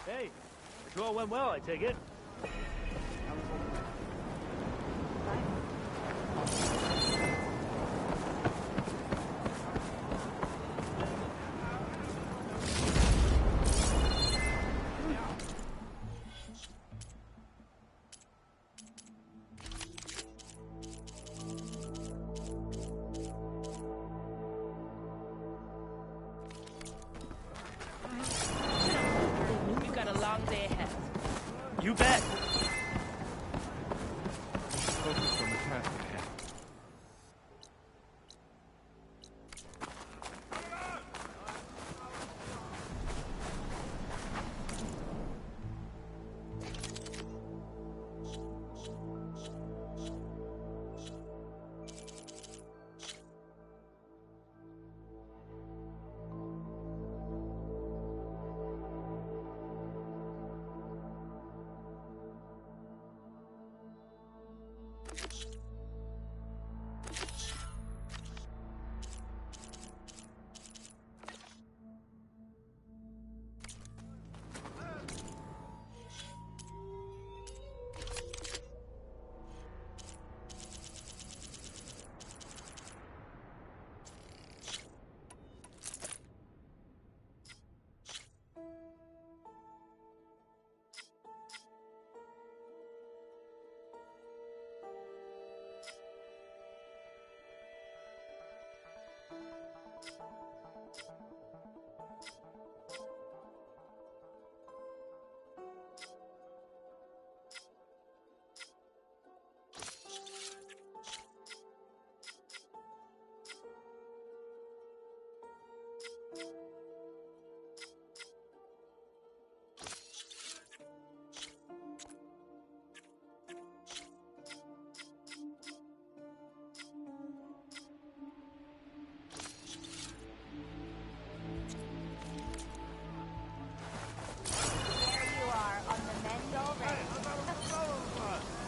Hey, patrol went well, I take it. You got a long day ahead. You bet. Focus on the task at hand.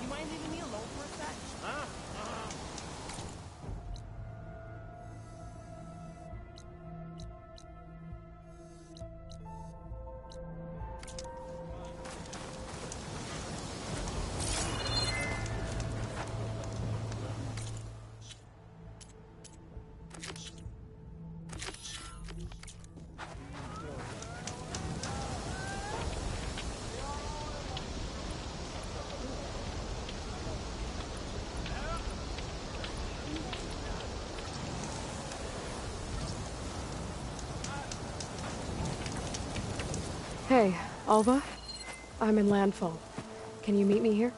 You mind leaving me alone for a sec? Hey, Alva? I'm in Landfall. Can you meet me here?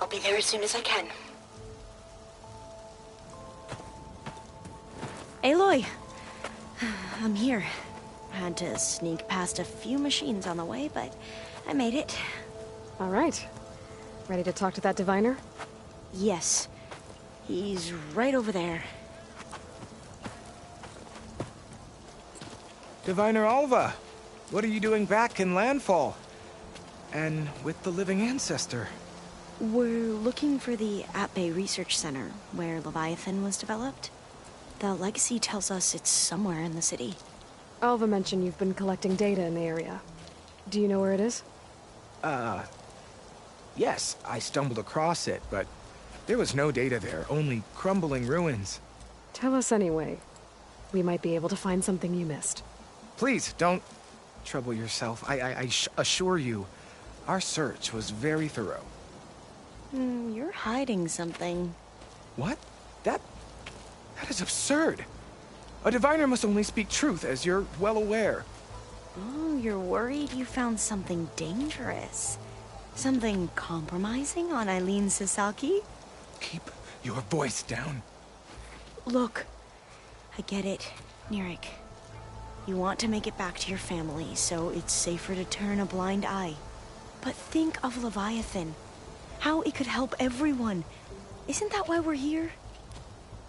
I'll be there as soon as I can. Aloy! I'm here. Had to sneak past a few machines on the way, but I made it. All right. Ready to talk to that diviner? Yes. He's right over there. Diviner Alva, what are you doing back in Landfall? And with the living ancestor? We're looking for the At-Bay Research Center, where Leviathan was developed. The legacy tells us it's somewhere in the city. Alva mentioned you've been collecting data in the area. Do you know where it is? Yes, I stumbled across it, but there was no data there, only crumbling ruins. Tell us anyway. We might be able to find something you missed. Please, don't trouble yourself. I assure you, our search was very thorough. You're hiding something. What? That is absurd. A diviner must only speak truth, as you're well aware. Oh, you're worried you found something dangerous. Something compromising on Eileen Sasaki? Keep your voice down. Look, I get it, Nirik. You want to make it back to your family, so it's safer to turn a blind eye. But think of Leviathan. How it could help everyone. Isn't that why we're here?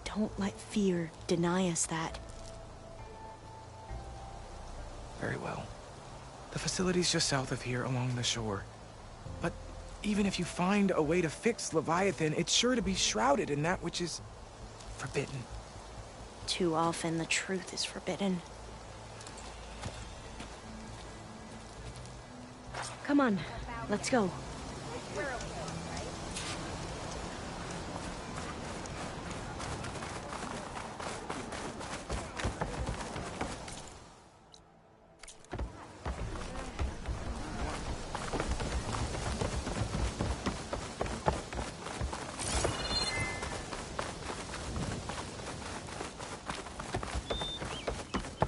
Don't let fear deny us that. Very well. The facility's just south of here, along the shore. But even if you find a way to fix Leviathan, it's sure to be shrouded in that which is forbidden. Too often the truth is forbidden. Come on, let's go.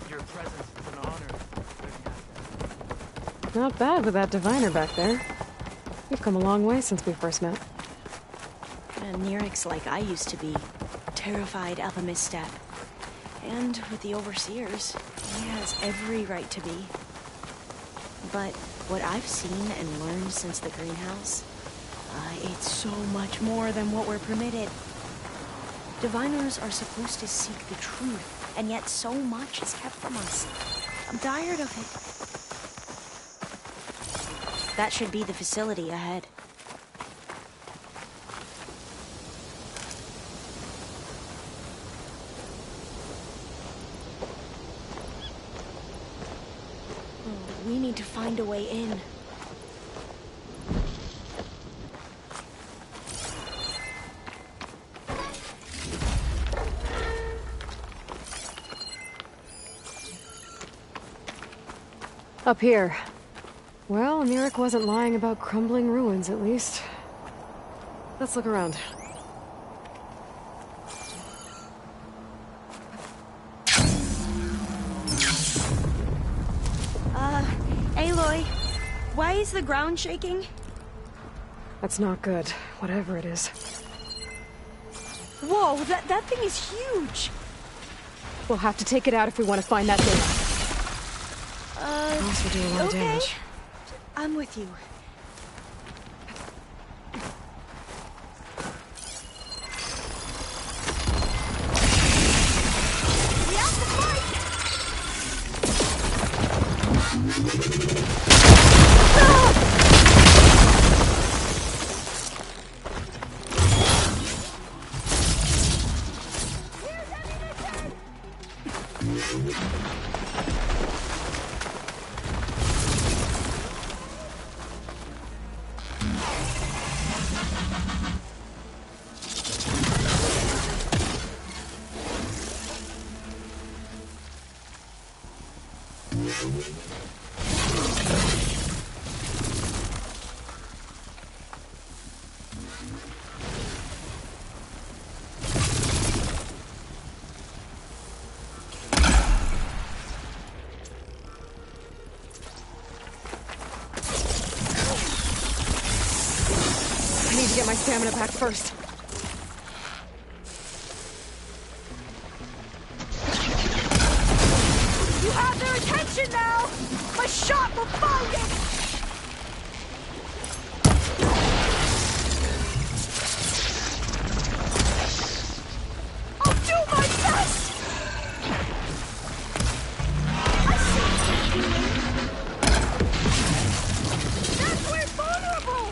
Your presence is an honor. Not bad with that diviner back there. We've come a long way since we first met. And Nirik's like I used to be. Terrified of a misstep. And with the overseers, he has every right to be. But what I've seen and learned since the greenhouse, it's so much more than what we're permitted. Diviners are supposed to seek the truth, and yet so much is kept from us. I'm tired of it. That should be the facility ahead. We need to find a way in. Up here. Well, Nirik wasn't lying about crumbling ruins, at least. Let's look around. Aloy, why is the ground shaking? That's not good, whatever it is. Whoa, that thing is huge! We'll have to take it out if we want to find that thing. We're doing a lot of damage. I'm with you. We have to fight! I need to get my stamina back first. You have their attention now! My shot will find it! I'll do my best! I see you! That's where vulnerable!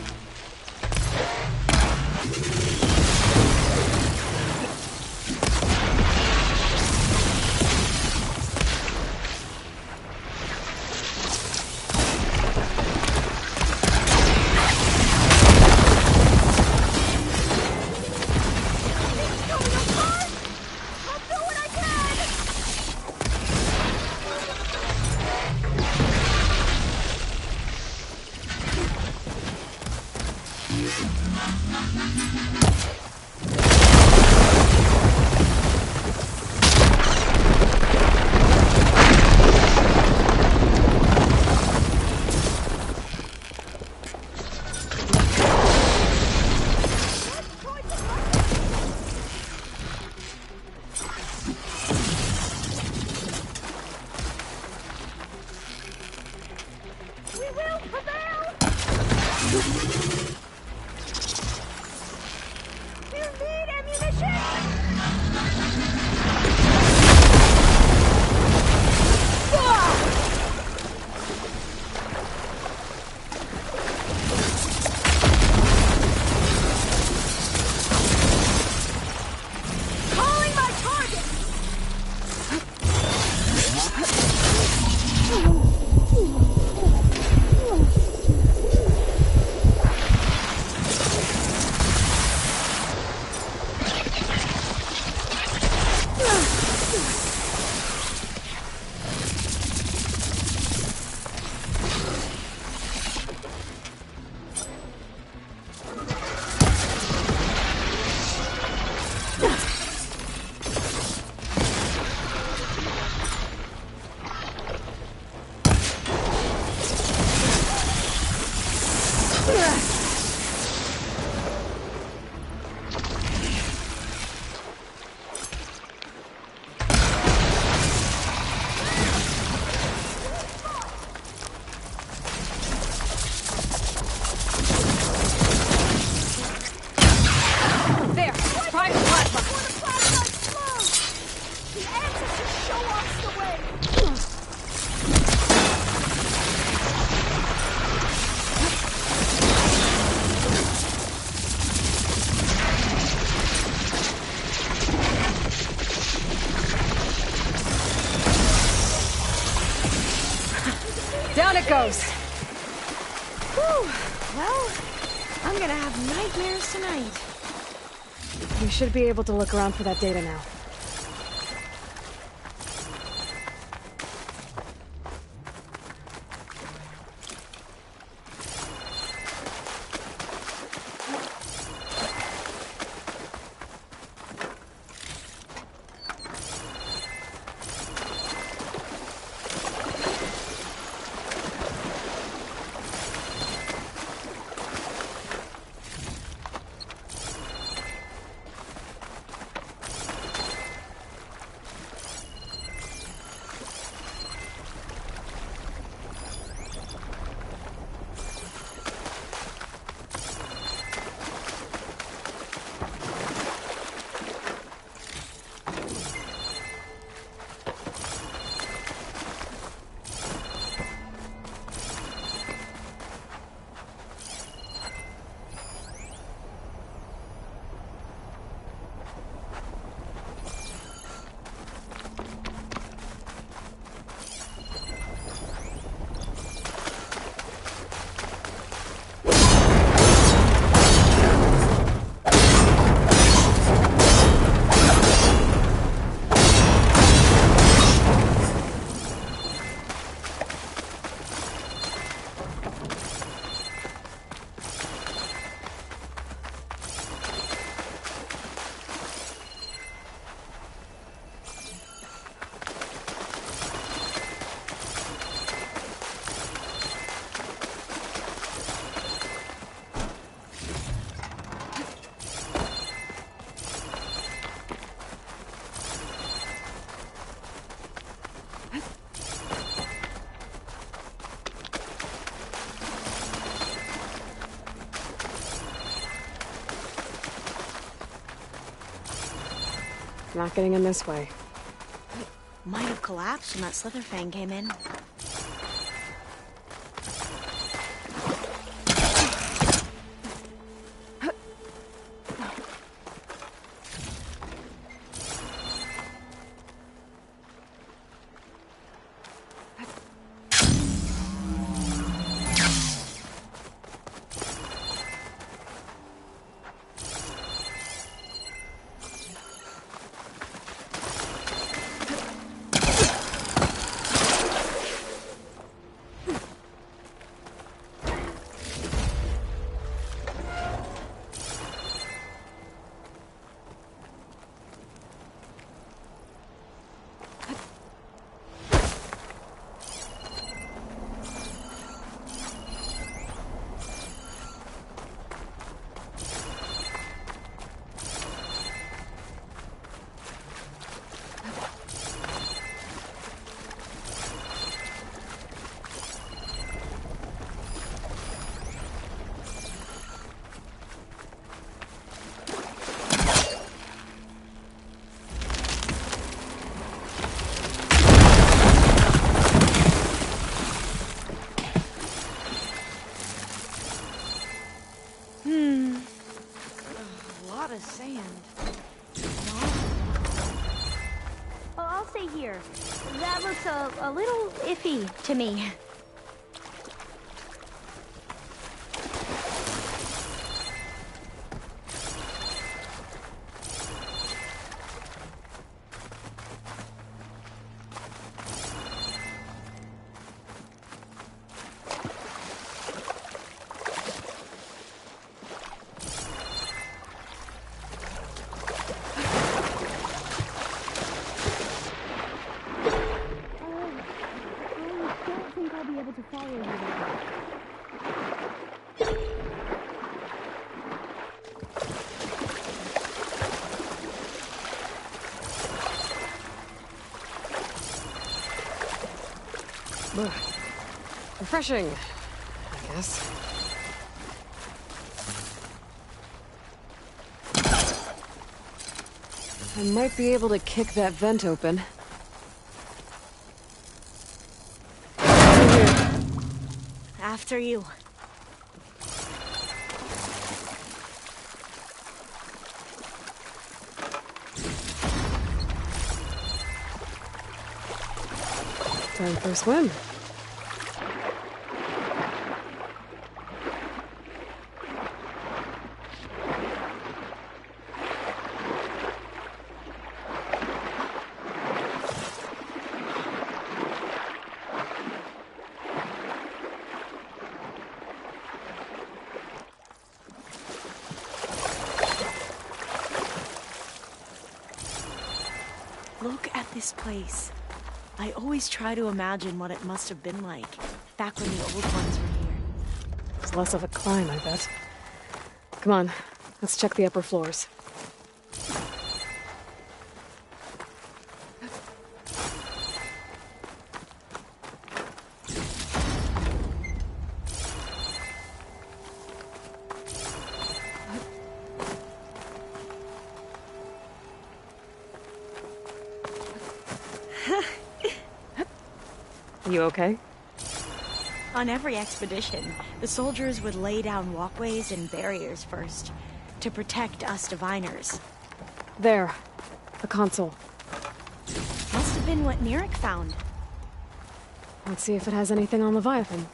ancestors show us the way! Down it goes! Whew. Well, I'm gonna have nightmares tonight. We should be able to look around for that data now. Not getting in this way. Might have collapsed when that Slitherfang came in. of sand. Oh, I'll stay here. That looks a little iffy to me. Refreshing, I guess. I might be able to kick that vent open. After you. Time for a swim. Look at this place. I always try to imagine what it must have been like back when the old ones were here. It's less of a climb, I bet. Come on, let's check the upper floors. You okay? On every expedition, the soldiers would lay down walkways and barriers first to protect us diviners. There. The console. Must have been what Neric found. Let's see if it has anything on Leviathan.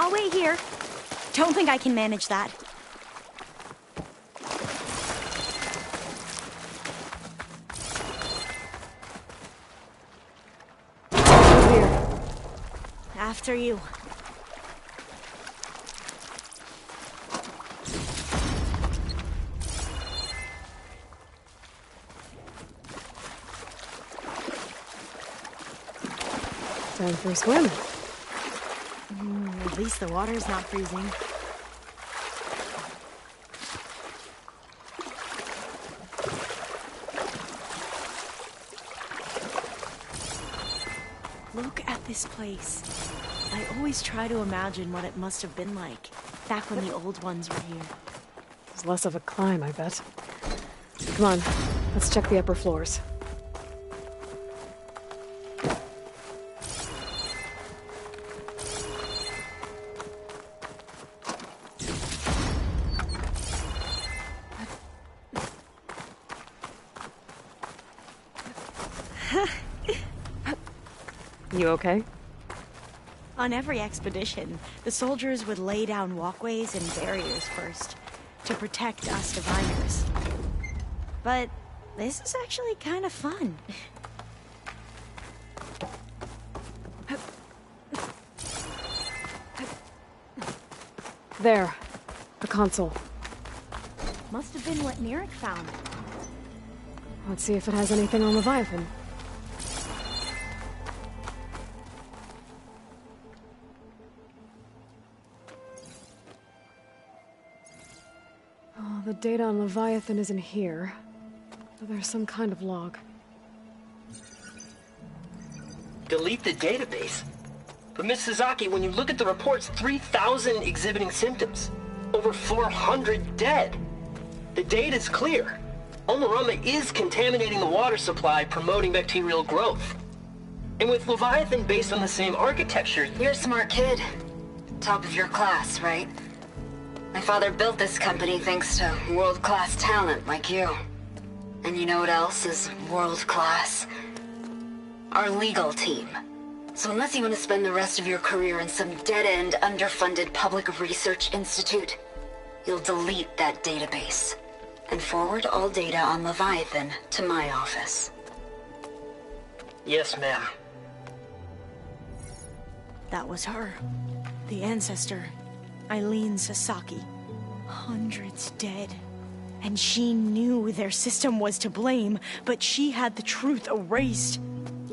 I'll wait here. Don't think I can manage that. Here. After you. Time for a swim. At least the water's not freezing. Look at this place. I always try to imagine what it must have been like back when the old ones were here. It's less of a climb, I bet. Come on, let's check the upper floors. You okay? On every expedition, the soldiers would lay down walkways and barriers first to protect us diviners. But this is actually kind of fun. There. The console. Must have been what Neric found. Let's see if it has anything on Leviathan. Oh, the data on Leviathan isn't here. But there's some kind of log. Delete the database? But Miss Sasaki, when you look at the reports, 3,000 exhibiting symptoms. Over 400 dead. The data's clear. Omarama is contaminating the water supply, promoting bacterial growth. And with Leviathan based on the same architecture... You're a smart kid. Top of your class, right? My father built this company thanks to world-class talent like you. And you know what else is world-class? Our legal team. So unless you want to spend the rest of your career in some dead-end, underfunded public research institute, you'll delete that database and forward all data on Leviathan to my office. Yes, ma'am. That was her. The ancestor, Eileen Sasaki. Hundreds dead. And she knew their system was to blame, but she had the truth erased.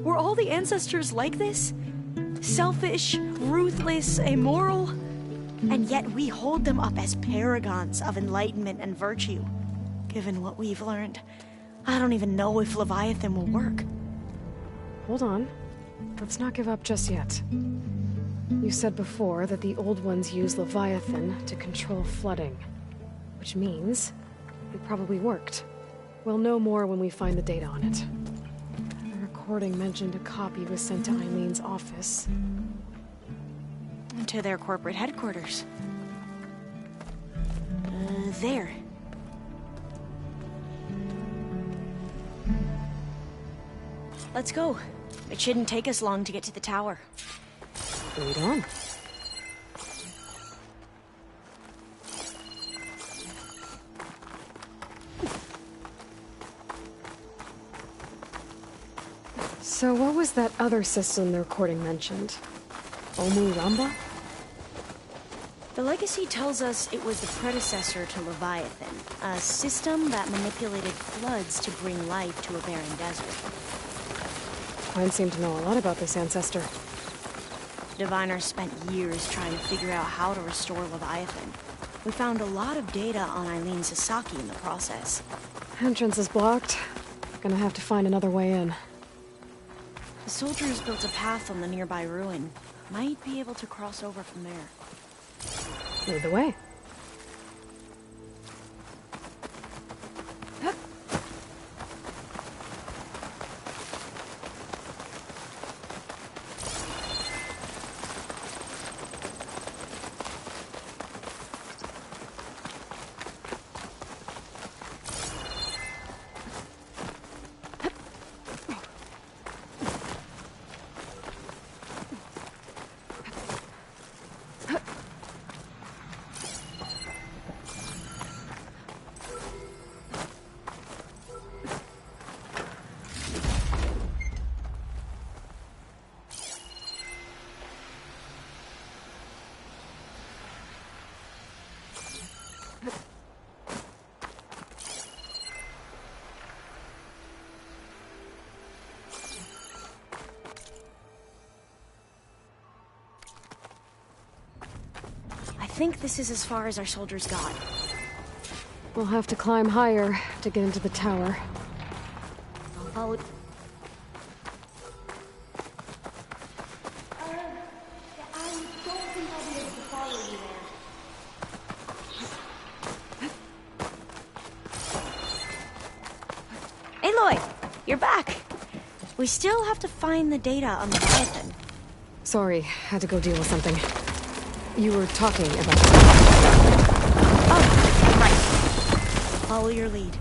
Were all the ancestors like this? Selfish, ruthless, immoral? And yet we hold them up as paragons of enlightenment and virtue. Given what we've learned, I don't even know if Leviathan will work. Hold on. Let's not give up just yet. You said before that the old ones use Leviathan to control flooding. Which means it probably worked. We'll know more when we find the data on it. The recording mentioned a copy was sent to Eileen's office. To their corporate headquarters. There. Let's go. It shouldn't take us long to get to the tower. Lead on. So what was that other system the recording mentioned? Omarama? The legacy tells us it was the predecessor to Leviathan, a system that manipulated floods to bring life to a barren desert. Klein seemed to know a lot about this ancestor. Diviners spent years trying to figure out how to restore Leviathan. We found a lot of data on Eileen Sasaki in the process. Entrance is blocked. Gonna have to find another way in. The soldiers built a path on the nearby ruin. Might be able to cross over from there. Lead the way. I think this is as far as our soldiers got. We'll have to climb higher to get into the tower. I'll follow. Aloy, you're back. We still have to find the data on the Leviathan. Sorry, had to go deal with something. You were talking about... Oh, right. Follow your lead.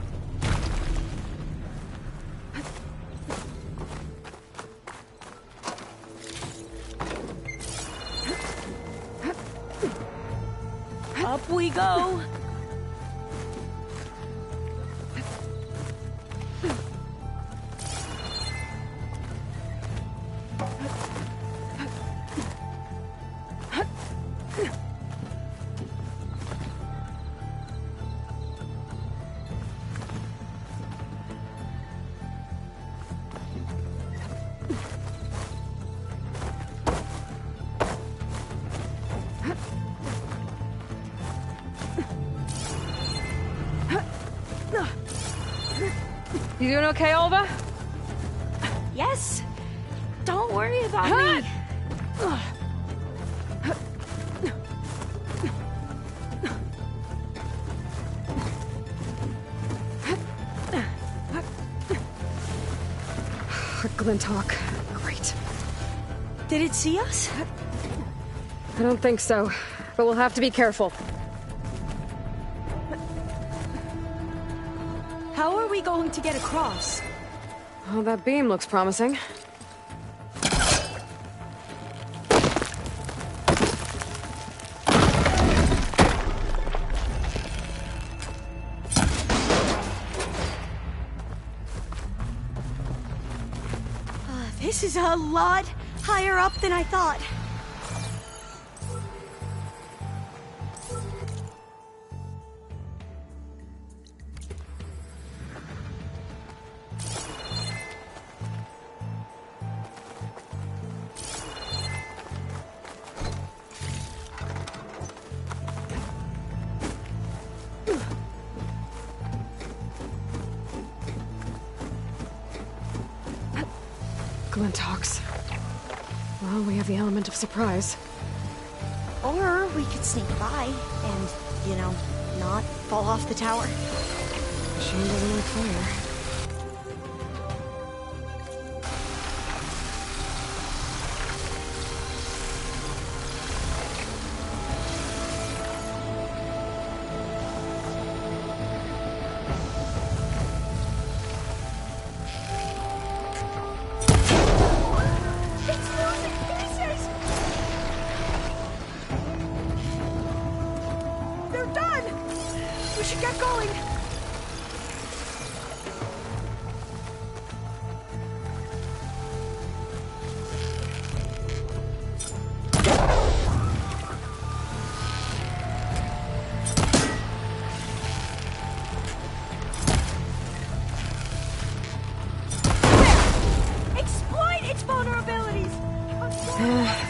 we go. You doing okay, Olva? Yes. Don't worry about me. Glinthawk. Great. Did it see us? I don't think so, but we'll have to be careful. How are we going to get across? Oh, that beam looks promising. This is a lot higher up than I thought. Glinthawks. Well, we have the element of surprise. Or we could sneak by and, you know, not fall off the tower. Machine doesn't like fire.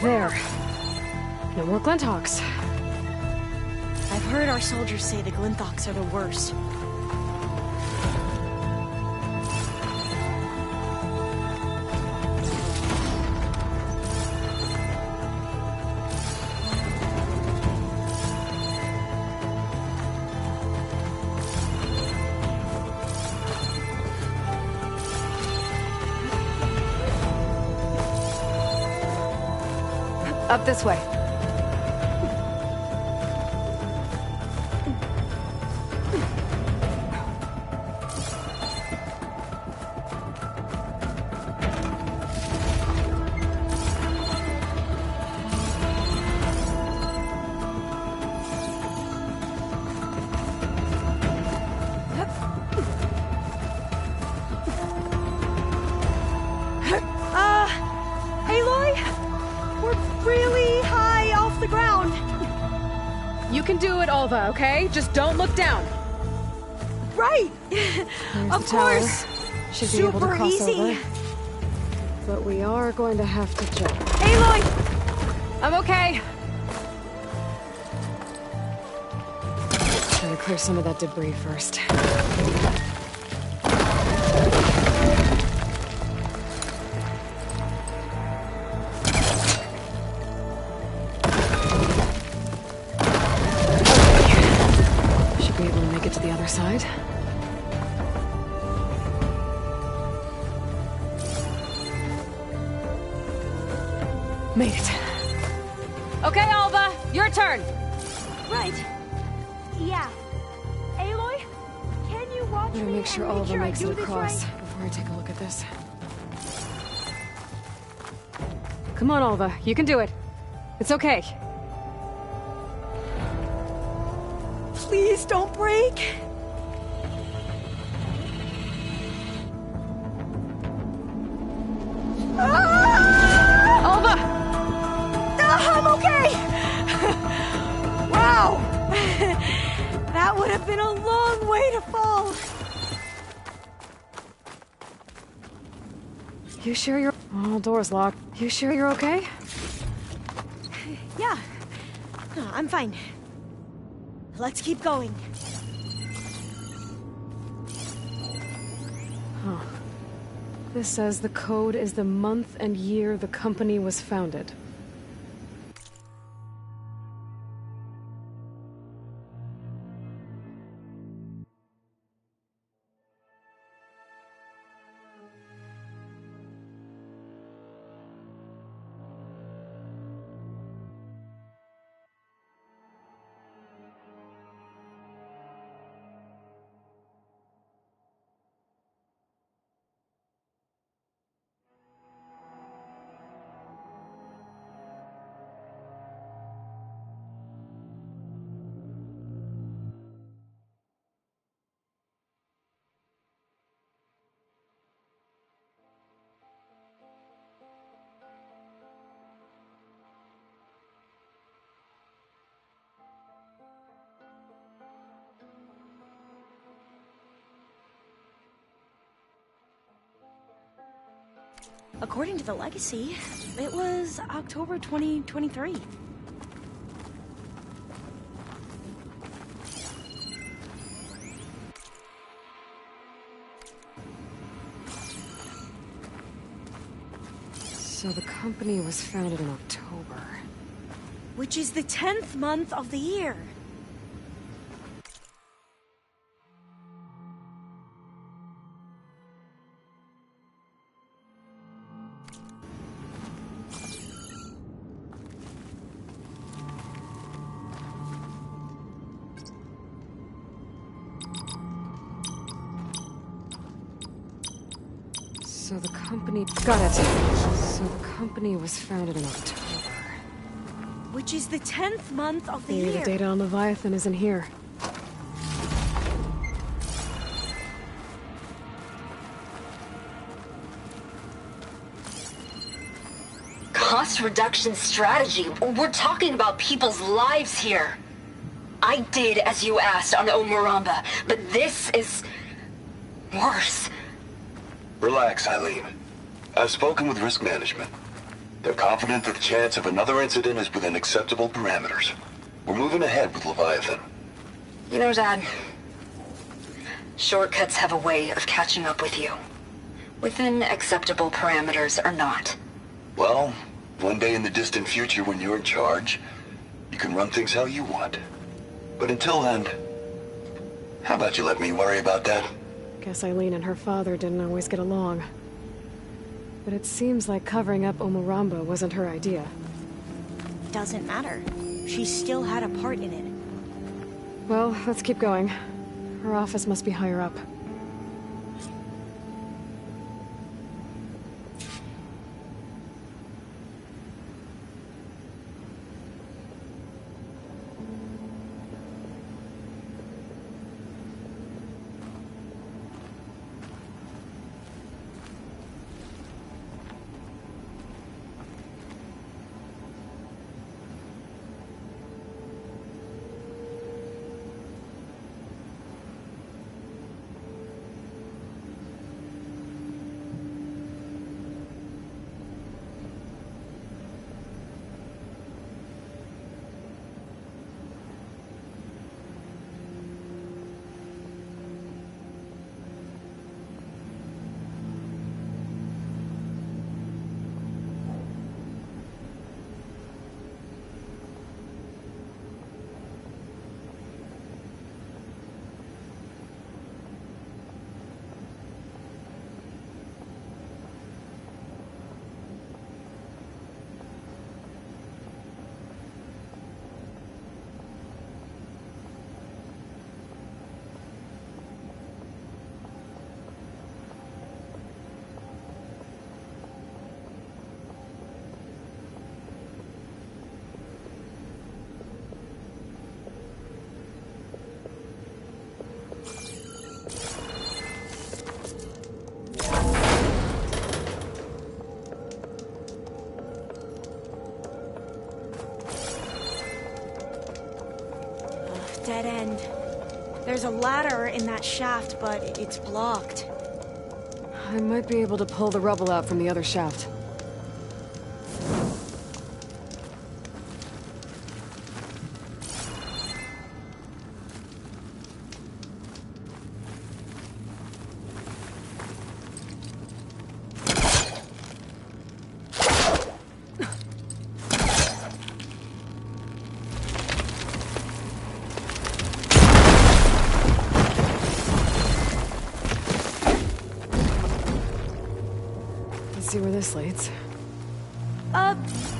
There. No more Glinthawks. I've heard our soldiers say the Glinthawks are the worst. Up this way. You can do it, Olva, okay? Just don't look down. Right! Of course! Should be able to Super cross easy. over. But we are going to have to jump. Aloy! I'm okay. Try to clear some of that debris first. Should be able to make it to the other side. Made it. Okay, Alva, your turn. Right. Yeah. Aloy, can you watch I'm gonna me make sure and Alva I makes do it this across right? before I take a look at this. Come on, Alva, you can do it. It's okay. Please don't break. Alva! I'm okay! Wow! That would have been a long way to fall. You sure you're... Oh, door's locked. You sure you're okay? Yeah. No, I'm fine. Let's keep going. Huh. This says the code is the month and year the company was founded. According to the legacy, it was October 2023. So the company was founded in October. Which is the 10th month of the year. So the company... Got it! So the company was founded in October. Which is the 10th month of the Maybe year. the data on Leviathan isn't here. Cost reduction strategy. We're talking about people's lives here. I did as you asked on Omuramba, but this is worse. Relax, Eileen. I've spoken with risk management. They're confident that the chance of another incident is within acceptable parameters. We're moving ahead with Leviathan. You know, Dad, shortcuts have a way of catching up with you. Within acceptable parameters or not. Well, one day in the distant future when you're in charge, you can run things how you want. But until then, how about you let me worry about that? Guess Eileen and her father didn't always get along. But it seems like covering up Omuramba wasn't her idea. Doesn't matter. She still had a part in it. Well, let's keep going. Her office must be higher up. dead end. There's a ladder in that shaft, but it's blocked. I might be able to pull the rubble out from the other shaft. See where this leads.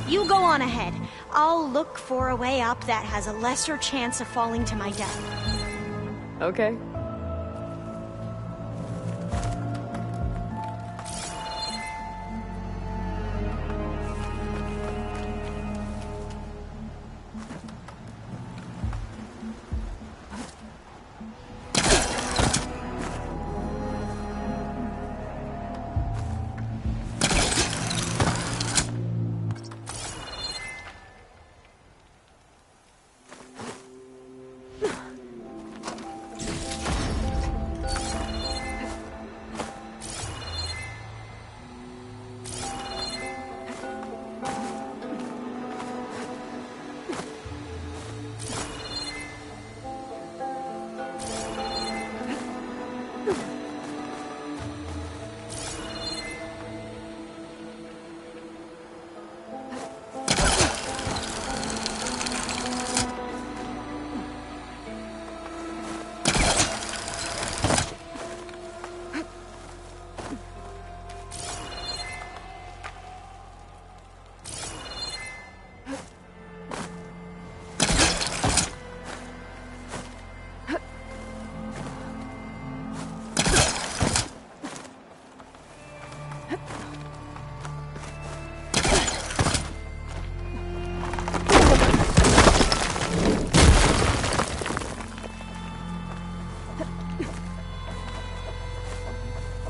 You go on ahead. I'll look for a way up that has a lesser chance of falling to my death. Okay.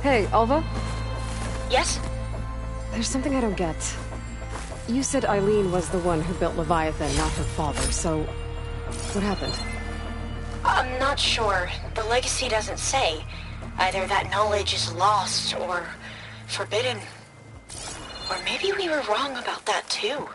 Hey, Alva? Yes? There's something I don't get. You said Eileen was the one who built Leviathan, not her father, so... what happened? I'm not sure. The legacy doesn't say. Either that knowledge is lost, or forbidden. Or maybe we were wrong about that too.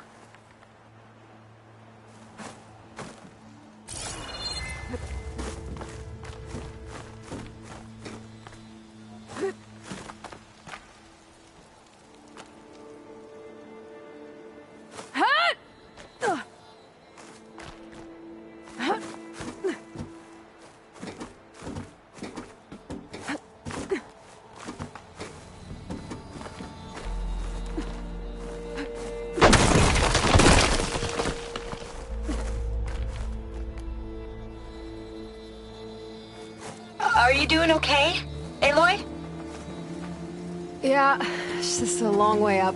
Are you doing okay, Aloy? Yeah, it's just a long way up.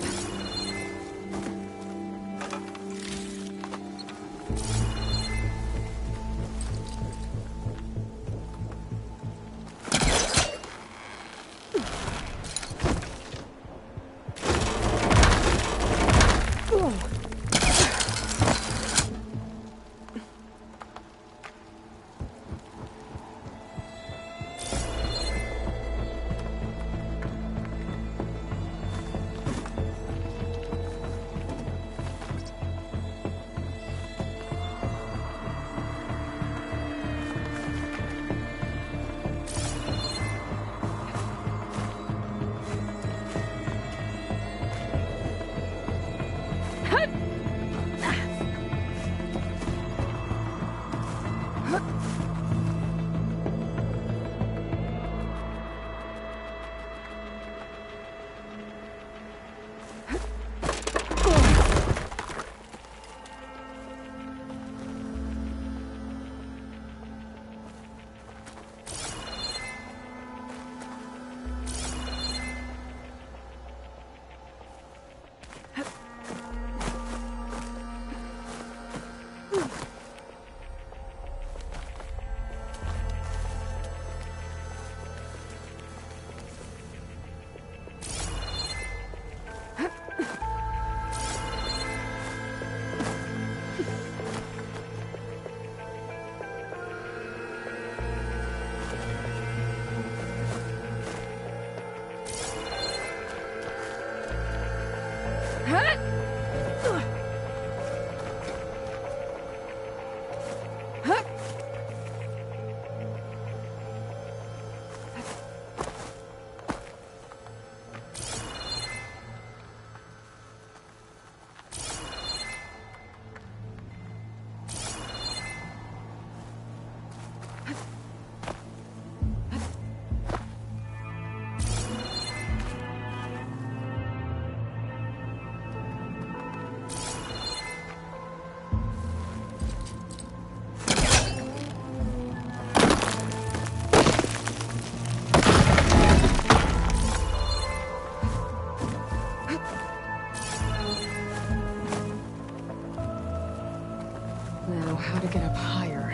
Now, how to get up higher?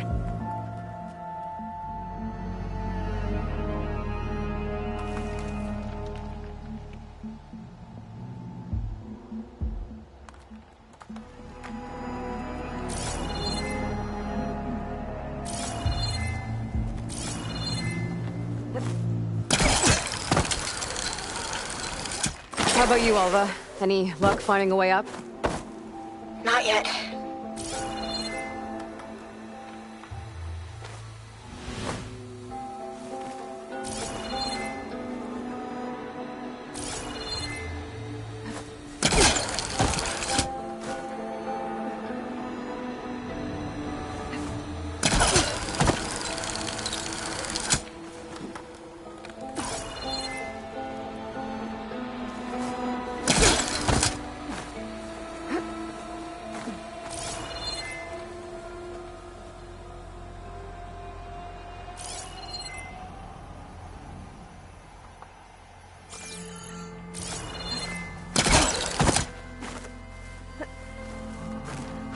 How about you, Alva? Any luck finding a way up? Not yet.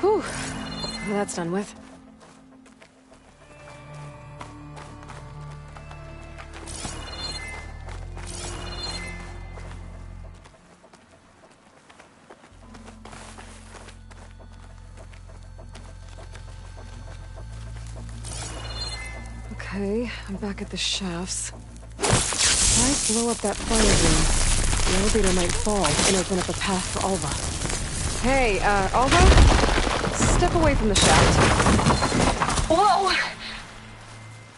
Whew. That's done with. Okay, I'm back at the shafts. If I blow up that fire room, the elevator might fall and open up a path for Alva. Hey, Alva? Step away from the shaft. Whoa!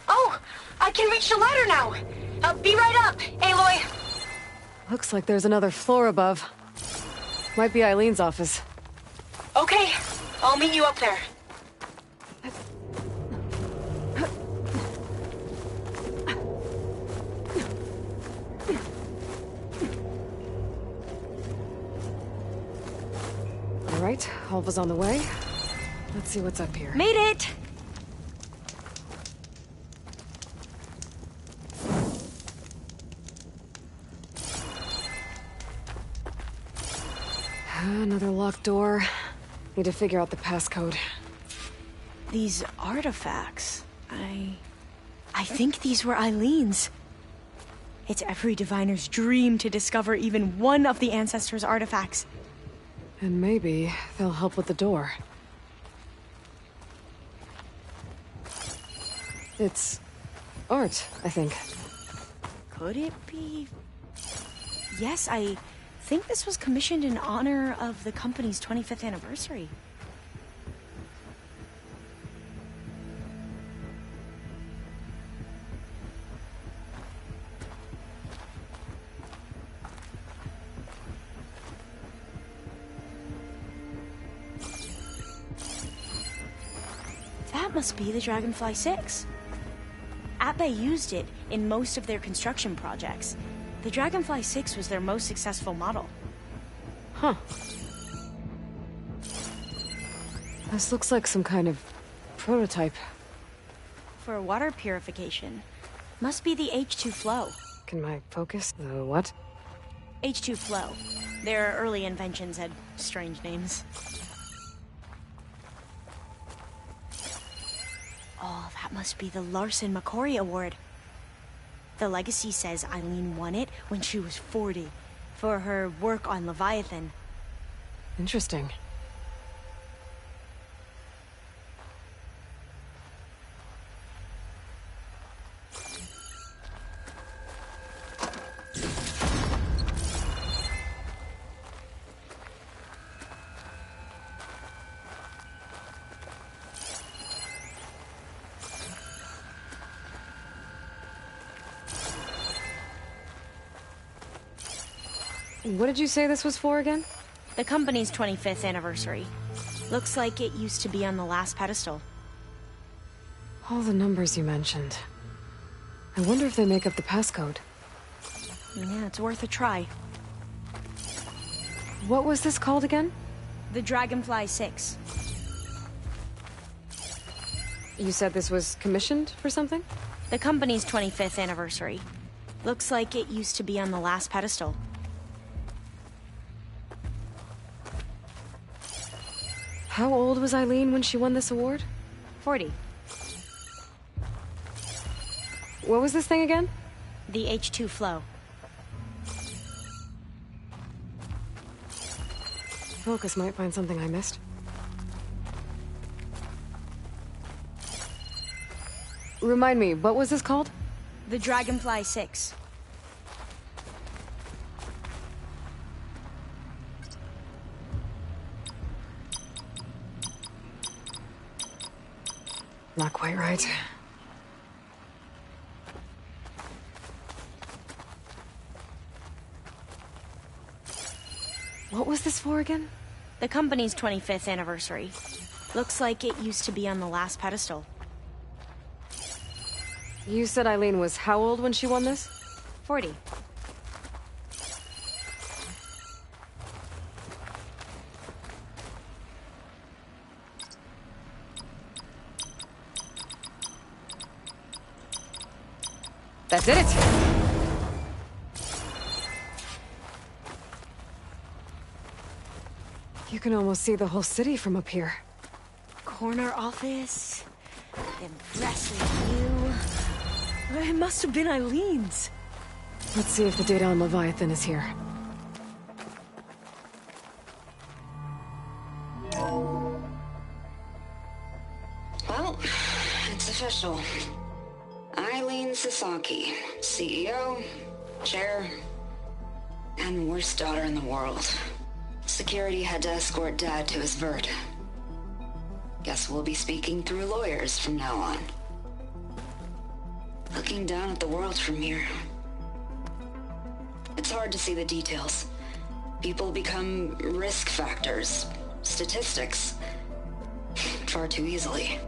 Oh, I can reach the ladder now. Be right up, Aloy. Looks like there's another floor above. Might be Eileen's office. Okay, I'll meet you up there. All right, Alva's on the way. Let's see what's up here. Made it! Another locked door. Need to figure out the passcode. These artifacts... I think these were Eileen's. It's every diviner's dream to discover even one of the Ancestors' artifacts. And maybe they'll help with the door. It's art, I think. Could it be? Yes, I think this was commissioned in honor of the company's 25th anniversary. That must be the Dragonfly 6. Atbay used it in most of their construction projects. The Dragonfly 6 was their most successful model. Huh. This looks like some kind of prototype. For water purification. Must be the H2 Flow. Can my focus? The what? H2 Flow. Their early inventions had strange names. Oh, that must be the Larson McCory Award. The legacy says Eileen won it when she was 40 for her work on Leviathan. Interesting. What did you say this was for again? The company's 25th anniversary. Looks like it used to be on the last pedestal. All the numbers you mentioned. I wonder if they make up the passcode. Yeah, it's worth a try. What was this called again? The Dragonfly 6. You said this was commissioned for something? The company's 25th anniversary. Looks like it used to be on the last pedestal. How old was Eileen when she won this award? 40. What was this thing again? The H2 flow. Focus might find something I missed. Remind me, what was this called? The Dragonfly 6. Not quite right. What was this for again? The company's 25th anniversary. Looks like it used to be on the last pedestal. You said Eileen was how old when she won this? 40. That did it! You can almost see the whole city from up here. Corner office. Impressive view. It must have been Eileen's. Let's see if the data on Leviathan is here. Well, it's official. Eileen Sasaki, CEO, chair, and worst daughter in the world. Security had to escort Dad to his vert. Guess we'll be speaking through lawyers from now on. Looking down at the world from here. It's hard to see the details. People become risk factors, statistics, far too easily.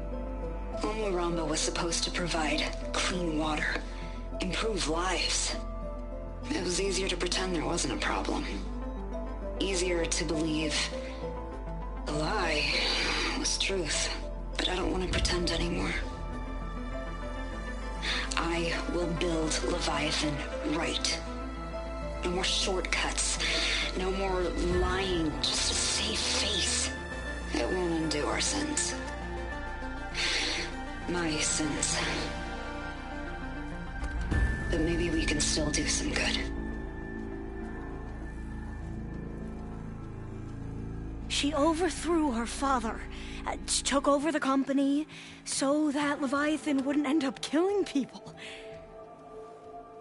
Omuramba was supposed to provide clean water, improve lives. It was easier to pretend there wasn't a problem. Easier to believe the lie was truth. But I don't want to pretend anymore. I will build Leviathan right. No more shortcuts. No more lying just to save face. It won't undo our sins. My sins. But maybe we can still do some good. She overthrew her father, took over the company, so that Leviathan wouldn't end up killing people.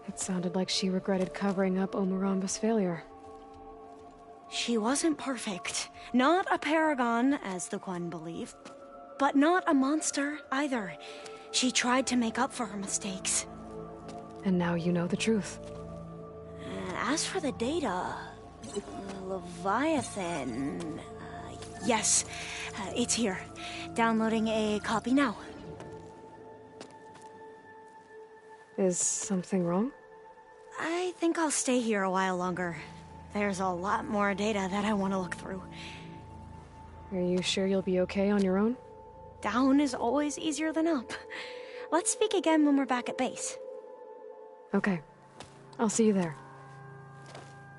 It sounded like she regretted covering up Omuramba's failure. She wasn't perfect. Not a paragon, as the Quan believe. But not a monster, either. She tried to make up for her mistakes. And now you know the truth. As for the data... Leviathan... yes, it's here. Downloading a copy now. Is something wrong? I think I'll stay here a while longer. There's a lot more data that I want to look through. Are you sure you'll be okay on your own? Down is always easier than up. Let's speak again when we're back at base. Okay. I'll see you there.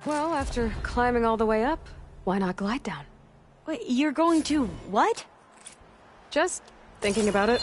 Well, after climbing all the way up, why not glide down? Wait, you're going to what? Just thinking about it.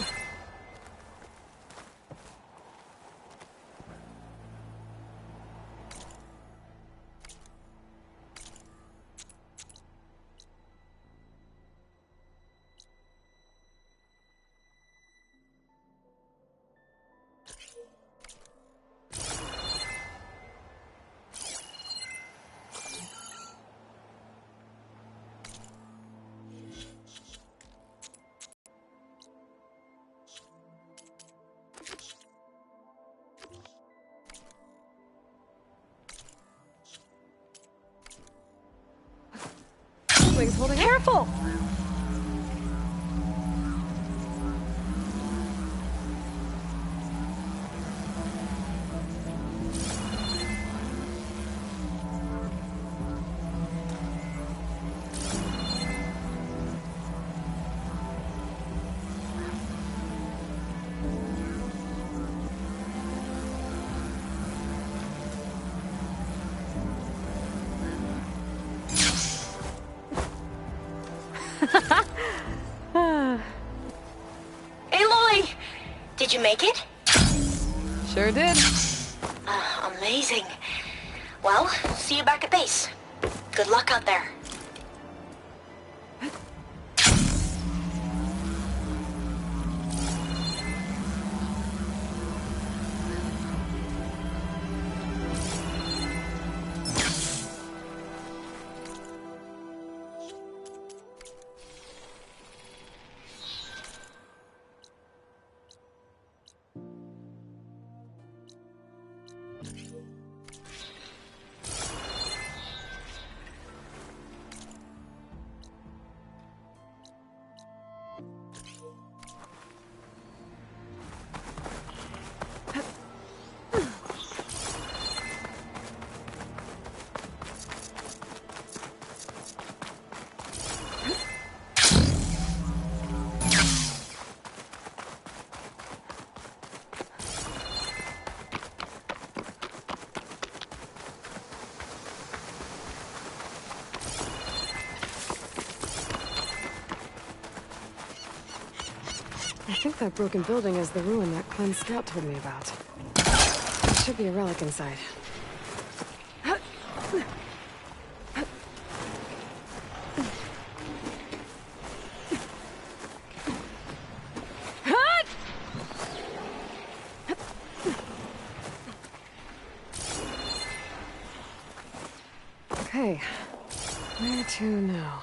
Earthwing's holding up. Careful! Aloy! Did you make it? Sure did. Amazing. Well, see you back at base. Good luck out there. I think that broken building is the ruin that Clem's scout told me about. There should be a relic inside. Okay, where to now?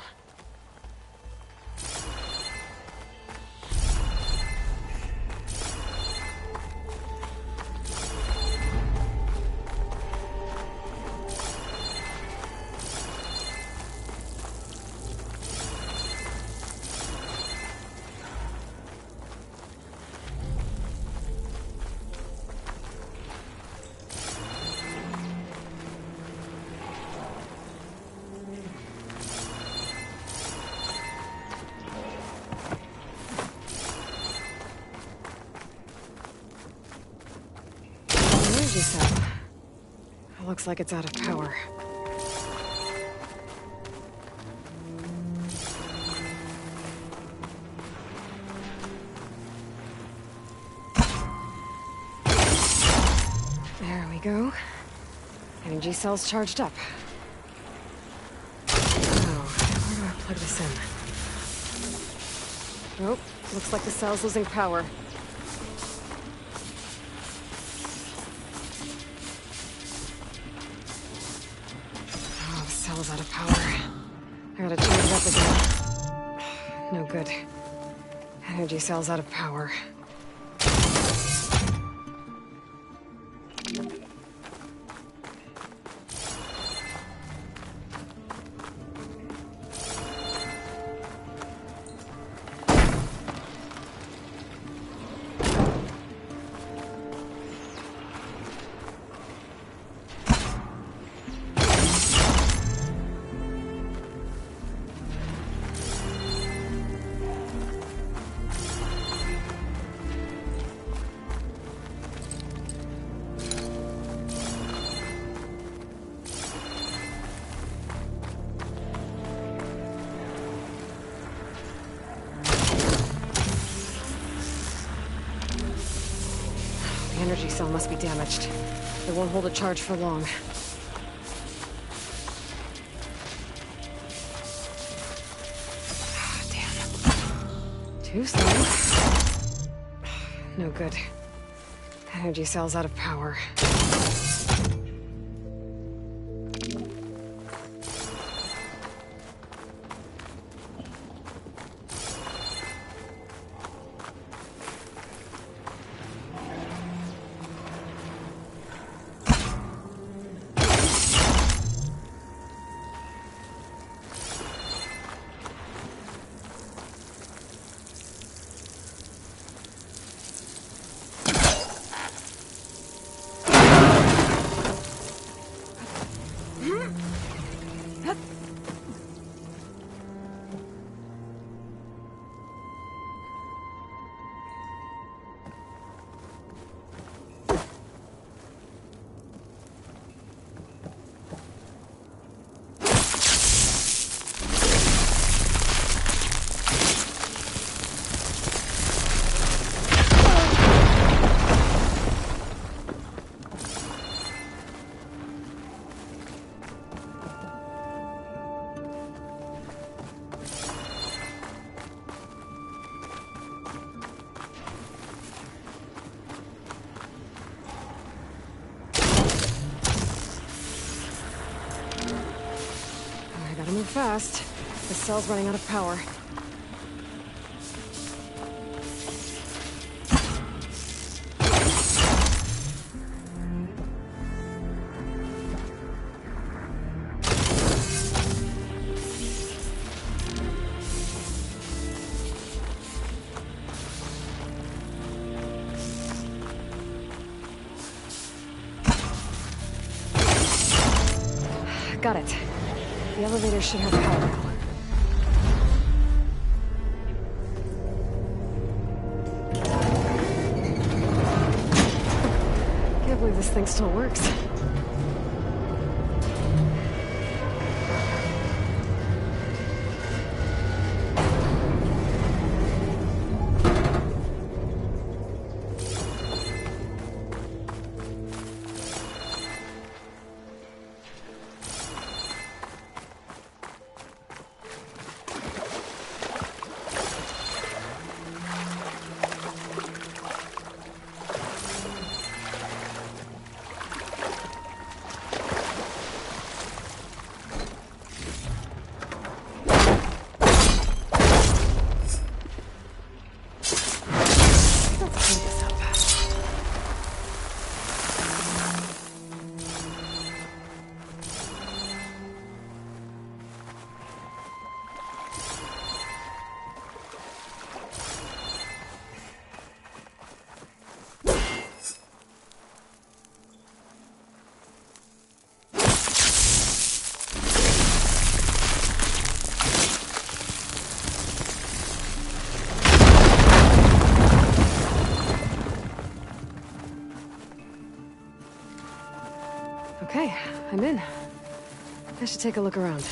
Looks like it's out of power. There we go. Energy cells charged up. Now, where do I plug this in? Nope, looks like the cell's losing power. Cell's out of power. I gotta charge it up again. No good. Energy cell's out of power. The energy cell must be damaged. It won't hold a charge for long. Damn. Too slow. No good. Energy cell's out of power. I gotta move fast. The cell's running out of power. Got it. The elevator should have power now. Can't believe this thing still works. Okay, I'm in. I should take a look around.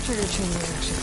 Trigger chain reaction.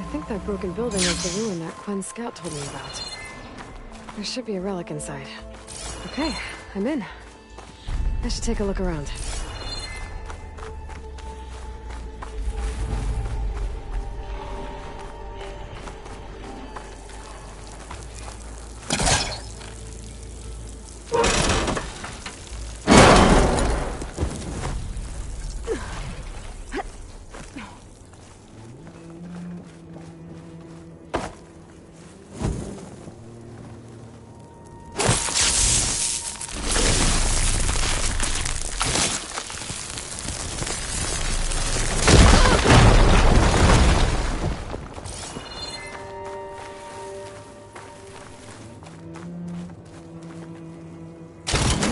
think that broken building is the ruin that Quinn's scout told me about. There should be a relic inside. Okay, I'm in. I should take a look around.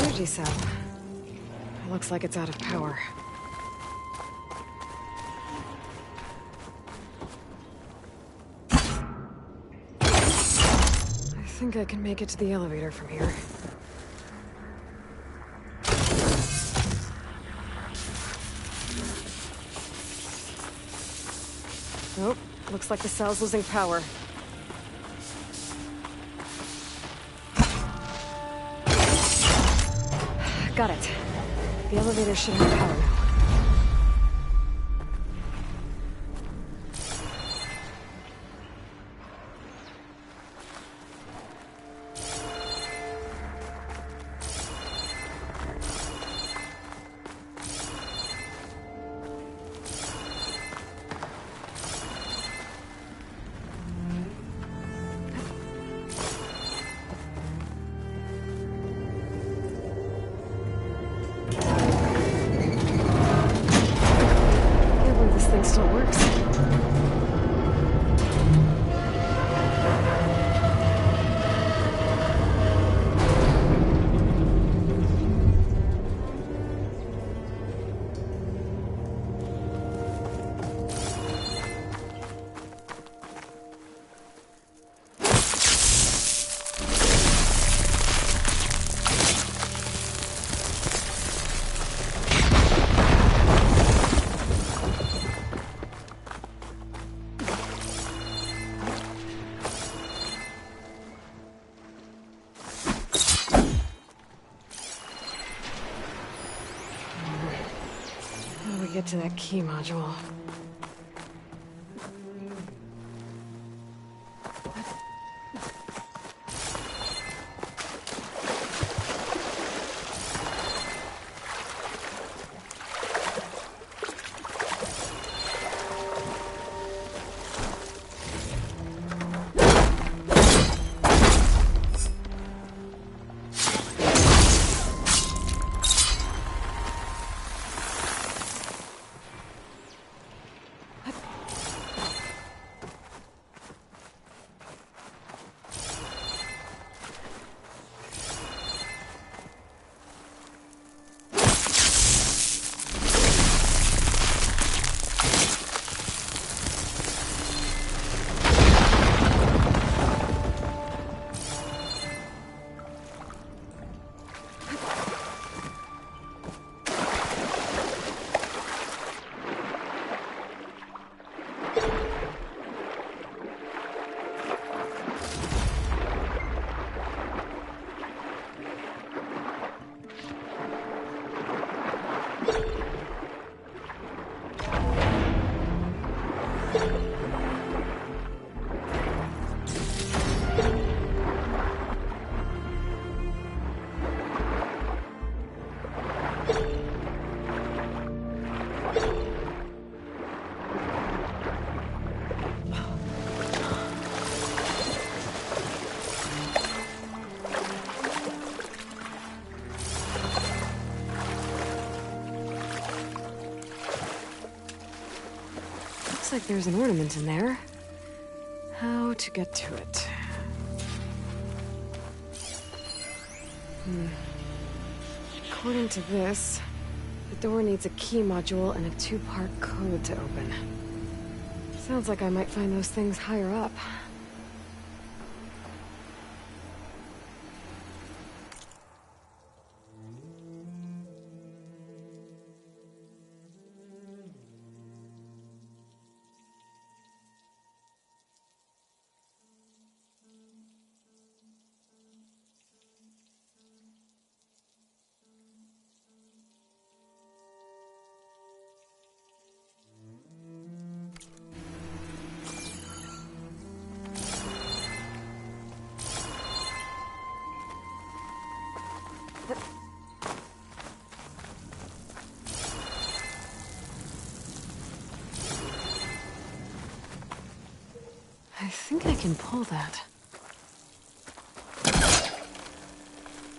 Energy cell. It looks like it's out of power. I think I can make it to the elevator from here. Nope. Looks like the cell's losing power. Got it. The elevator should have power now. Still works. Get to that key module. Looks like there's an ornament in there. How to get to it? According to this, the door needs a key module and a 2-part code to open. Sounds like I might find those things higher up. think I can pull that.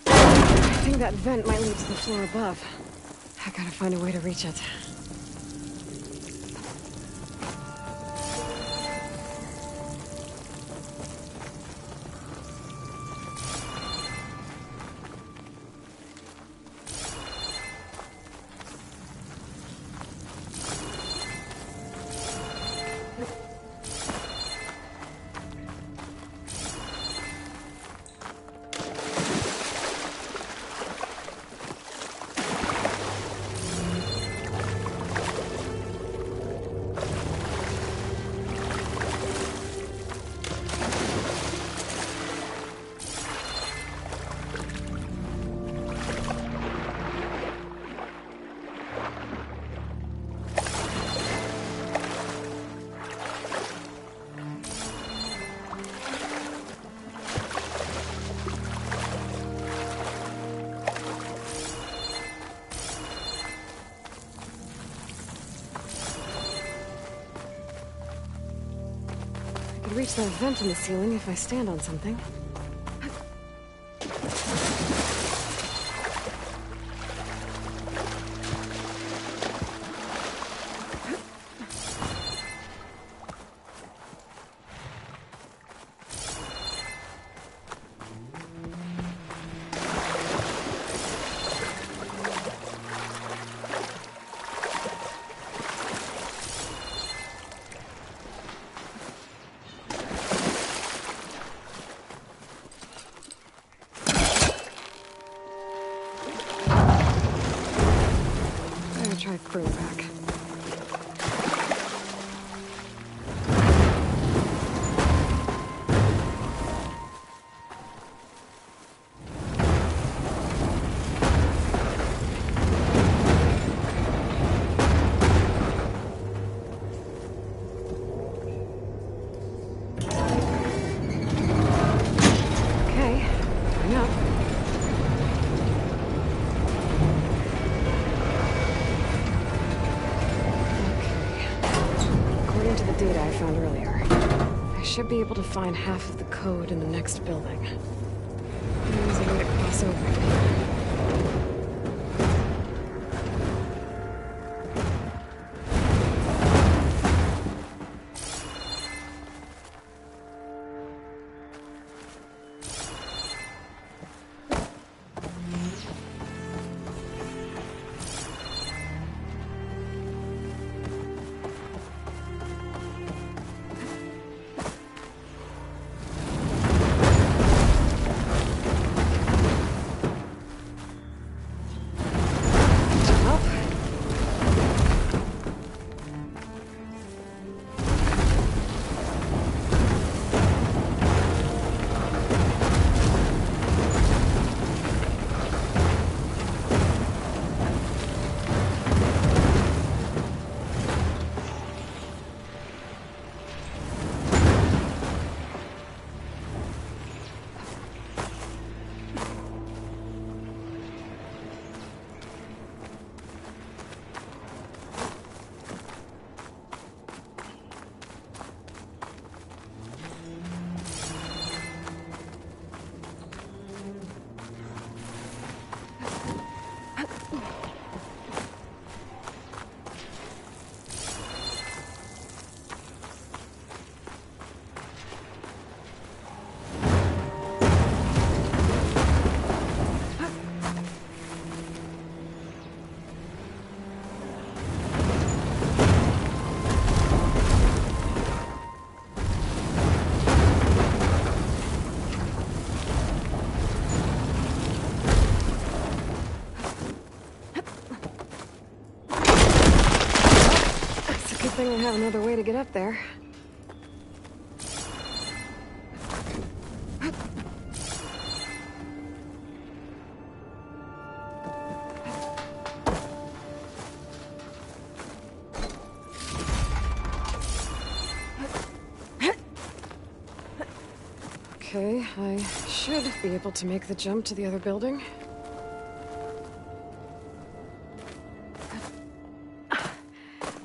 I think that vent might lead to the floor above. I gotta find a way to reach it. I could reach that vent in the ceiling if I stand on something. Try bring it back. Okay, bring up. According to the data I found earlier, I should be able to find half of the code in the next building. There's a way to cross over it. I think I have another way to get up there. Okay, I should be able to make the jump to the other building.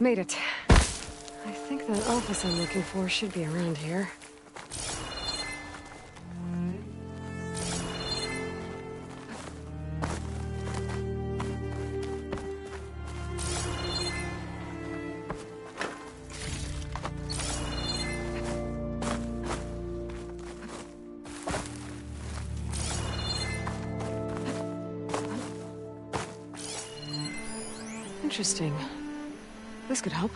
Made it. I think that office I'm looking for should be around here. Interesting. This could help.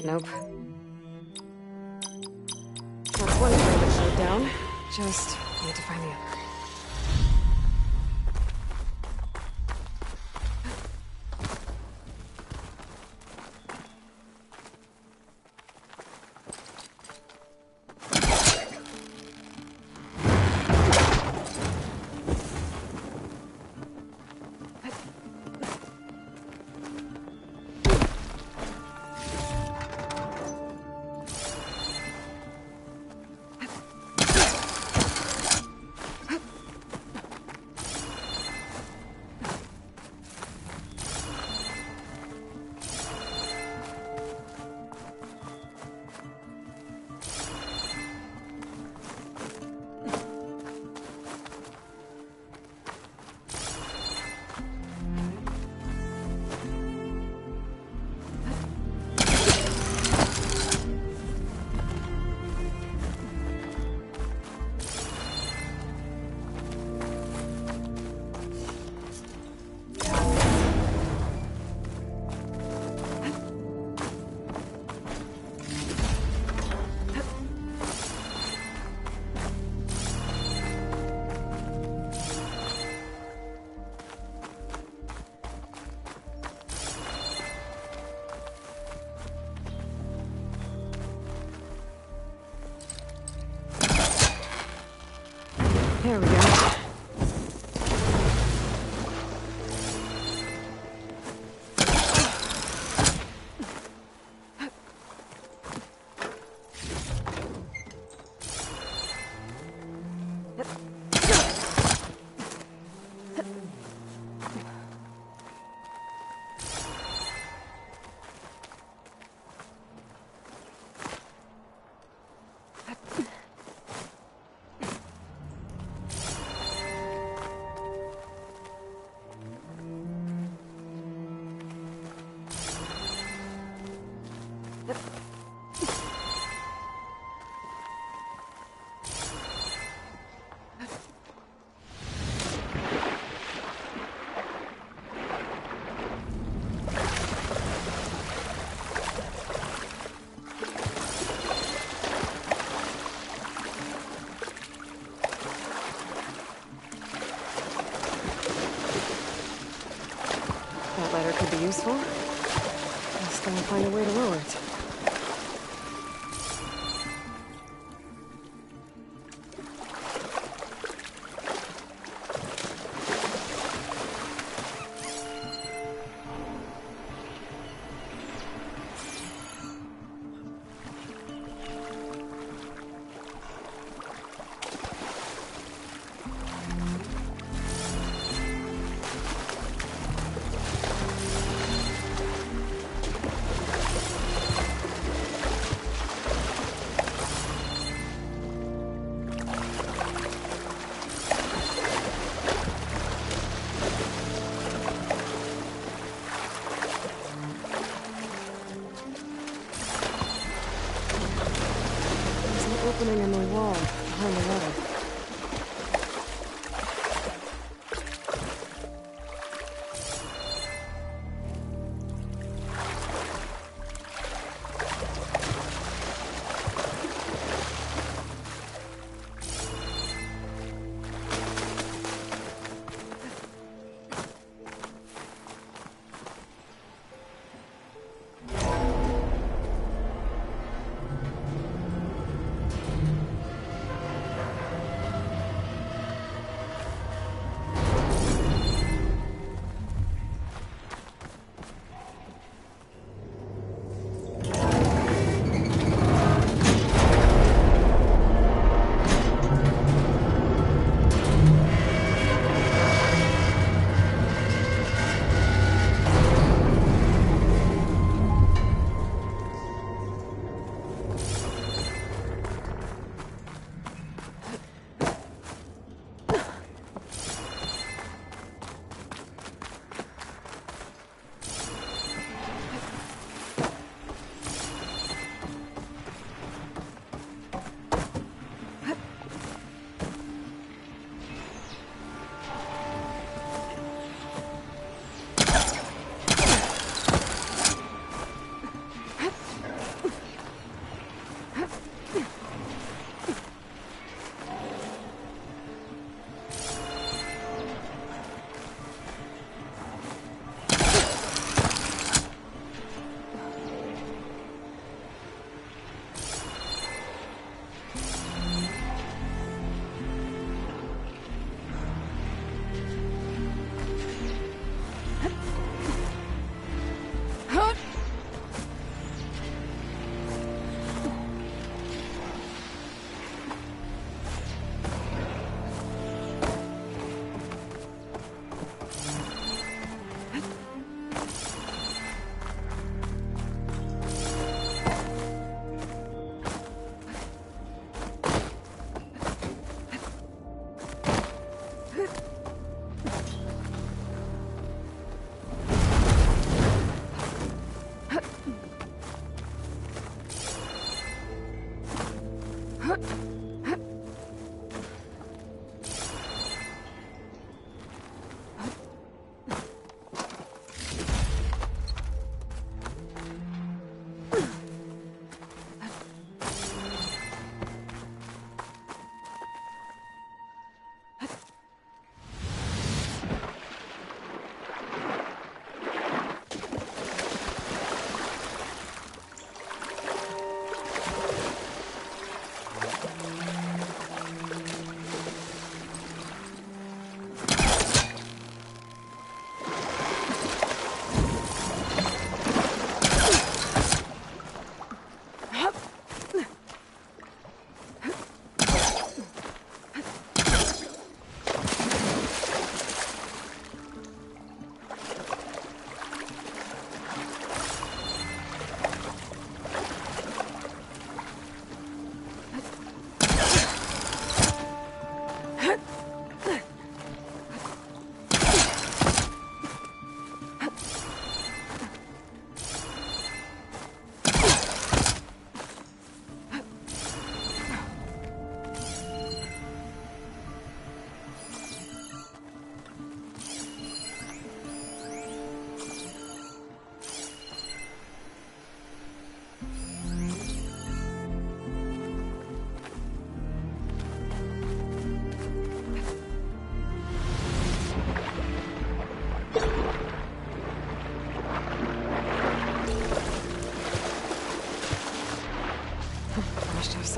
Nope. That's one way to put it down. Just need to find the other. There we go. That ladder could be useful. Just gotta find a way to lower it.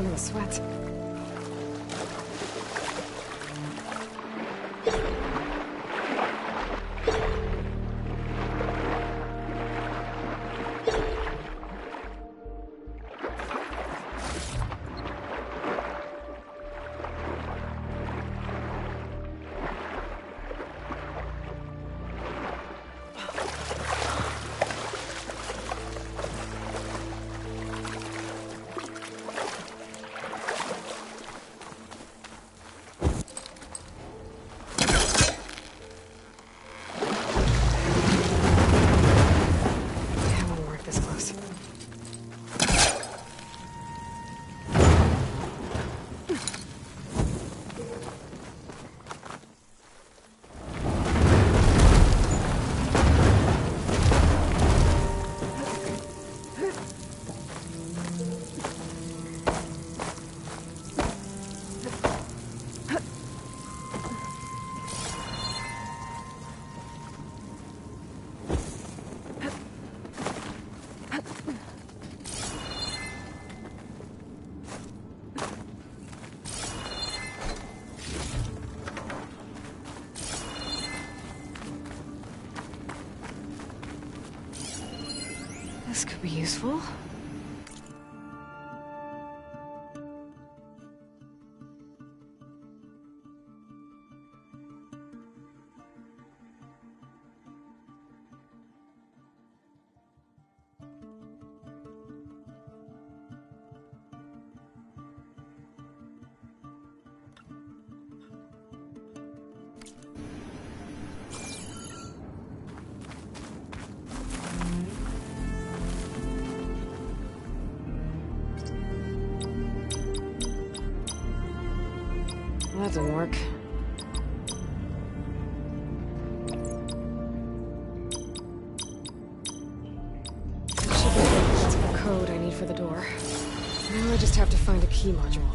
some of the sweat. This could be useful. That didn't work. That should be it. That's the code I need for the door. Now I just have to find a key module.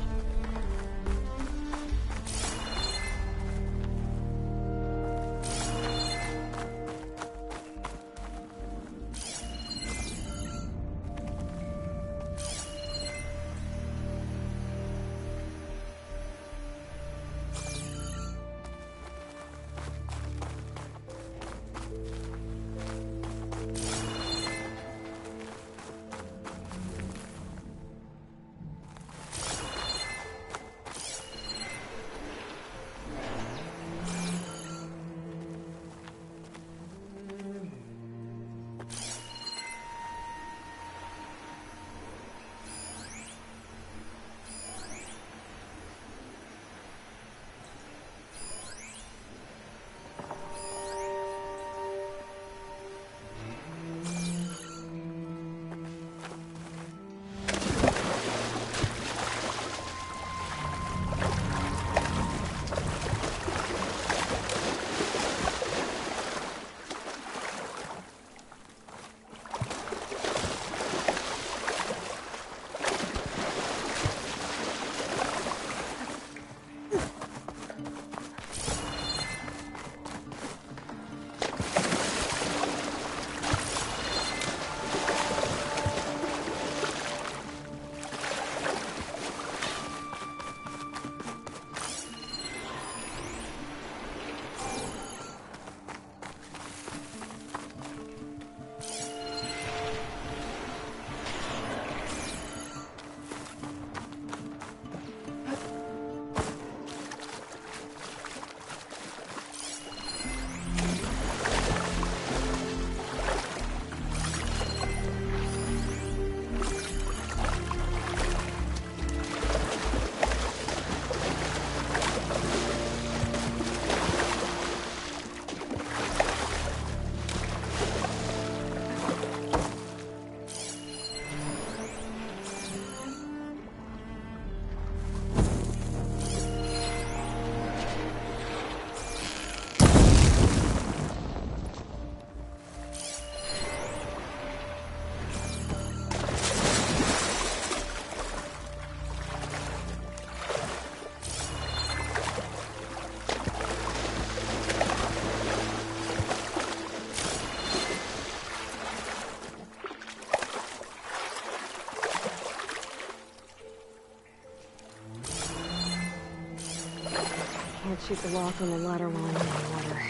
Can't shoot the lock on the ladder while I'm in the water.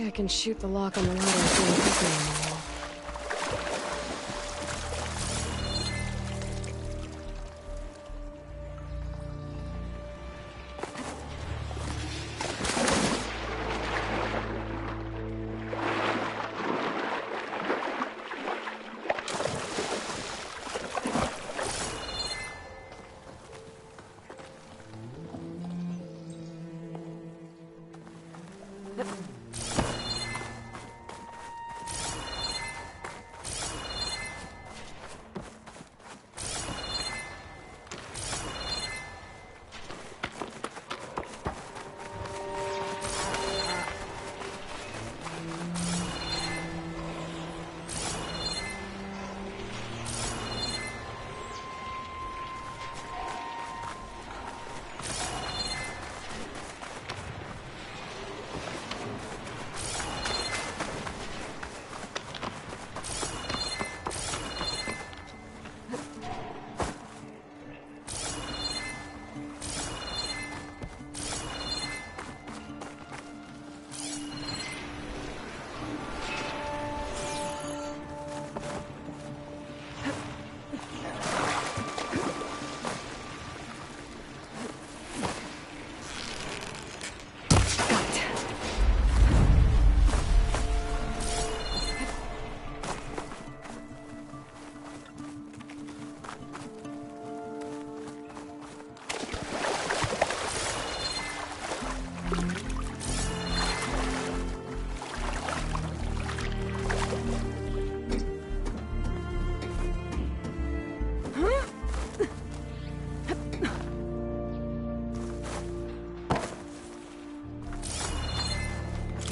I can shoot the lock on the ladder through the opening in the wall.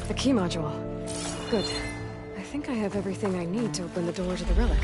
The key module. Good. I think I have everything I need to open the door to the relic.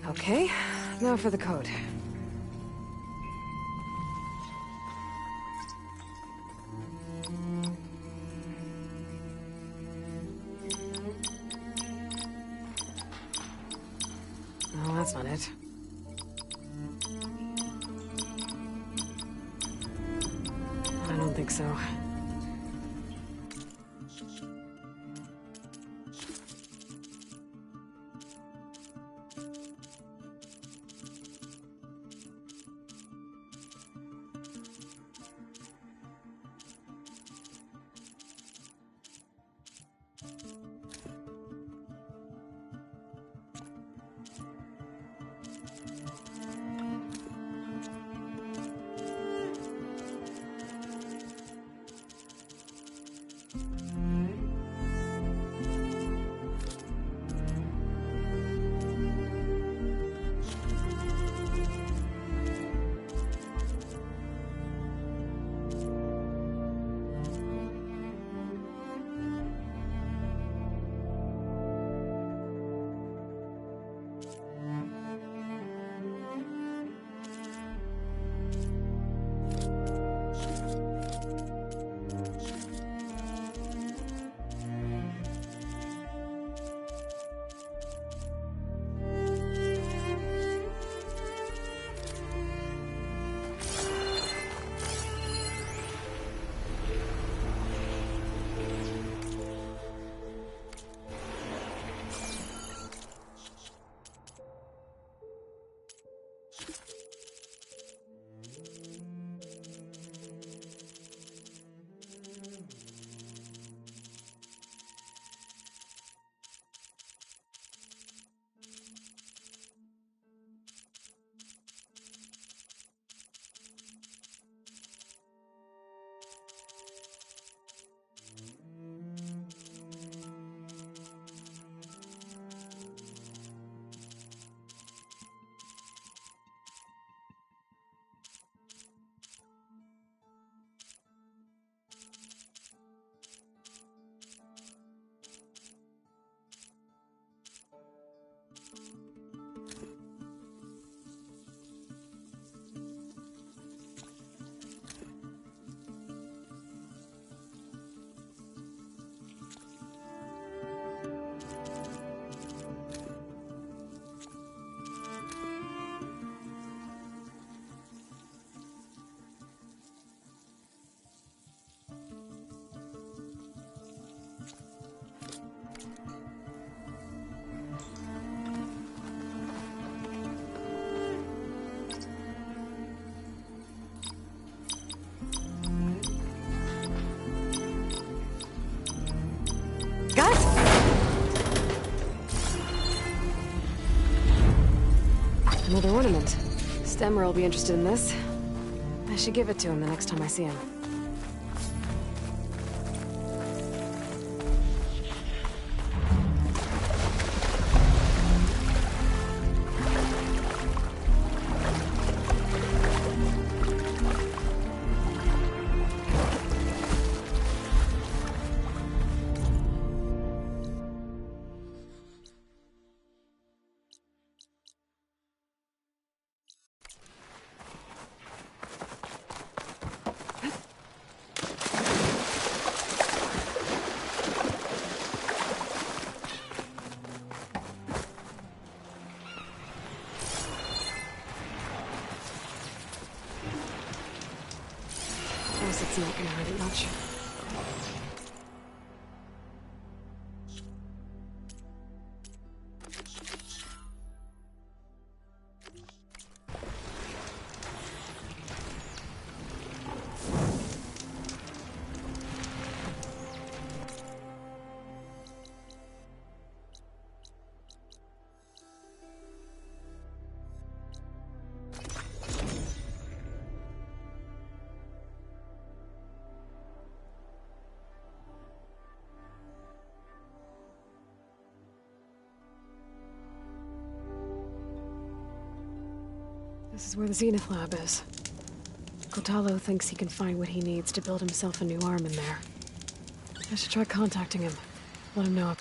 Okay, now for the code. No, that's not it. I don't think so. Another ornament. Stemmer will be interested in this. I should give it to him the next time I see him. It's not gonna hurt it much. This is where the Zenith Lab is. Kotalo thinks he can find what he needs to build himself a new arm in there. I should try contacting him. Let him know.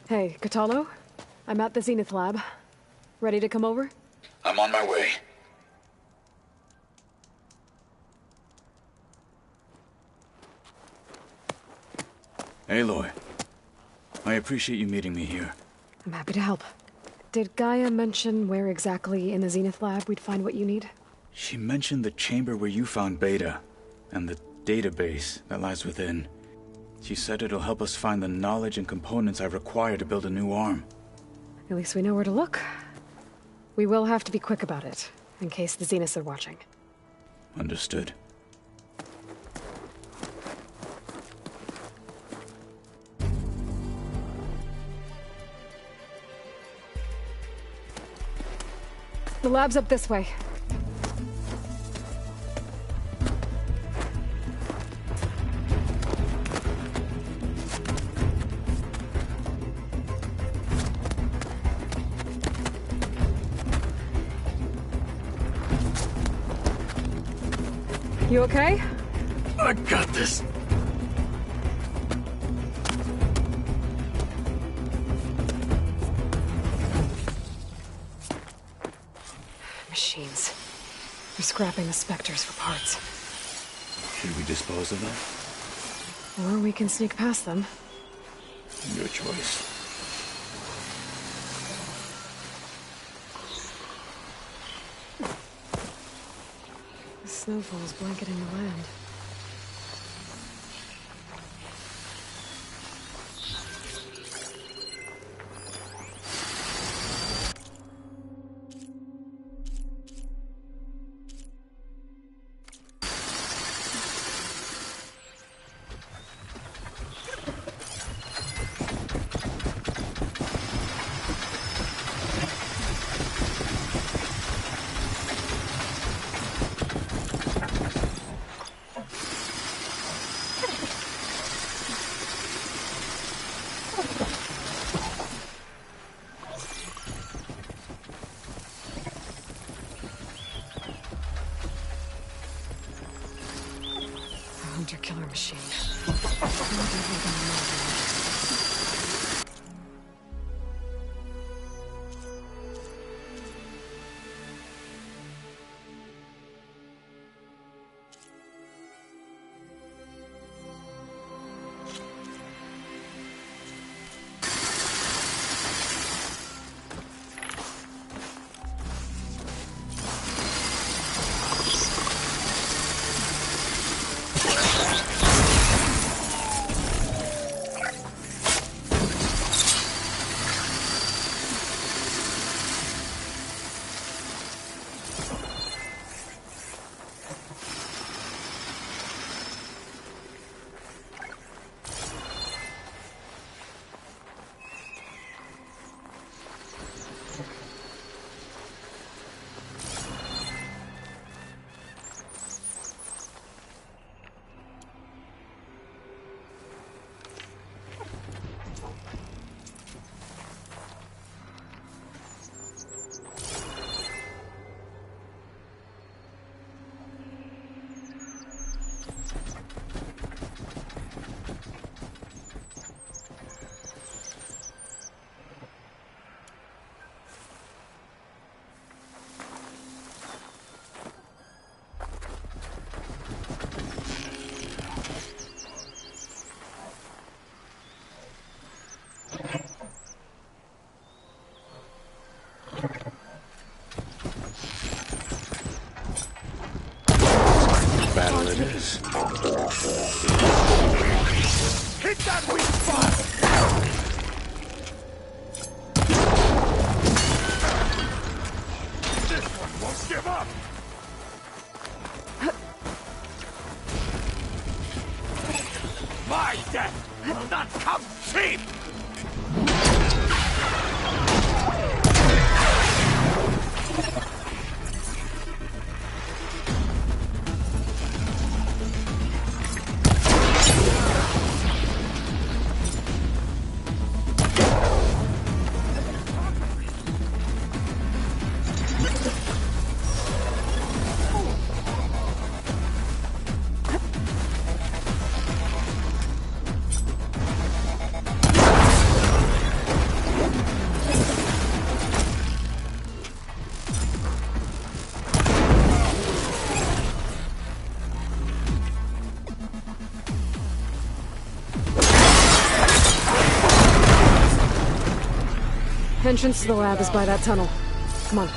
Hey, Katalo? I'm at the Zenith lab. Ready to come over? I'm on my way. Aloy, I appreciate you meeting me here. I'm happy to help. Did Gaia mention where exactly in the Zenith lab we'd find what you need? She mentioned the chamber where you found Beta, and the database that lies within. She said it'll help us find the knowledge and components I require to build a new arm. At least we know where to look. We will have to be quick about it, in case the Zeniths are watching. Understood. The lab's up this way. You okay? I got this. Machines. They're scrapping the Spectres for parts. Should we dispose of them? Or we can sneak past them. Your choice. The snowfall's blanketing the land. Hunter-killer machine. Battle it is. Hit that weak spot! This one won't give up! My death will not come cheap! Entrance to the lab is by that tunnel. Come on.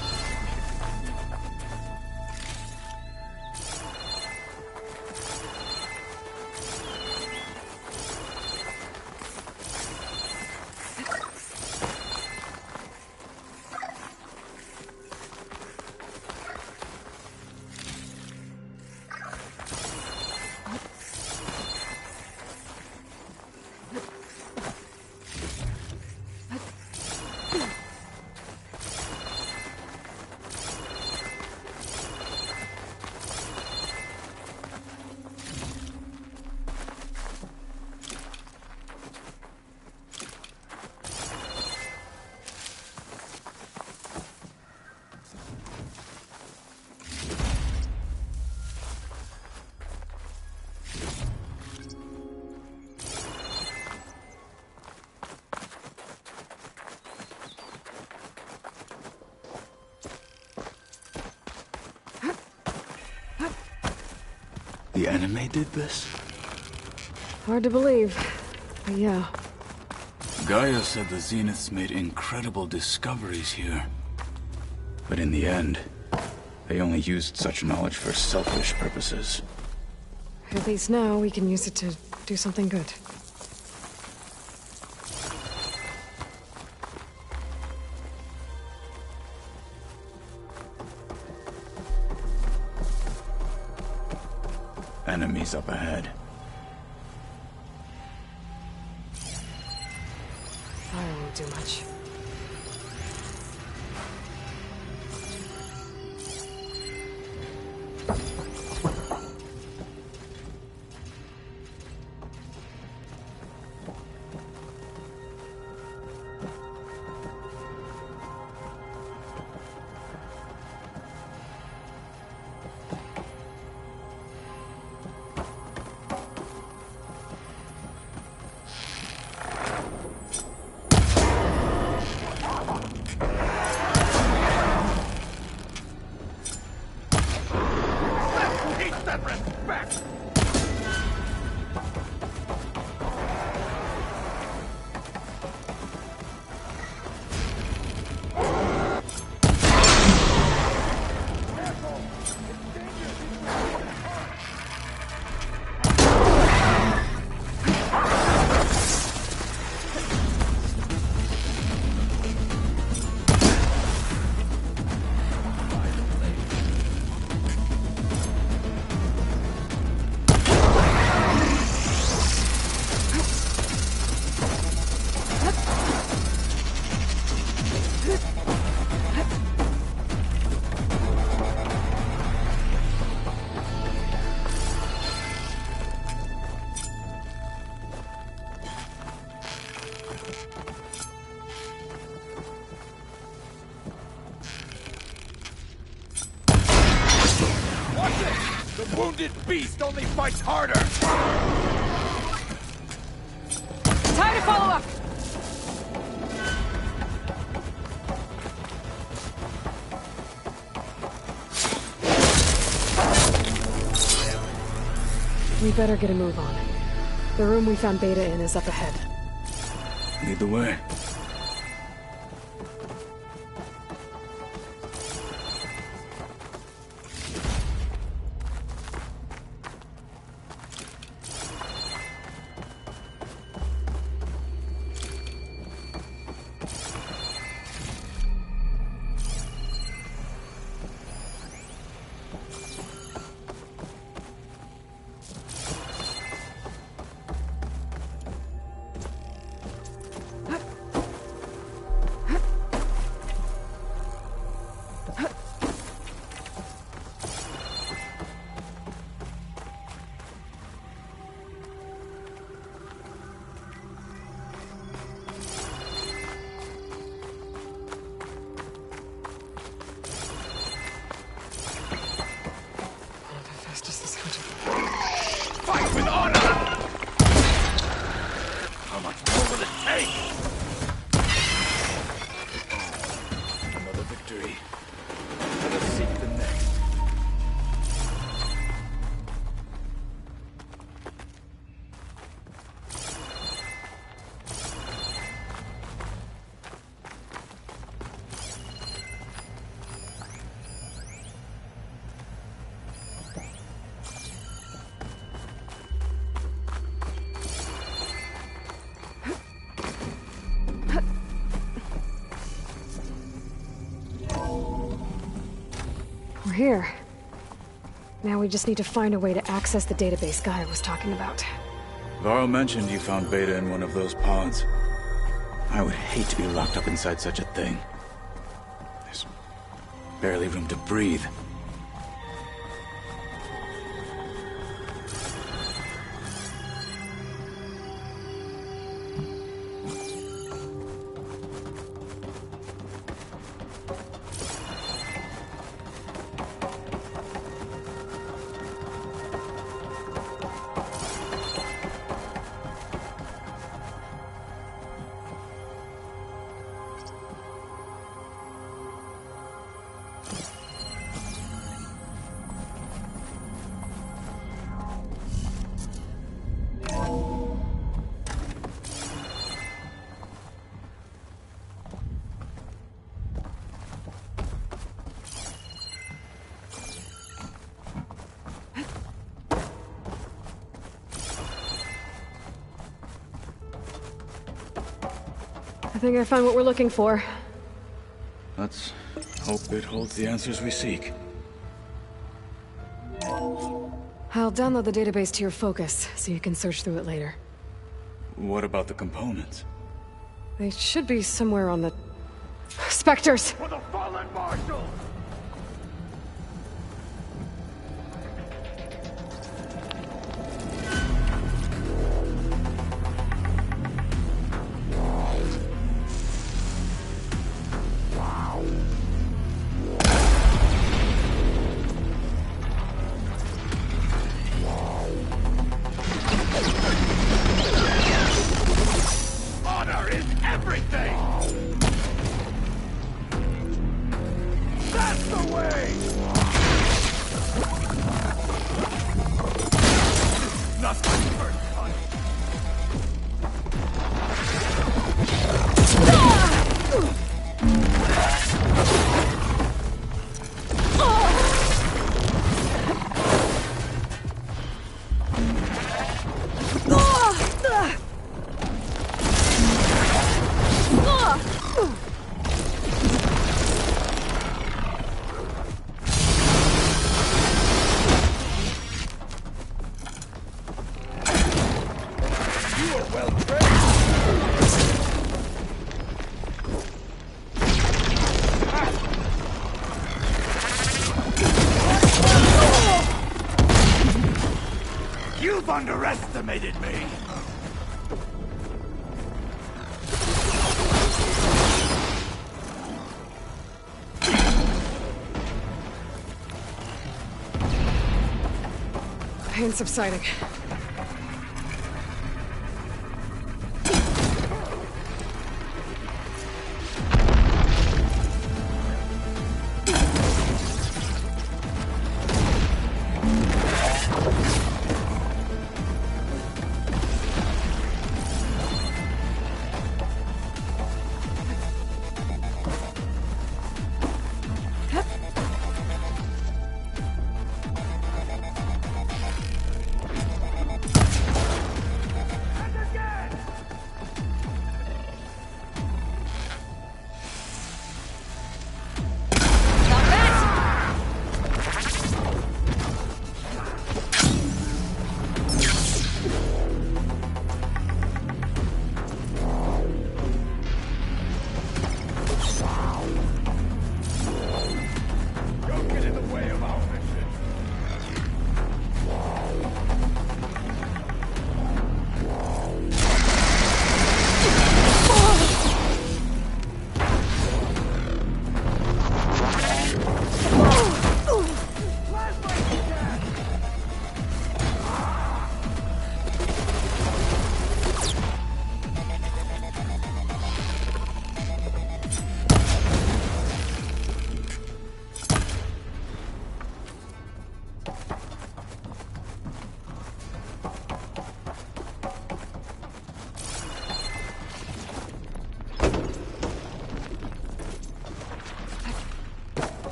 The anime did this? Hard to believe, but yeah. Gaia said the Zeniths made incredible discoveries here. But in the end, they only used such knowledge for selfish purposes. At least now we can use it to do something good. Enemies up ahead. Fire won't do much. The wounded beast only fights harder! Time to follow up! We better get a move on. The room we found Beta in is up ahead. Lead the way. Fight with honor! How much more will it take? Another victory. We're here. Now we just need to find a way to access the database Gaia was talking about. Varl mentioned you found Beta in one of those pods. I would hate to be locked up inside such a thing. There's barely room to breathe. I think I found what we're looking for. Let's hope it holds the answers we seek. I'll download the database to your Focus, so you can search through it later. What about the components? They should be somewhere on the... Spectres! For the fallen marshal! Honor is everything! That's the way! Not my first time. You are well trained. You've underestimated me. Pain subsiding.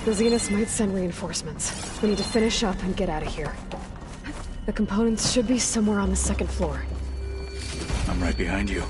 The Zeniths might send reinforcements. We need to finish up and get out of here. The components should be somewhere on the second floor. I'm right behind you.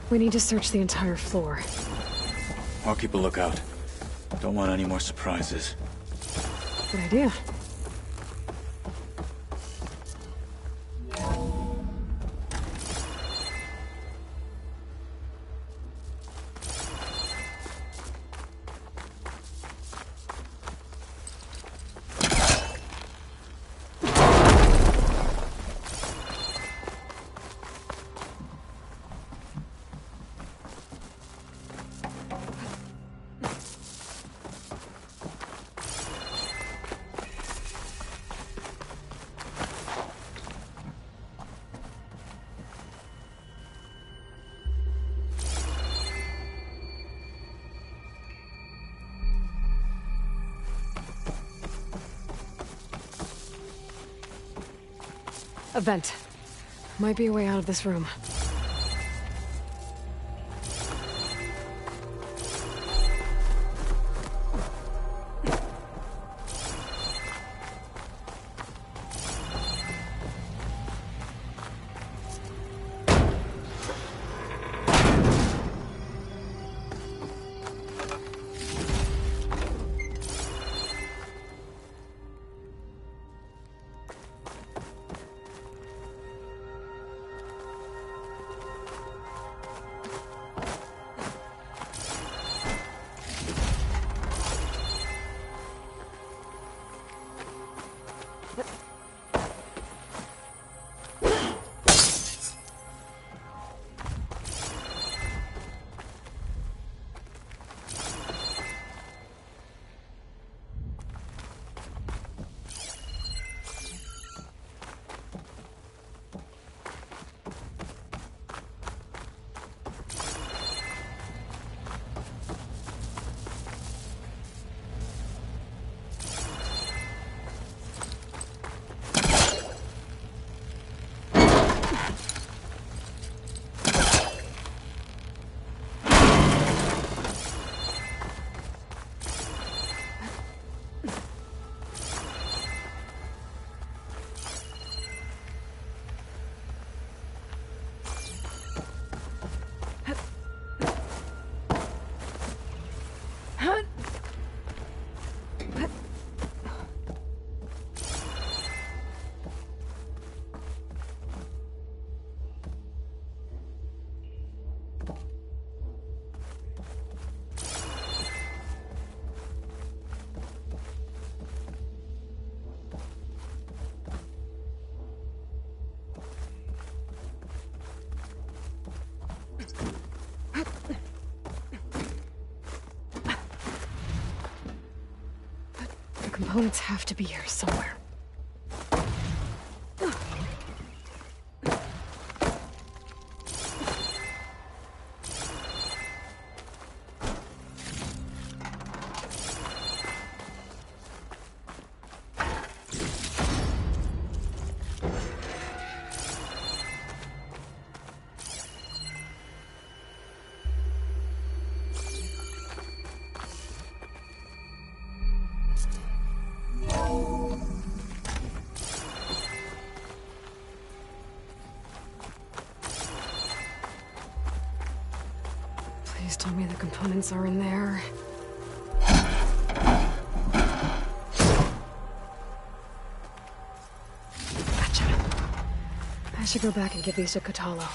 We need to search the entire floor. I'll keep a lookout. Don't want any more surprises. Good idea. A vent. Might be a way out of this room. components have to be here somewhere. Please tell me the components are in there. Gotcha. I should go back and give these to Kotallo.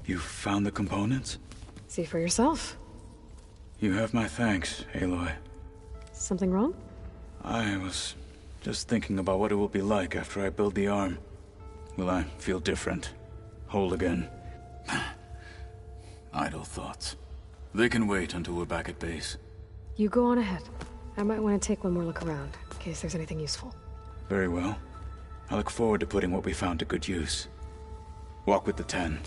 You found the components? See for yourself. You have my thanks, Aloy. Something wrong? I was just thinking about what it will be like after I build the arm. Will I feel different? Whole again? Idle thoughts. They can wait until we're back at base. You go on ahead. I might want to take one more look around, in case there's anything useful. Very well. I look forward to putting what we found to good use. Walk with the 10.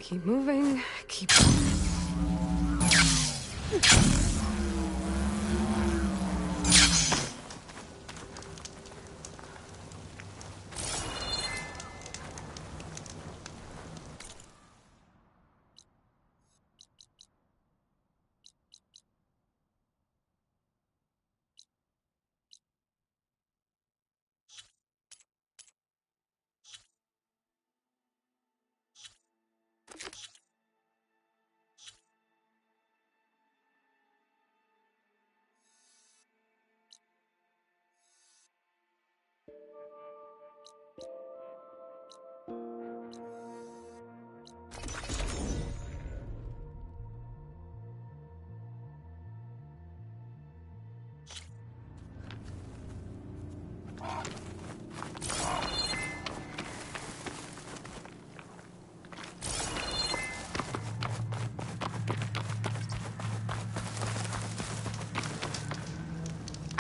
Keep moving, keep...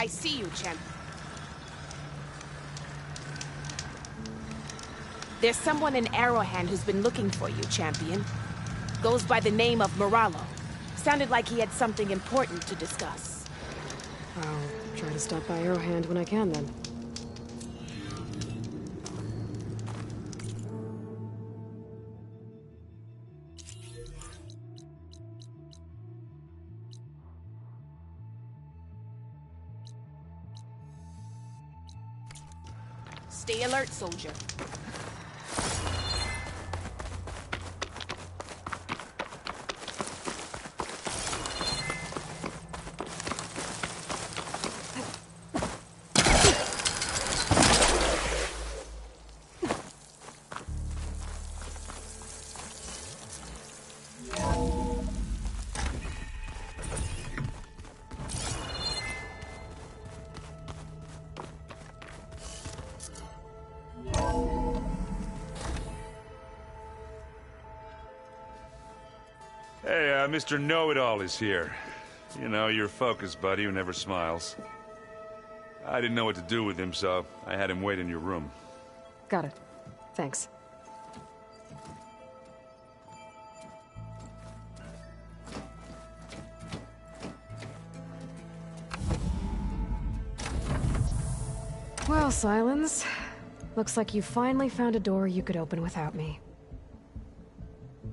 I see you, champ. There's someone in Arrowhand who's been looking for you, champion. Goes by the name of Moralo. Sounded like he had something important to discuss. I'll try to stop by Arrowhand when I can, then. Stay alert, soldier. Hey, Mr. Know-It-All is here. You know, your focus buddy who never smiles. I didn't know what to do with him, so I had him wait in your room. Got it. Thanks. Well, Silence. Looks like you finally found a door you could open without me.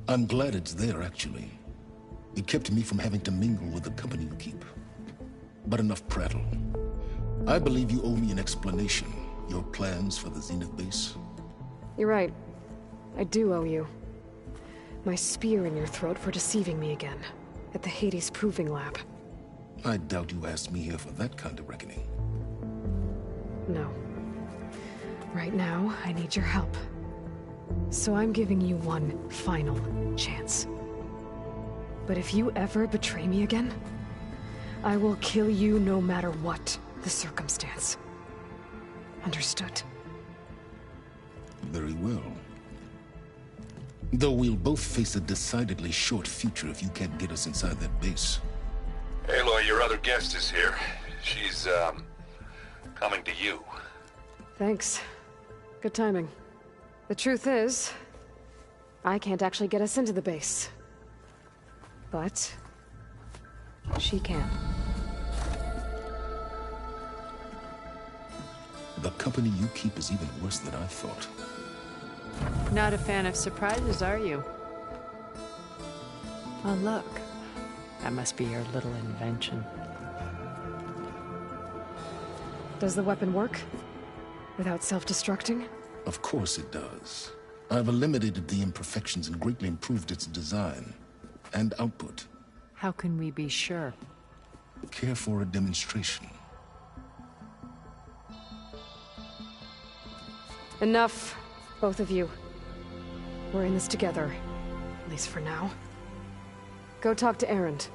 I'm glad it's there, actually. It kept me from having to mingle with the company you keep. But enough prattle. I believe you owe me an explanation. Your plans for the Zenith base. You're right. I do owe you. My spear in your throat for deceiving me again. At the Hades Proving Lab. I doubt you asked me here for that kind of reckoning. No. Right now, I need your help. So I'm giving you one final chance. But if you ever betray me again, I will kill you no matter what the circumstance. Understood? Very well. Though we'll both face a decidedly short future if you can't get us inside that base. Aloy, your other guest is here. She's, coming to you. Thanks. Good timing. The truth is, I can't actually get us into the base. But she can. The company you keep is even worse than I thought. Not a fan of surprises, are you? Oh, look. That must be your little invention. Does the weapon work? Without self-destructing? Of course it does. I've eliminated the imperfections and greatly improved its design and output. How can we be sure? Care for a demonstration? Enough, both of you. We're in this together, at least for now. Go talk to Erend.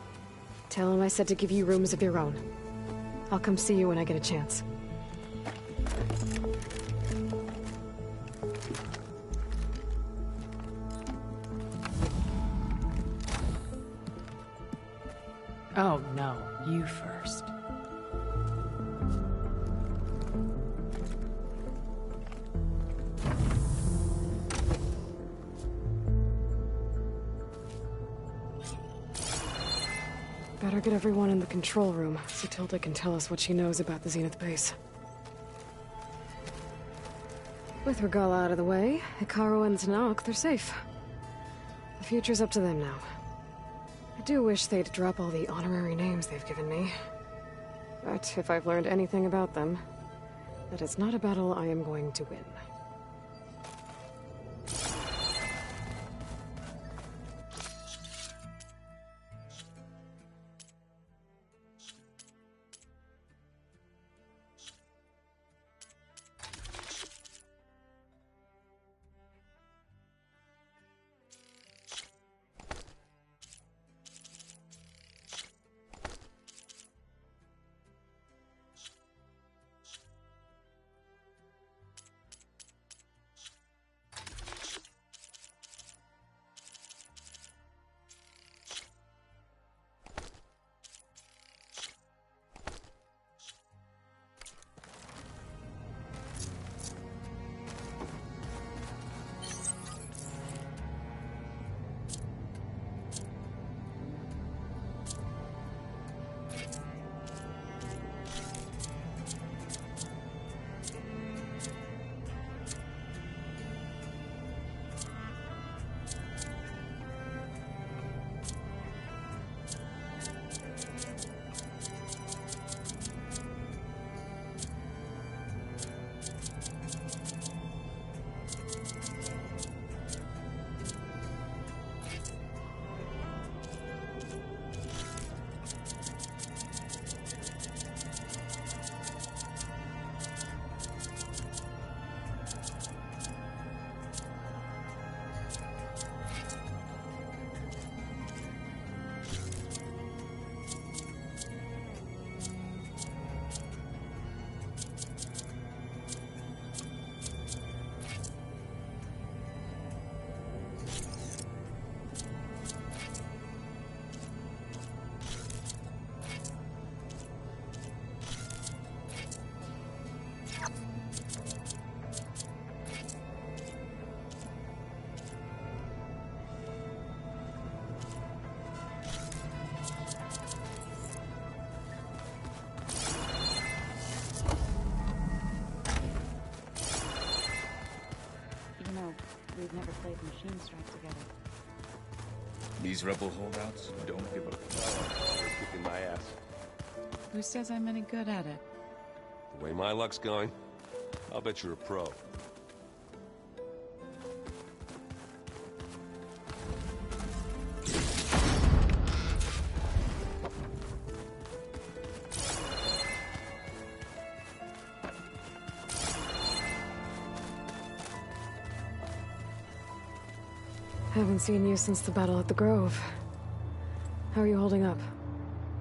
Tell him I said to give you rooms of your own. I'll come see you when I get a chance. Oh, no. You first. Better get everyone in the control room so Tilda can tell us what she knows about the Zenith base. With Regalla out of the way, Hekarro and Zna'ok, they're safe. The future's up to them now. I do wish they'd drop all the honorary names they've given me. But if I've learned anything about them, that it's not a battle I am going to win. played machine strike together. These rebel holdouts don't give up. They're kicking my ass. Who says I'm any good at it? The way my luck's going, I'll bet you're a pro. Haven't seen you since the battle at the Grove. How are you holding up?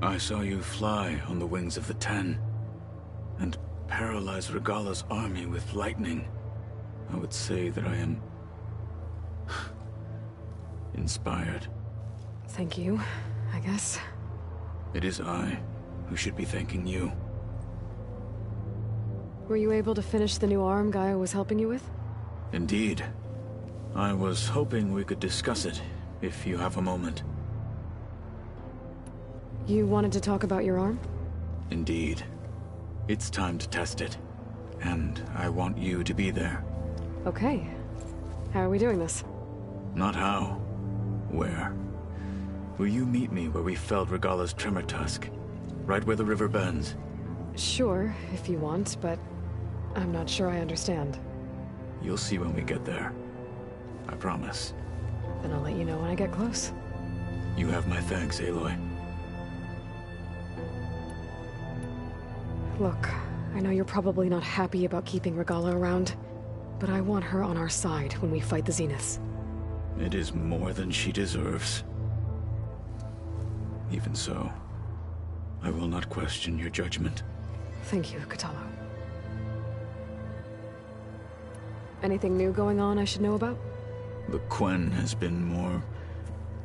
I saw you fly on the wings of the Ten, and paralyze Regalla's army with lightning. I would say that I am inspired. Thank you, I guess. It is I who should be thanking you. Were you able to finish the new arm Gaia was helping you with? Indeed. I was hoping we could discuss it, if you have a moment. You wanted to talk about your arm? Indeed. It's time to test it. And I want you to be there. Okay. How are we doing this? Not how. Where? Will you meet me where we felled Regalla's tremor tusk? Right where the river bends? Sure, if you want, but I'm not sure I understand. You'll see when we get there. I promise. Then I'll let you know when I get close. You have my thanks, Aloy. Look, I know you're probably not happy about keeping Regalla around, but I want her on our side when we fight the Zeniths. It is more than she deserves. Even so, I will not question your judgment. Thank you, Kotallo. Anything new going on I should know about? The Quen has been more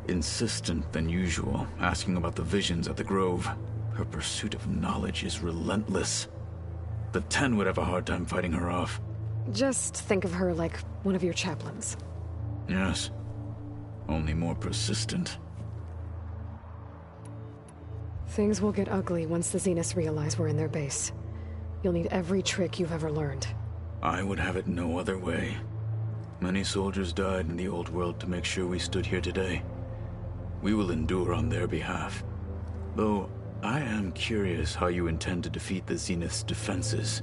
insistent than usual, asking about the visions at the Grove. Her pursuit of knowledge is relentless. The Ten would have a hard time fighting her off. Just think of her like one of your chaplains. Yes. Only more persistent. Things will get ugly once the Zeniths realize we're in their base. You'll need every trick you've ever learned. I would have it no other way. Many soldiers died in the old world to make sure we stood here today. We will endure on their behalf. Though, I am curious how you intend to defeat the Zenith's defenses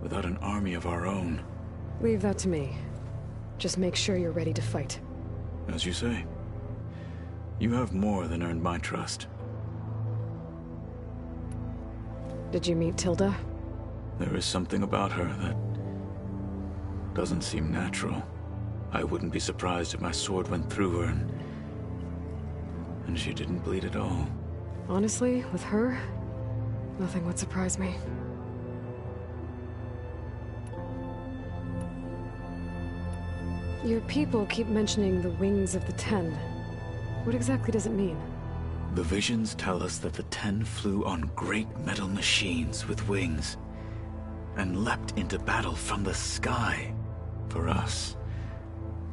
without an army of our own. Leave that to me. Just make sure you're ready to fight. As you say. You have more than earned my trust. Did you meet Tilda? There is something about her that doesn't seem natural. I wouldn't be surprised if my sword went through her and she didn't bleed at all. Honestly, with her, nothing would surprise me. Your people keep mentioning the wings of the Ten. What exactly does it mean? The visions tell us that the Ten flew on great metal machines with wings and leapt into battle from the sky for us.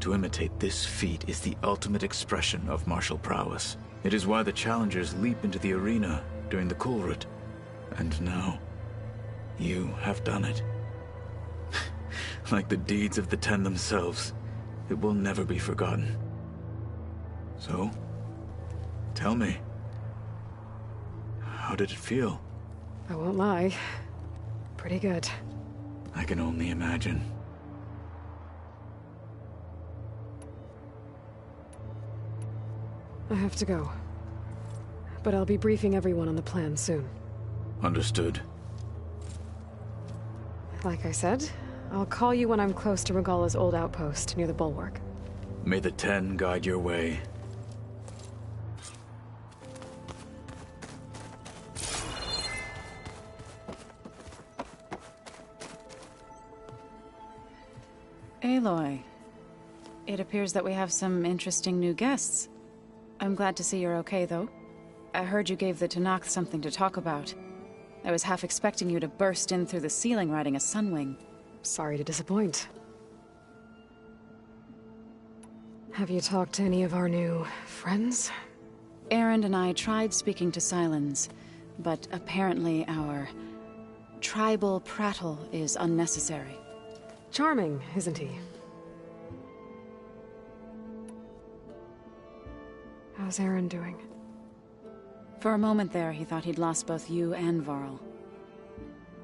To imitate this feat is the ultimate expression of martial prowess. It is why the challengers leap into the arena during the Kulrut. And now, you have done it. Like the deeds of the Ten themselves, it will never be forgotten. So, tell me, how did it feel? I won't lie. Pretty good. I can only imagine. I have to go. But I'll be briefing everyone on the plan soon. Understood. Like I said, I'll call you when I'm close to Regalla's old outpost near the bulwark. May the Ten guide your way. Aloy, it appears that we have some interesting new guests. I'm glad to see you're okay, though. I heard you gave the Tenakth something to talk about. I was half expecting you to burst in through the ceiling riding a Sunwing. Sorry to disappoint. Have you talked to any of our new friends? Erend and I tried speaking to Sylens, but apparently our tribal prattle is unnecessary. Charming, isn't he? How's Aaron doing? For a moment there, he thought he'd lost both you and Varl.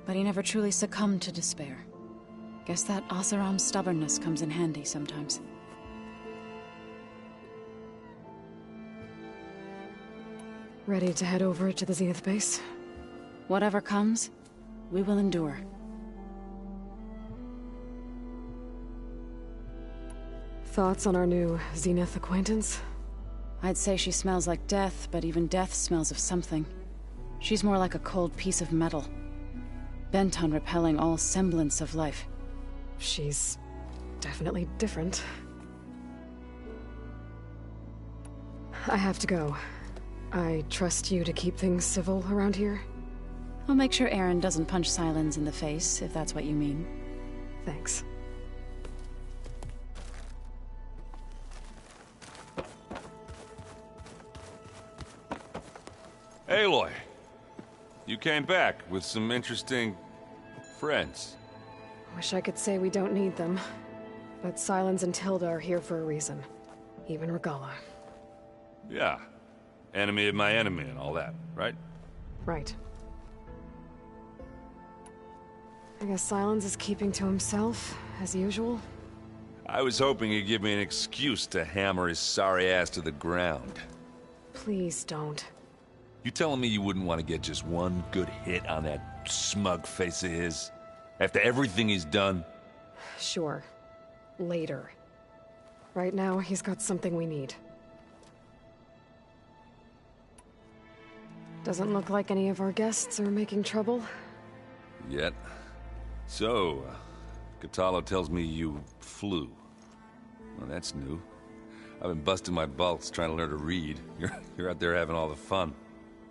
But he never truly succumbed to despair. Guess that Oseram's stubbornness comes in handy sometimes. Ready to head over to the Zenith base? Whatever comes, we will endure. Thoughts on our new Zenith acquaintance? I'd say she smells like death, but even death smells of something. She's more like a cold piece of metal, bent on repelling all semblance of life. She's definitely different. I have to go. I trust you to keep things civil around here? I'll make sure Aaron doesn't punch Sylens in the face, if that's what you mean. Thanks. Aloy, you came back with some interesting friends. Wish I could say we don't need them, but Sylens and Tilda are here for a reason. Even Regalla. Yeah. Enemy of my enemy and all that, right? Right. I guess Sylens is keeping to himself, as usual. I was hoping he'd give me an excuse to hammer his sorry ass to the ground. Please don't. You telling me you wouldn't want to get just one good hit on that smug face of his? After everything he's done? Sure. Later. Right now, he's got something we need. Doesn't look like any of our guests are making trouble. Yet. So, Kotallo tells me you flew. Well, that's new. I've been busting my balls trying to learn to read. You're out there having all the fun.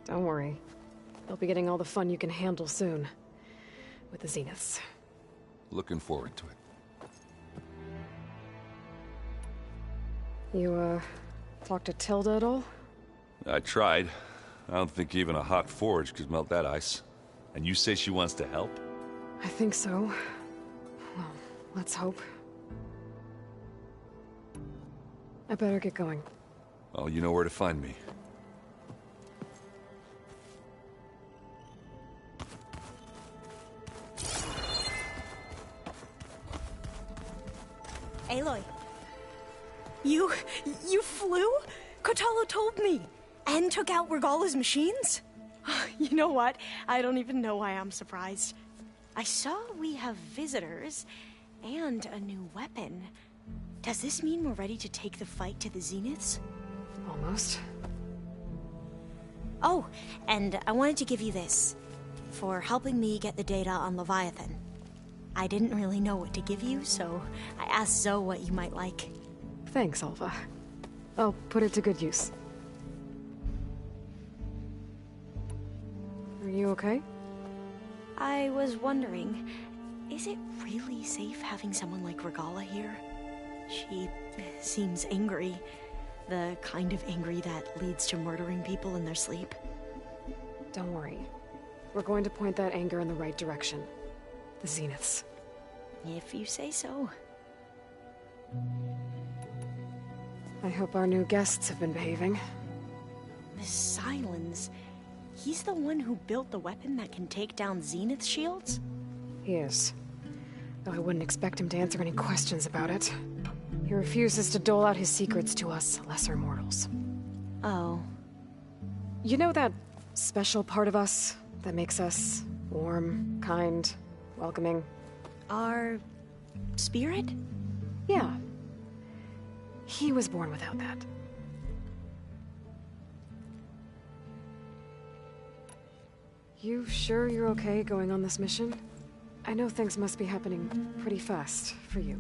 Don't worry. You'll be getting all the fun you can handle soon. With the Zeniths. Looking forward to it. You, talked to Tilda at all? I tried. I don't think even a hot forge could melt that ice. And you say she wants to help? I think so. Well, let's hope. I better get going. Well, you know where to find me. Aloy. You flew? Kotallo told me. And took out Regalla's machines? You know what? I don't even know why I'm surprised. I saw we have visitors and a new weapon. Does this mean we're ready to take the fight to the Zeniths? Almost. Oh, and I wanted to give you this for helping me get the data on Leviathan. I didn't really know what to give you, so I asked Zoe what you might like. Thanks, Alva. I'll put it to good use. Are you okay? I was wondering, is it really safe having someone like Regalla here? She seems angry. The kind of angry that leads to murdering people in their sleep. Don't worry. We're going to point that anger in the right direction. The Zeniths. If you say so. I hope our new guests have been behaving. Miss Sylens. He's the one who built the weapon that can take down Zenith shields? He is. Though I wouldn't expect him to answer any questions about it. He refuses to dole out his secrets to us lesser mortals. Oh. You know that special part of us that makes us warm, kind, welcoming? Our spirit? Yeah. He was born without that. You sure you're okay going on this mission? I know things must be happening pretty fast for you.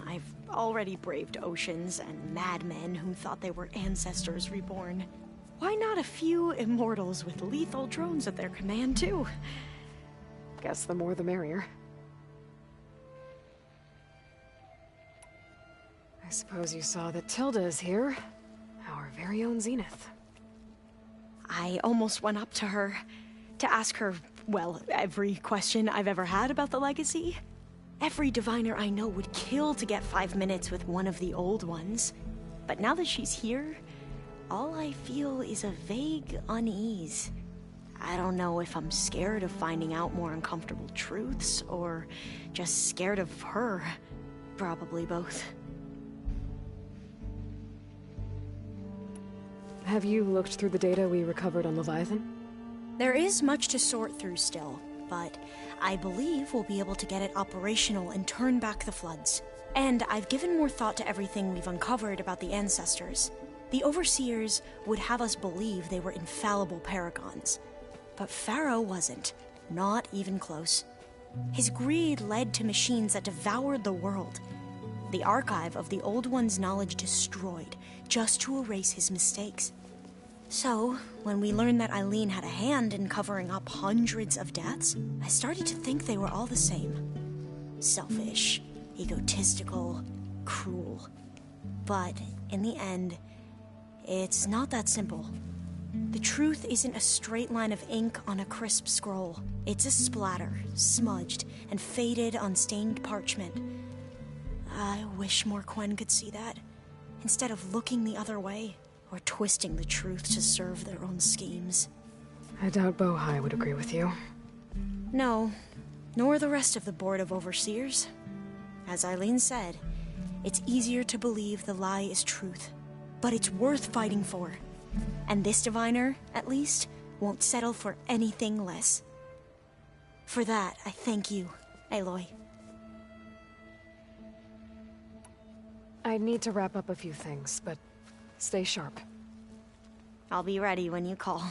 I've already braved oceans and madmen who thought they were ancestors reborn. Why not a few immortals with lethal drones at their command, too? Guess the more the merrier. I suppose you saw that Tilda is here. Our very own Zenith. I almost went up to her to ask her, well, every question I've ever had about the legacy. Every diviner I know would kill to get 5 minutes with one of the old ones. But now that she's here, all I feel is a vague unease. I don't know if I'm scared of finding out more uncomfortable truths, or just scared of her. Probably both. Have you looked through the data we recovered on Leviathan? There is much to sort through still, but I believe we'll be able to get it operational and turn back the floods. And I've given more thought to everything we've uncovered about the ancestors. The Overseers would have us believe they were infallible paragons. But Pharaoh wasn't. Not even close. His greed led to machines that devoured the world. The archive of the Old One's knowledge destroyed, just to erase his mistakes. So, when we learned that Eileen had a hand in covering up hundreds of deaths, I started to think they were all the same. Selfish, egotistical, cruel. But, in the end, it's not that simple. The truth isn't a straight line of ink on a crisp scroll. It's a splatter, smudged, and faded on stained parchment. I wish more Quen could see that, instead of looking the other way, or twisting the truth to serve their own schemes. I doubt Bohai would agree with you. No, nor the rest of the Board of Overseers. As Eileen said, it's easier to believe the lie is truth, but it's worth fighting for. And this diviner, at least, won't settle for anything less. For that, I thank you, Aloy. I need to wrap up a few things, but stay sharp. I'll be ready when you call.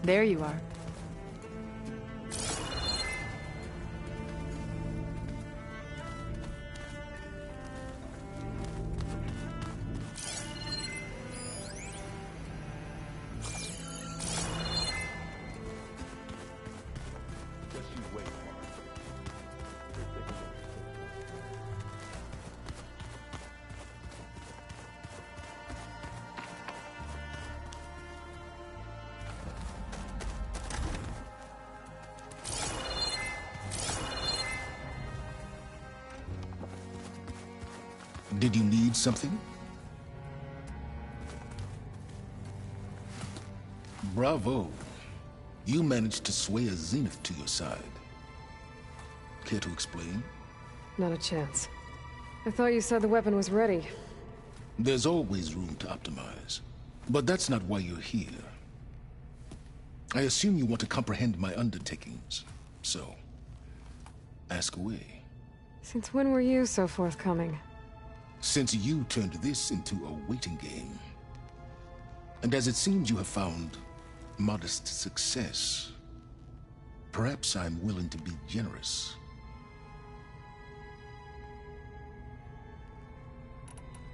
There you are. Did you need something? Bravo. You managed to sway a Zenith to your side. Care to explain? Not a chance. I thought you said the weapon was ready. There's always room to optimize. But that's not why you're here. I assume you want to comprehend my undertakings. So, ask away. Since when were you so forthcoming? Since you turned this into a waiting game. And as it seems you have found modest success, perhaps I'm willing to be generous.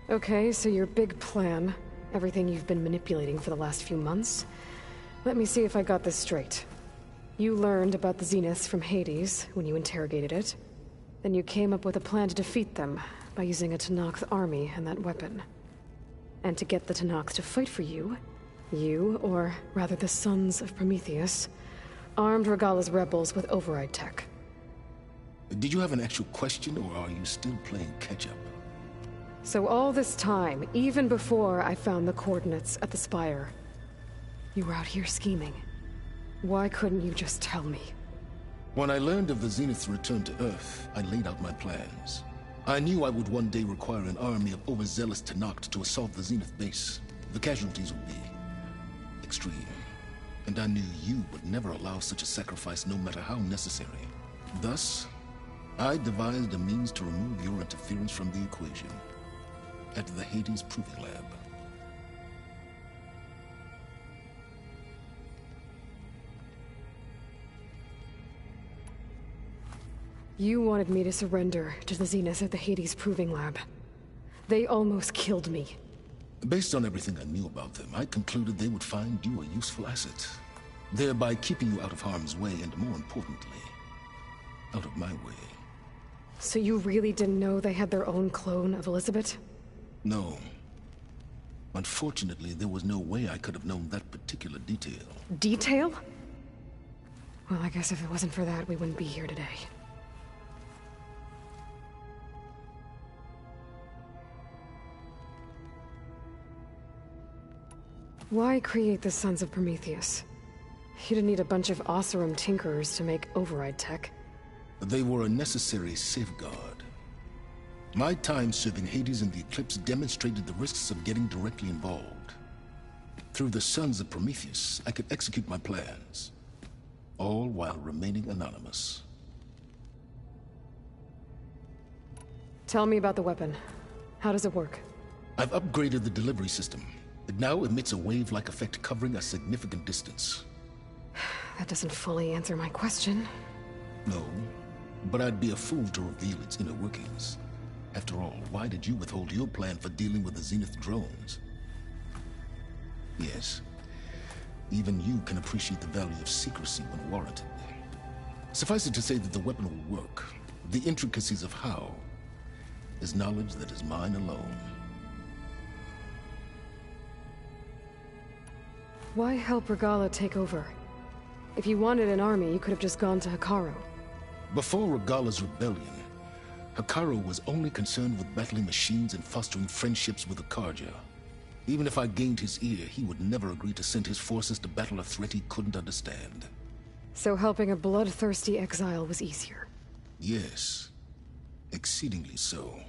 Okay, so your big plan, everything you've been manipulating for the last few months. Let me see if I got this straight. You learned about the Zeniths from Hades when you interrogated it. Then you came up with a plan to defeat them by using a Tenakth army and that weapon. And to get the Tenakth to fight for you, or rather the Sons of Prometheus, armed Regalla's rebels with override tech. Did you have an actual question, or are you still playing catch-up? So all this time, even before I found the coordinates at the Spire, you were out here scheming. Why couldn't you just tell me? When I learned of the Zenith's return to Earth, I laid out my plans. I knew I would one day require an army of overzealous Tenakth to assault the Zenith base. The casualties would be extreme. And I knew you would never allow such a sacrifice, no matter how necessary. Thus, I devised a means to remove your interference from the equation at the Hades Proving Lab. You wanted me to surrender to the Zenith at the Hades Proving Lab. They almost killed me. Based on everything I knew about them, I concluded they would find you a useful asset, thereby keeping you out of harm's way and, more importantly, out of my way. So you really didn't know they had their own clone of Elizabeth? No. Unfortunately, there was no way I could have known that particular detail. Detail? Well, I guess if it wasn't for that, we wouldn't be here today. Why create the Sons of Prometheus? You didn't need a bunch of Oseram tinkerers to make override tech. They were a necessary safeguard. My time serving Hades and the Eclipse demonstrated the risks of getting directly involved. Through the Sons of Prometheus, I could execute my plans, all while remaining anonymous. Tell me about the weapon. How does it work? I've upgraded the delivery system. It now emits a wave-like effect covering a significant distance. That doesn't fully answer my question. No, but I'd be a fool to reveal its inner workings. After all, why did you withhold your plan for dealing with the Zenith drones? Yes, even you can appreciate the value of secrecy when warranted. Suffice it to say that the weapon will work. The intricacies of how is knowledge that is mine alone. Why help Regalla take over? If you wanted an army, you could have just gone to Hekarro. Before Regalla's rebellion, Hekarro was only concerned with battling machines and fostering friendships with the Carja. Even if I gained his ear, he would never agree to send his forces to battle a threat he couldn't understand. So helping a bloodthirsty exile was easier? Yes, exceedingly so.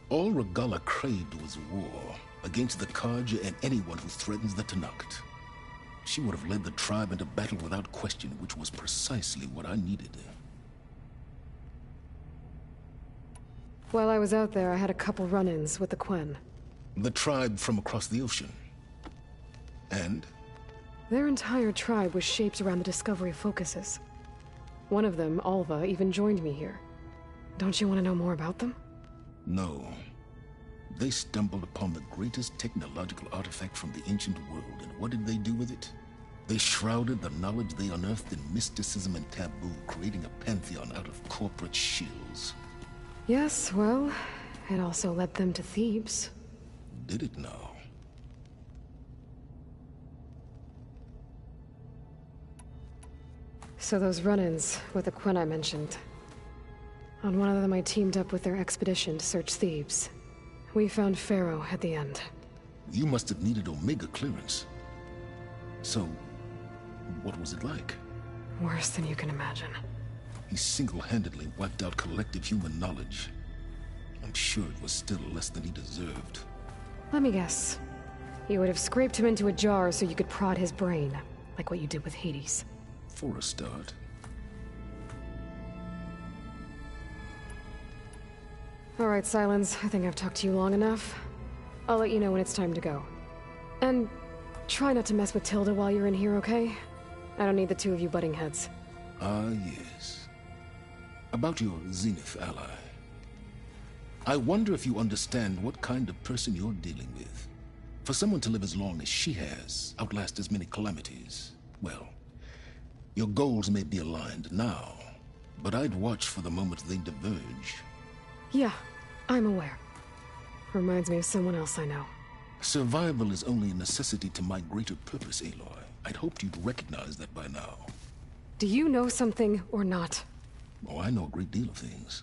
All Regalla craved was war against the Carja and anyone who threatens the Tenakth. She would have led the tribe into battle without question, which was precisely what I needed. While I was out there, I had a couple run-ins with the Quen. The tribe from across the ocean. And? Their entire tribe was shaped around the discovery of focuses. One of them, Alva, even joined me here. Don't you want to know more about them? No. They stumbled upon the greatest technological artifact from the ancient world, and what did they do with it? They shrouded the knowledge they unearthed in mysticism and taboo, creating a pantheon out of corporate shills. Yes, well, it also led them to Thebes. Did it now? So those run-ins with the Quen I mentioned. On one of them I teamed up with their expedition to search Thebes. We found Pharaoh at the end. You must have needed Omega clearance. So, what was it like? Worse than you can imagine. He single-handedly wiped out collective human knowledge. I'm sure it was still less than he deserved. Let me guess. You would have scraped him into a jar so you could prod his brain, like what you did with Hades. For a start. All right, Silence. I think I've talked to you long enough. I'll let you know when it's time to go. And try not to mess with Tilda while you're in here, okay? I don't need the two of you butting heads. Ah, yes. About your Zenith ally. I wonder if you understand what kind of person you're dealing with. For someone to live as long as she has, outlast as many calamities, well, your goals may be aligned now, but I'd watch for the moment they diverge. Yeah, I'm aware. Reminds me of someone else I know. Survival is only a necessity to my greater purpose, Aloy. I'd hoped you'd recognize that by now. Do you know something or not? Oh, I know a great deal of things.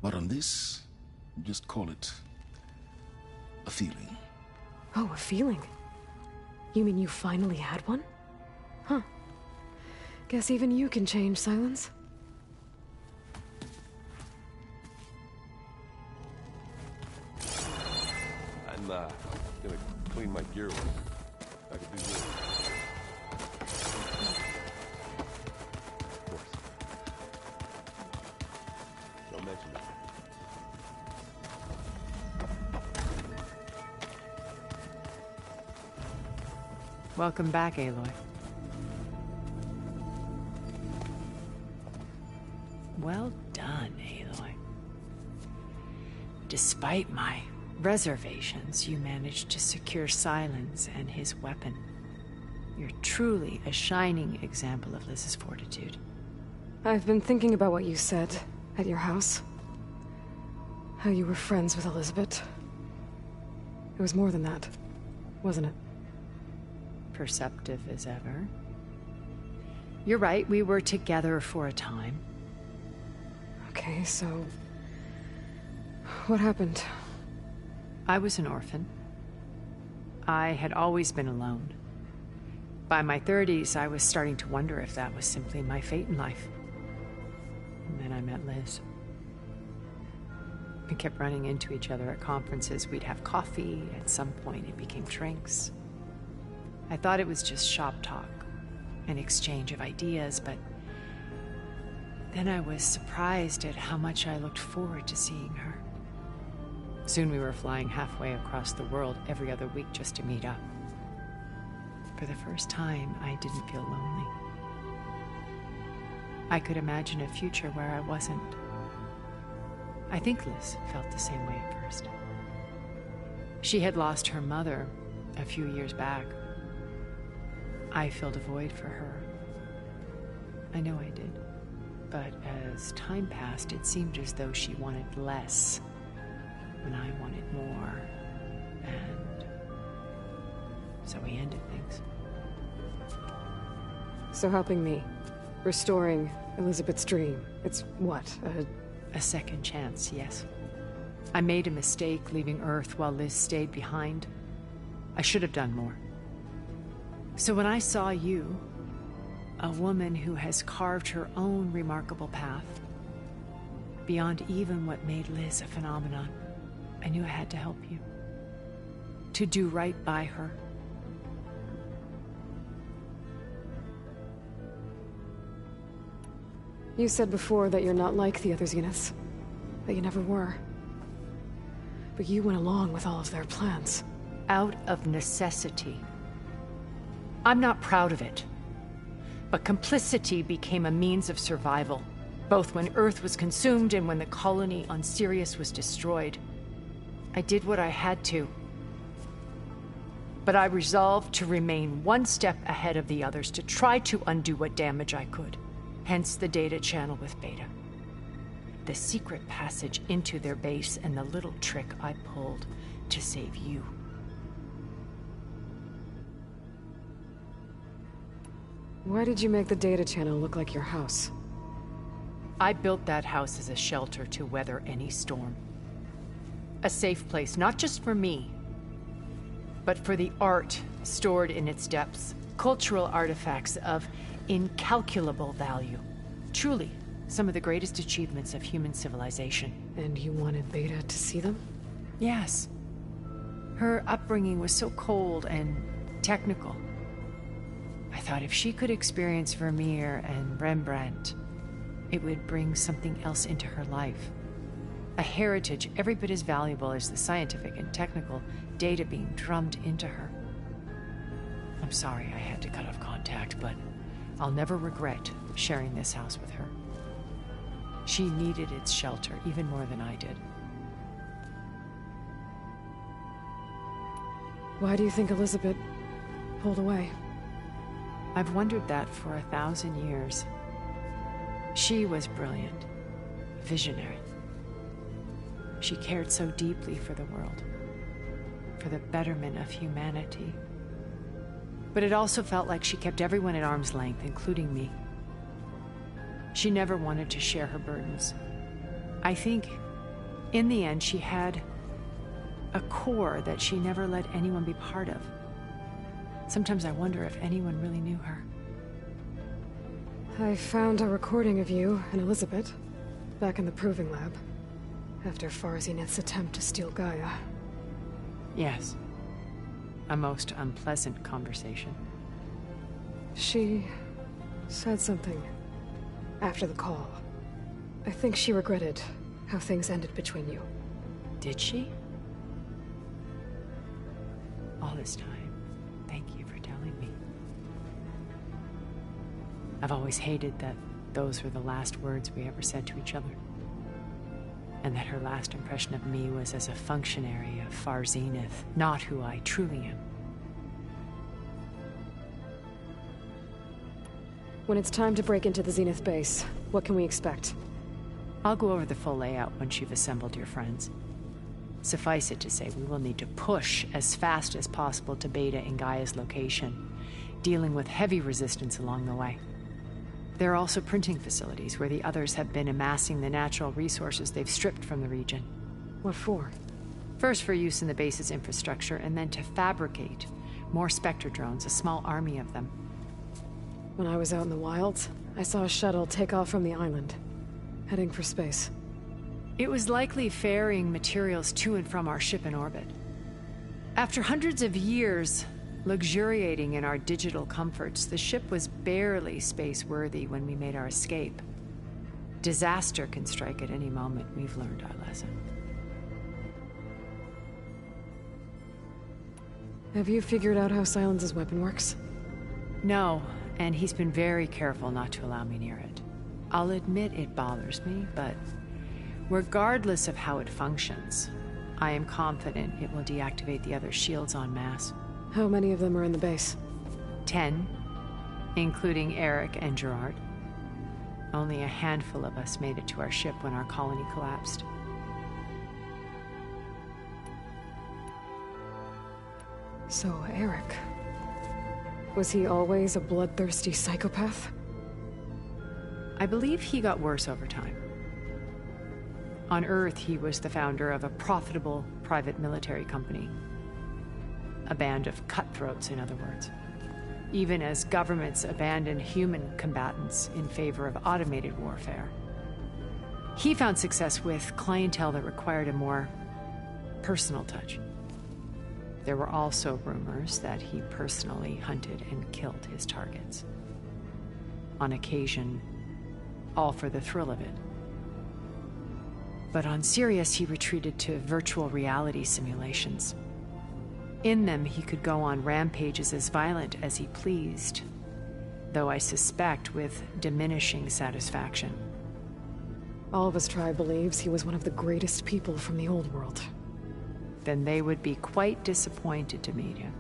But on this, just call it a feeling. Oh, a feeling? You mean you finally had one? Huh. Guess even you can change, Silence. I'm gonna clean my gear. I can do this. Of course. Don't mention it. Welcome back, Aloy. Well done, Aloy. Despite my reservations, you managed to secure Silence and his weapon. You're truly a shining example of Liz's fortitude. I've been thinking about what you said at your house. How you were friends with Elizabeth. It was more than that, wasn't it? Perceptive as ever. You're right, we were together for a time. Okay, so... what happened? I was an orphan. I had always been alone. By my 30s, I was starting to wonder if that was simply my fate in life. And then I met Liz. We kept running into each other at conferences. We'd have coffee. At some point, it became drinks. I thought it was just shop talk, an exchange of ideas, but then I was surprised at how much I looked forward to seeing her. Soon we were flying halfway across the world every other week just to meet up. For the first time, I didn't feel lonely. I could imagine a future where I wasn't. I think Liz felt the same way at first. She had lost her mother a few years back. I filled a void for her. I know I did. But as time passed, it seemed as though she wanted less when I wanted more. And so we ended things. So helping me, restoring Elizabeth's dream, it's what, a second chance, yes. I made a mistake leaving Earth while Liz stayed behind. I should have done more. So when I saw you, a woman who has carved her own remarkable path, beyond even what made Liz a phenomenon, I knew I had to help you. To do right by her. You said before that you're not like the other Zeniths. That you never were. But you went along with all of their plans. Out of necessity. I'm not proud of it. But complicity became a means of survival, both when Earth was consumed and when the colony on Sirius was destroyed. I did what I had to. But I resolved to remain one step ahead of the others, to try to undo what damage I could. Hence the data channel with Beta. The secret passage into their base and the little trick I pulled to save you. Why did you make the data channel look like your house? I built that house as a shelter to weather any storm. A safe place, not just for me, but for the art stored in its depths. Cultural artifacts of incalculable value. Truly, some of the greatest achievements of human civilization. And you wanted Beta to see them? Yes. Her upbringing was so cold and technical. I thought if she could experience Vermeer and Rembrandt, it would bring something else into her life. A heritage every bit as valuable as the scientific and technical data being drummed into her. I'm sorry I had to cut off contact, but I'll never regret sharing this house with her. She needed its shelter even more than I did. Why do you think Elizabeth pulled away? I've wondered that for 1,000 years. She was brilliant, visionary. She cared so deeply for the world, for the betterment of humanity. But it also felt like she kept everyone at arm's length, including me. She never wanted to share her burdens. I think, in the end, she had a core that she never let anyone be part of. Sometimes I wonder if anyone really knew her. I found a recording of you and Elizabeth back in the Proving Lab, after Far Zenith's attempt to steal Gaia. Yes. A most unpleasant conversation. She said something after the call. I think she regretted how things ended between you. Did she? All this time, thank you for telling me. I've always hated that those were the last words we ever said to each other. and that her last impression of me was as a functionary of Far Zenith, not who I truly am. When it's time to break into the Zenith base, what can we expect? I'll go over the full layout once you've assembled your friends. Suffice it to say, we will need to push as fast as possible to Beta and Gaia's location, dealing with heavy resistance along the way. There are also printing facilities where the others have been amassing the natural resources they've stripped from the region. What for? First for use in the base's infrastructure, and then to fabricate more Spectre drones, a small army of them. When I was out in the wilds, I saw a shuttle take off from the island, heading for space. It was likely ferrying materials to and from our ship in orbit. After hundreds of years luxuriating in our digital comforts, the ship was barely space-worthy when we made our escape. Disaster can strike at any moment. We've learned our lesson. Have you figured out how Silence's weapon works? No, and he's been very careful not to allow me near it. I'll admit it bothers me, but regardless of how it functions, I am confident it will deactivate the other shields en masse. How many of them are in the base? 10, including Eric and Gerard. Only a handful of us made it to our ship when our colony collapsed. So, Eric. Was he always a bloodthirsty psychopath? I believe he got worse over time. On Earth, he was the founder of a profitable private military company. A band of cutthroats, in other words. Even as governments abandoned human combatants in favor of automated warfare. He found success with clientele that required a more personal touch. There were also rumors that he personally hunted and killed his targets. On occasion, all for the thrill of it. But on Sirius, he retreated to virtual reality simulations. In them, he could go on rampages as violent as he pleased, though I suspect with diminishing satisfaction. All of his tribe believes he was one of the greatest people from the old world. Then they would be quite disappointed to meet him,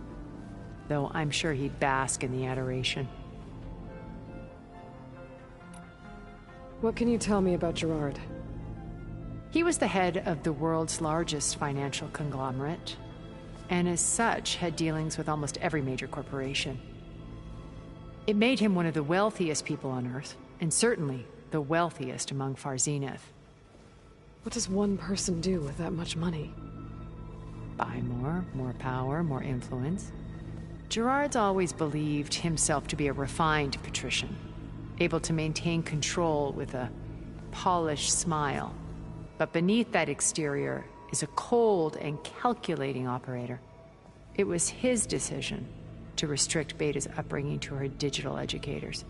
though I'm sure he'd bask in the adoration. What can you tell me about Gerard? He was the head of the world's largest financial conglomerate, and as such had dealings with almost every major corporation. It made him one of the wealthiest people on Earth, and certainly the wealthiest among Far Zenith. What does one person do with that much money? Buy more power, more influence. Gerard's always believed himself to be a refined patrician, able to maintain control with a polished smile. But beneath that exterior is a cold and calculating operator. It was his decision to restrict Beta's upbringing to her digital educators,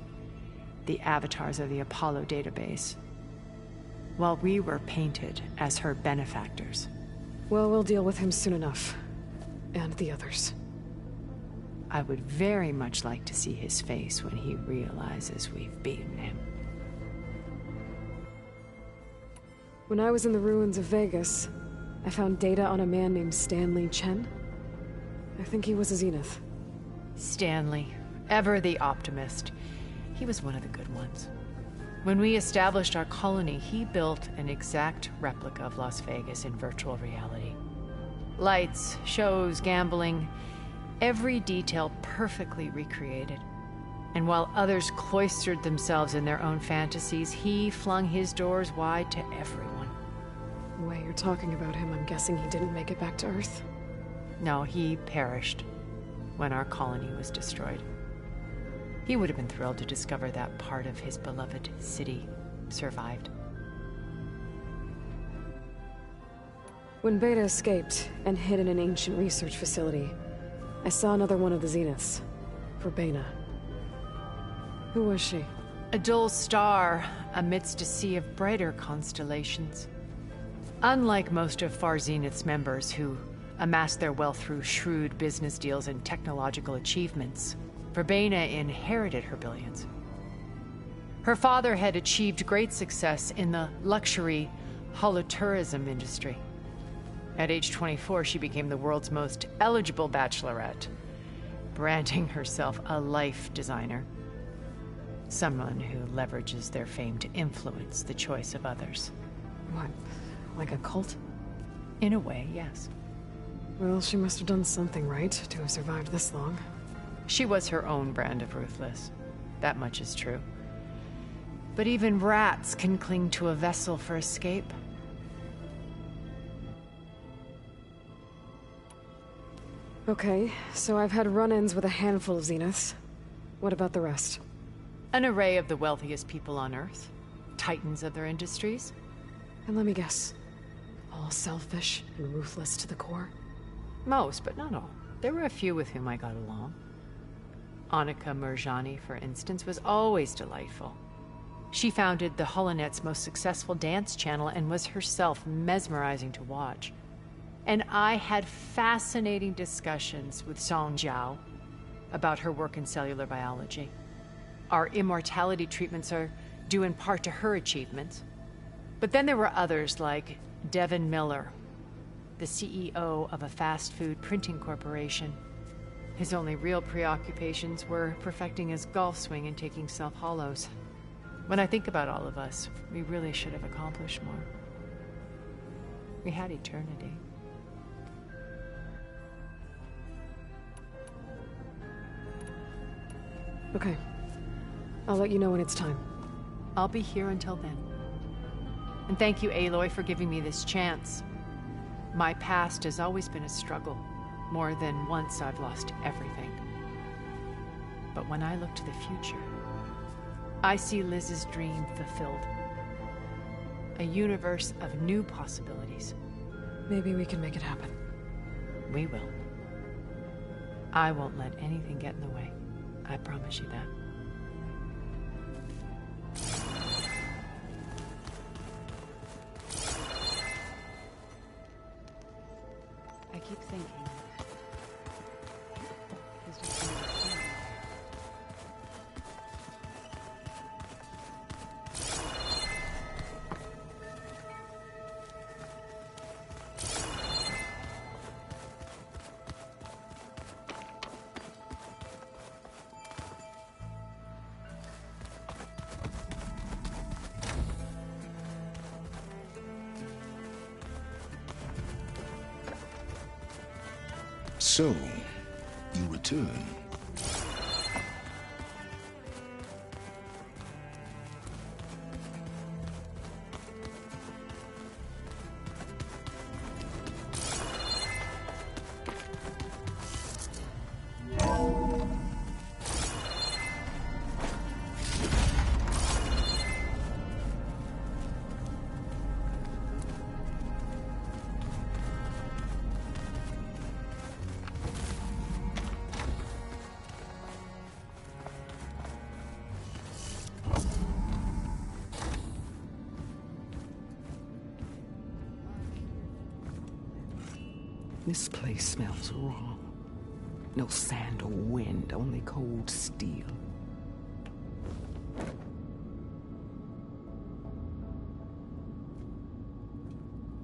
the avatars of the Apollo database, while we were painted as her benefactors. Well, we'll deal with him soon enough. And the others. I would very much like to see his face when he realizes we've beaten him. When I was in the ruins of Vegas, I found data on a man named Stanley Chen. I think he was a Zenith. Stanley, ever the optimist. He was one of the good ones. When we established our colony, he built an exact replica of Las Vegas in virtual reality. Lights, shows, gambling, every detail perfectly recreated. And while others cloistered themselves in their own fantasies, he flung his doors wide to everyone. The way you're talking about him, I'm guessing he didn't make it back to Earth? No, he perished when our colony was destroyed. He would have been thrilled to discover that part of his beloved city survived. When Beta escaped and hid in an ancient research facility, I saw another one of the Zeniths, Verbena. Who was she? A dull star amidst a sea of brighter constellations. Unlike most of Far Zenith's members who amassed their wealth through shrewd business deals and technological achievements, Verbena inherited her billions. Her father had achieved great success in the luxury holotourism industry. At age 24, she became the world's most eligible bachelorette, branding herself a life designer. Someone who leverages their fame to influence the choice of others. What? Like a cult? In a way, yes. Well, she must have done something right to have survived this long. She was her own brand of ruthless. That much is true. But even rats can cling to a vessel for escape. Okay, so I've had run-ins with a handful of Zeniths. What about the rest? An array of the wealthiest people on Earth. Titans of their industries. And let me guess. All selfish and ruthless to the core? Most, but not all. There were a few with whom I got along. Annika Murjani, for instance, was always delightful. She founded the Holonet's most successful dance channel and was herself mesmerizing to watch. And I had fascinating discussions with Song Jiao about her work in cellular biology. Our immortality treatments are due in part to her achievements. But then there were others like Devin Miller, the CEO of a fast food printing corporation. His only real preoccupations were perfecting his golf swing and taking self-hollows. When I think about all of us, we really should have accomplished more. We had eternity. Okay. I'll let you know when it's time. I'll be here until then. And thank you, Aloy, for giving me this chance. My past has always been a struggle. More than once I've lost everything. But when I look to the future, I see Liz's dream fulfilled. A universe of new possibilities. Maybe we can make it happen. We will. I won't let anything get in the way. I promise you that. I keep thinking. So, you return. This place smells wrong. No sand or wind, only cold steel.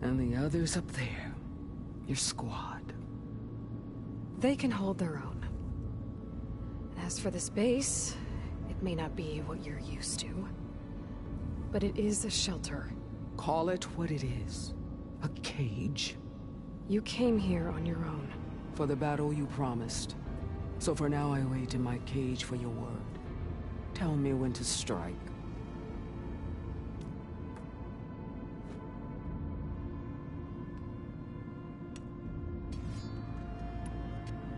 And the others up there, your squad. They can hold their own. As for this base, it may not be what you're used to, but it is a shelter. Call it what it is. A cage. You came here on your own. For the battle you promised. So for now I wait in my cage for your word. Tell me when to strike.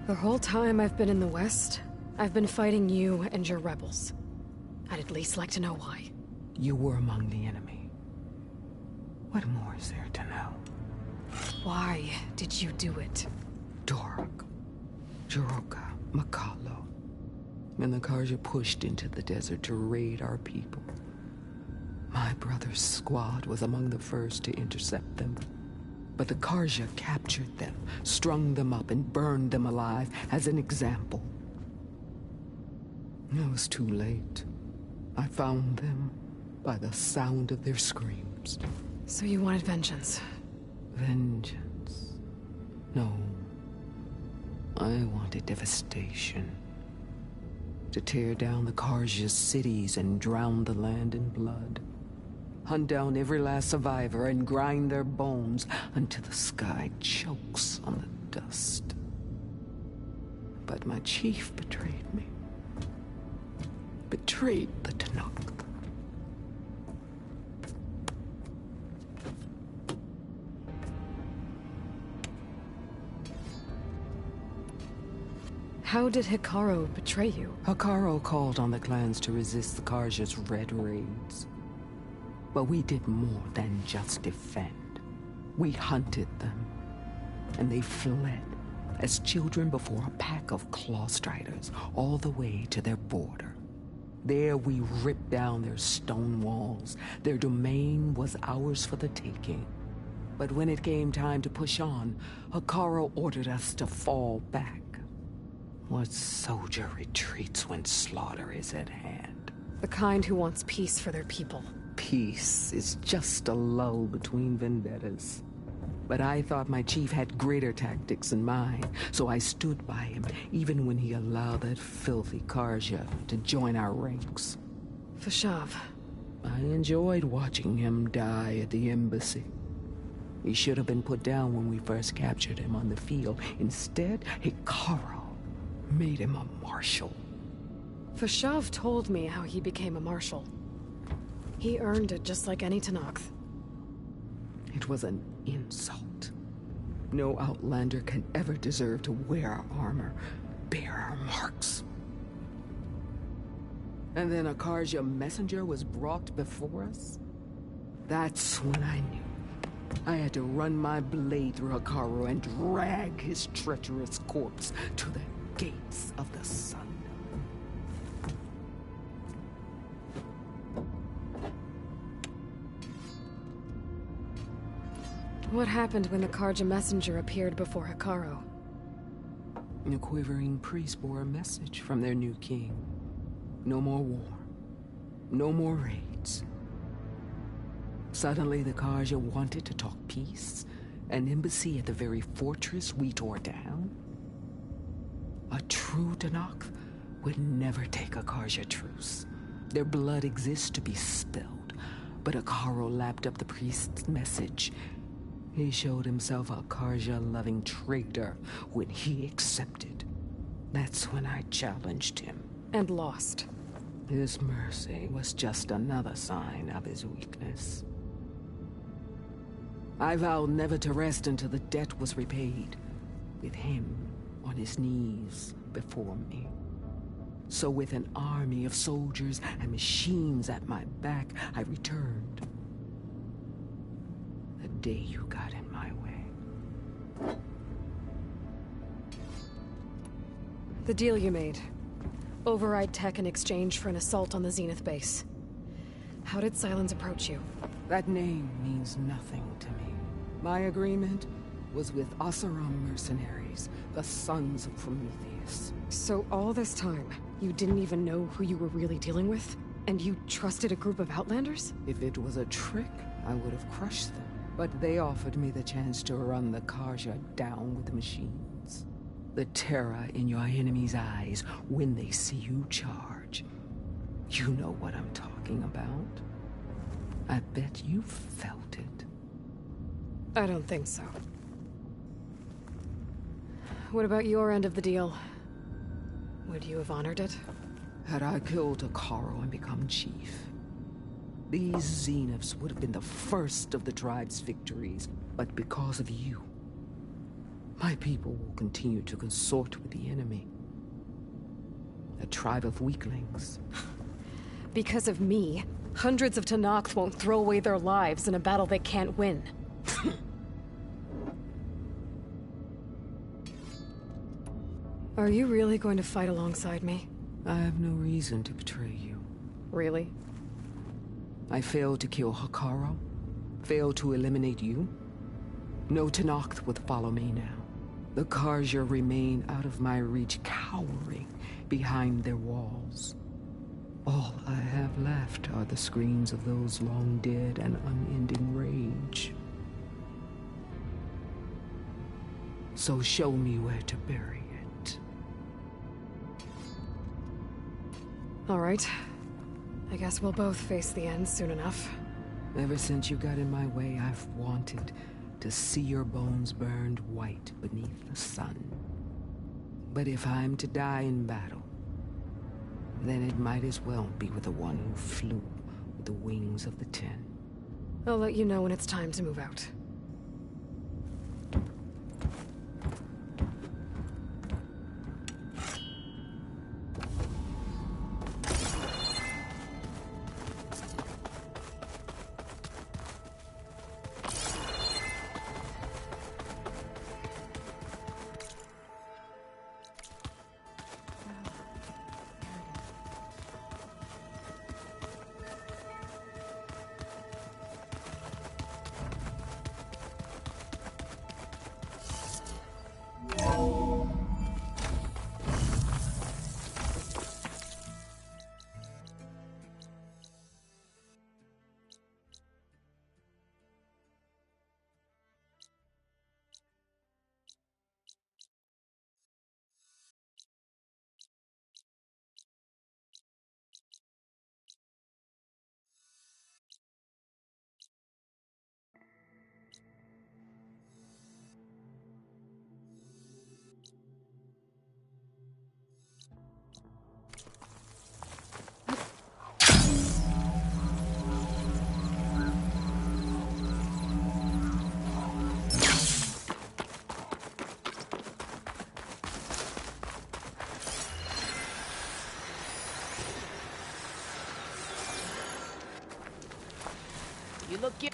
The whole time I've been in the West, I've been fighting you and your rebels. I'd at least like to know why. You were among the enemy. What more is there to know? Why did you do it? Dork, Jiroka, Makalo, and the Karja pushed into the desert to raid our people. My brother's squad was among the first to intercept them. But the Karja captured them, strung them up, and burned them alive as an example. It was too late. I found them by the sound of their screams. So you wanted vengeance? Vengeance? No. I wanted devastation. To tear down the Carja's cities and drown the land in blood. Hunt down every last survivor and grind their bones until the sky chokes on the dust. But my chief betrayed me. Betrayed the Tenakth. How did Hekarro betray you? Hekarro called on the clans to resist the Carja's red raids. But we did more than just defend. We hunted them, and they fled as children before a pack of claw striders all the way to their border. There we ripped down their stone walls. Their domain was ours for the taking. But when it came time to push on, Hekarro ordered us to fall back. What soldier retreats when slaughter is at hand? The kind who wants peace for their people. Peace is just a lull between vendettas. But I thought my chief had greater tactics in mind, so I stood by him, even when he allowed that filthy Carja to join our ranks. Fashav. I enjoyed watching him die at the embassy. He should have been put down when we first captured him on the field. Instead, Hekarro made him a marshal. Fashav told me how he became a marshal. He earned it just like any Tenakth. It was an insult. No Outlander can ever deserve to wear our armor, bear our marks. And then a Carja messenger was brought before us? That's when I knew. I had to run my blade through Hekarro and drag his treacherous corpse to the gates of the sun. What happened when the Carja messenger appeared before Hekarro? The quivering priests bore a message from their new king. No more war. No more raids. Suddenly the Carja wanted to talk peace. An embassy at the very fortress we tore down. A true Tenakth would never take a Carja truce. Their blood exists to be spilled. But Hekarro lapped up the priest's message. He showed himself a Carja-loving traitor when he accepted. That's when I challenged him. And lost. His mercy was just another sign of his weakness. I vowed never to rest until the debt was repaid, with him on his knees before me. So with an army of soldiers and machines at my back, I returned. The day you got in my way. The deal you made. Override tech in exchange for an assault on the Zenith base. How did Sylens approach you? That name means nothing to me. My agreement was with Oseram mercenaries, the sons of Prometheus. So all this time, you didn't even know who you were really dealing with? And you trusted a group of Outlanders? If it was a trick, I would have crushed them. But they offered me the chance to run the Carja down with the machines. The terror in your enemy's eyes when they see you charge. You know what I'm talking about. I bet you felt it. I don't think so. What about your end of the deal? Would you have honored it? Had I killed Hekarro and become chief, these Zeniths would have been the first of the tribe's victories. But because of you, my people will continue to consort with the enemy. A tribe of weaklings. Because of me, hundreds of Tenakth won't throw away their lives in a battle they can't win. Are you really going to fight alongside me? I have no reason to betray you. Really? I failed to kill Hekarro, failed to eliminate you. No Tenakth would follow me now. The Carja remain out of my reach, cowering behind their walls. All I have have left are the screams of those long dead and unending rage. So show me where to bury it. All right. I guess we'll both face the end soon enough. Ever since you got in my way, I've wanted to see your bones burned white beneath the sun. But if I'm to die in battle, then it might as well be with the one who flew with the wings of the 10. I'll let you know when it's time to move out. You look good.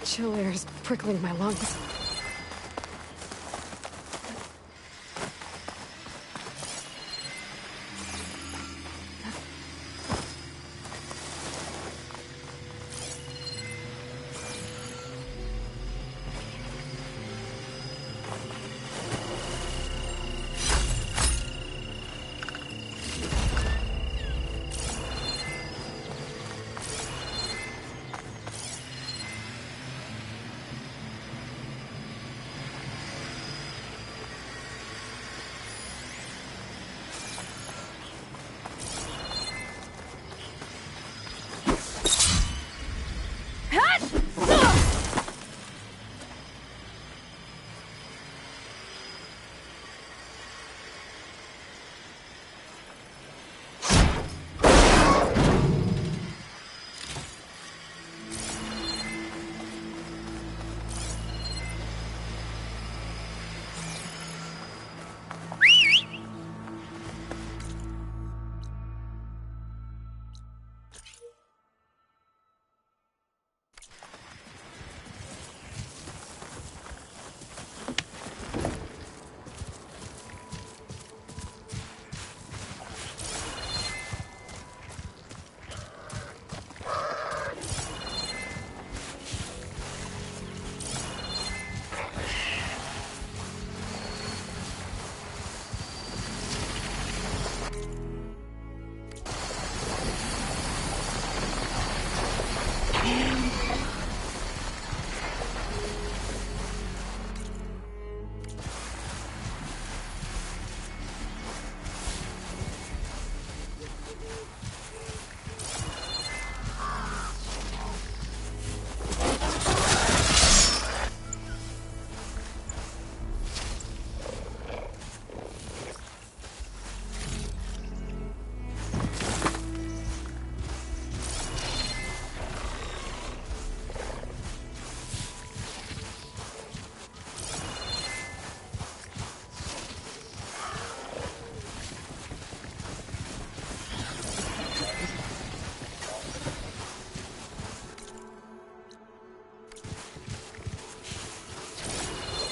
Chill air is prickling my lungs.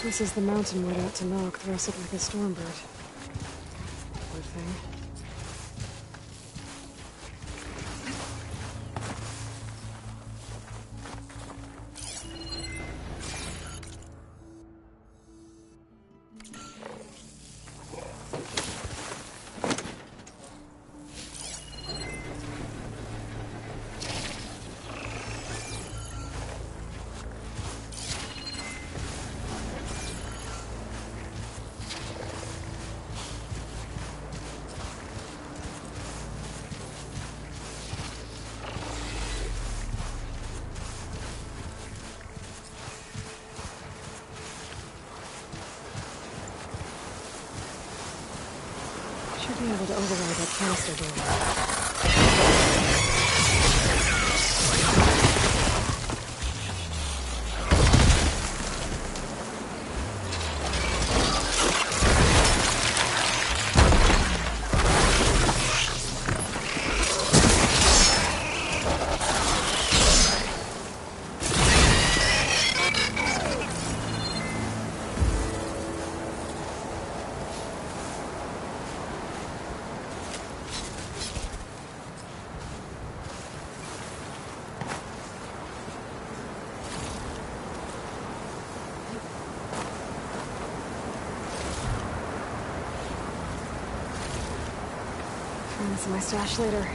This is the mountain where that Tanakh dressed like a stormbird. Poor thing. Should be able to override that canister door. Find this in my stash later.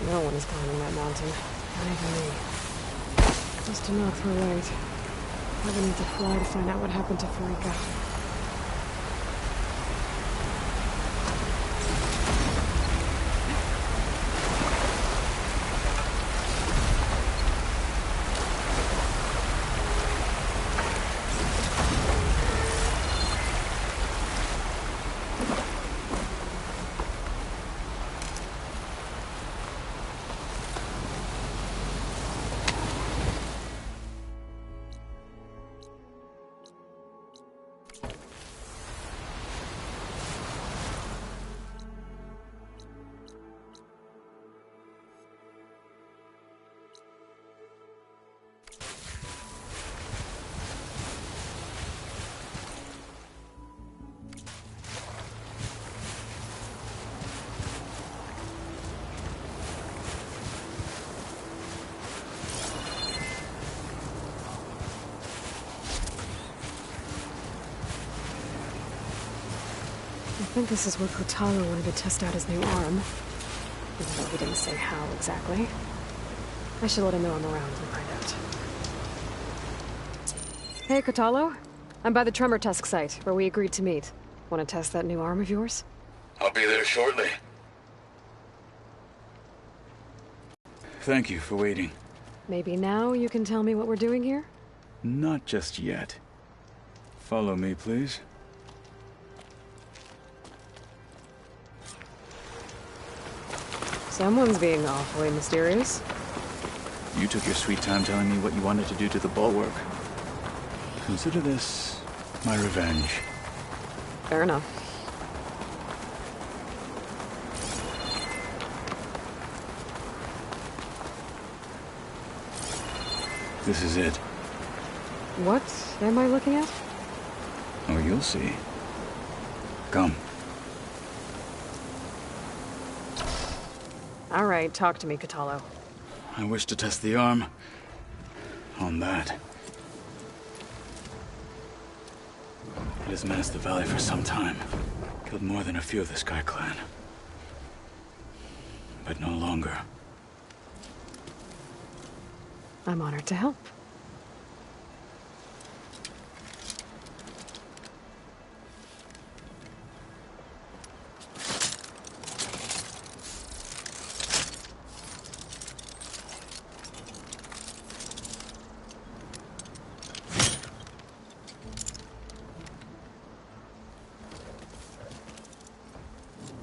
No one is climbing that mountain. Not even me. Just enough for right. I would need to fly to find out what happened to Farika. I think this is where Kotallo wanted to test out his new arm. Even though he didn't say how exactly. I should let him know I'm around and find out. Hey, Kotallo. I'm by the Tremor Tusk site, where we agreed to meet. Want to test that new arm of yours? I'll be there shortly. Thank you for waiting. Maybe now you can tell me what we're doing here? Not just yet. Follow me, please. Someone's being awfully mysterious. You took your sweet time telling me what you wanted to do to the bulwark. Consider this my revenge. Fair enough. This is it. What am I looking at? Oh, you'll see. Come. All right, talk to me, Kotallo. I wish to test the arm on that. It has menaced the valley for some time. Killed more than a few of the Sky Clan. But no longer. I'm honored to help.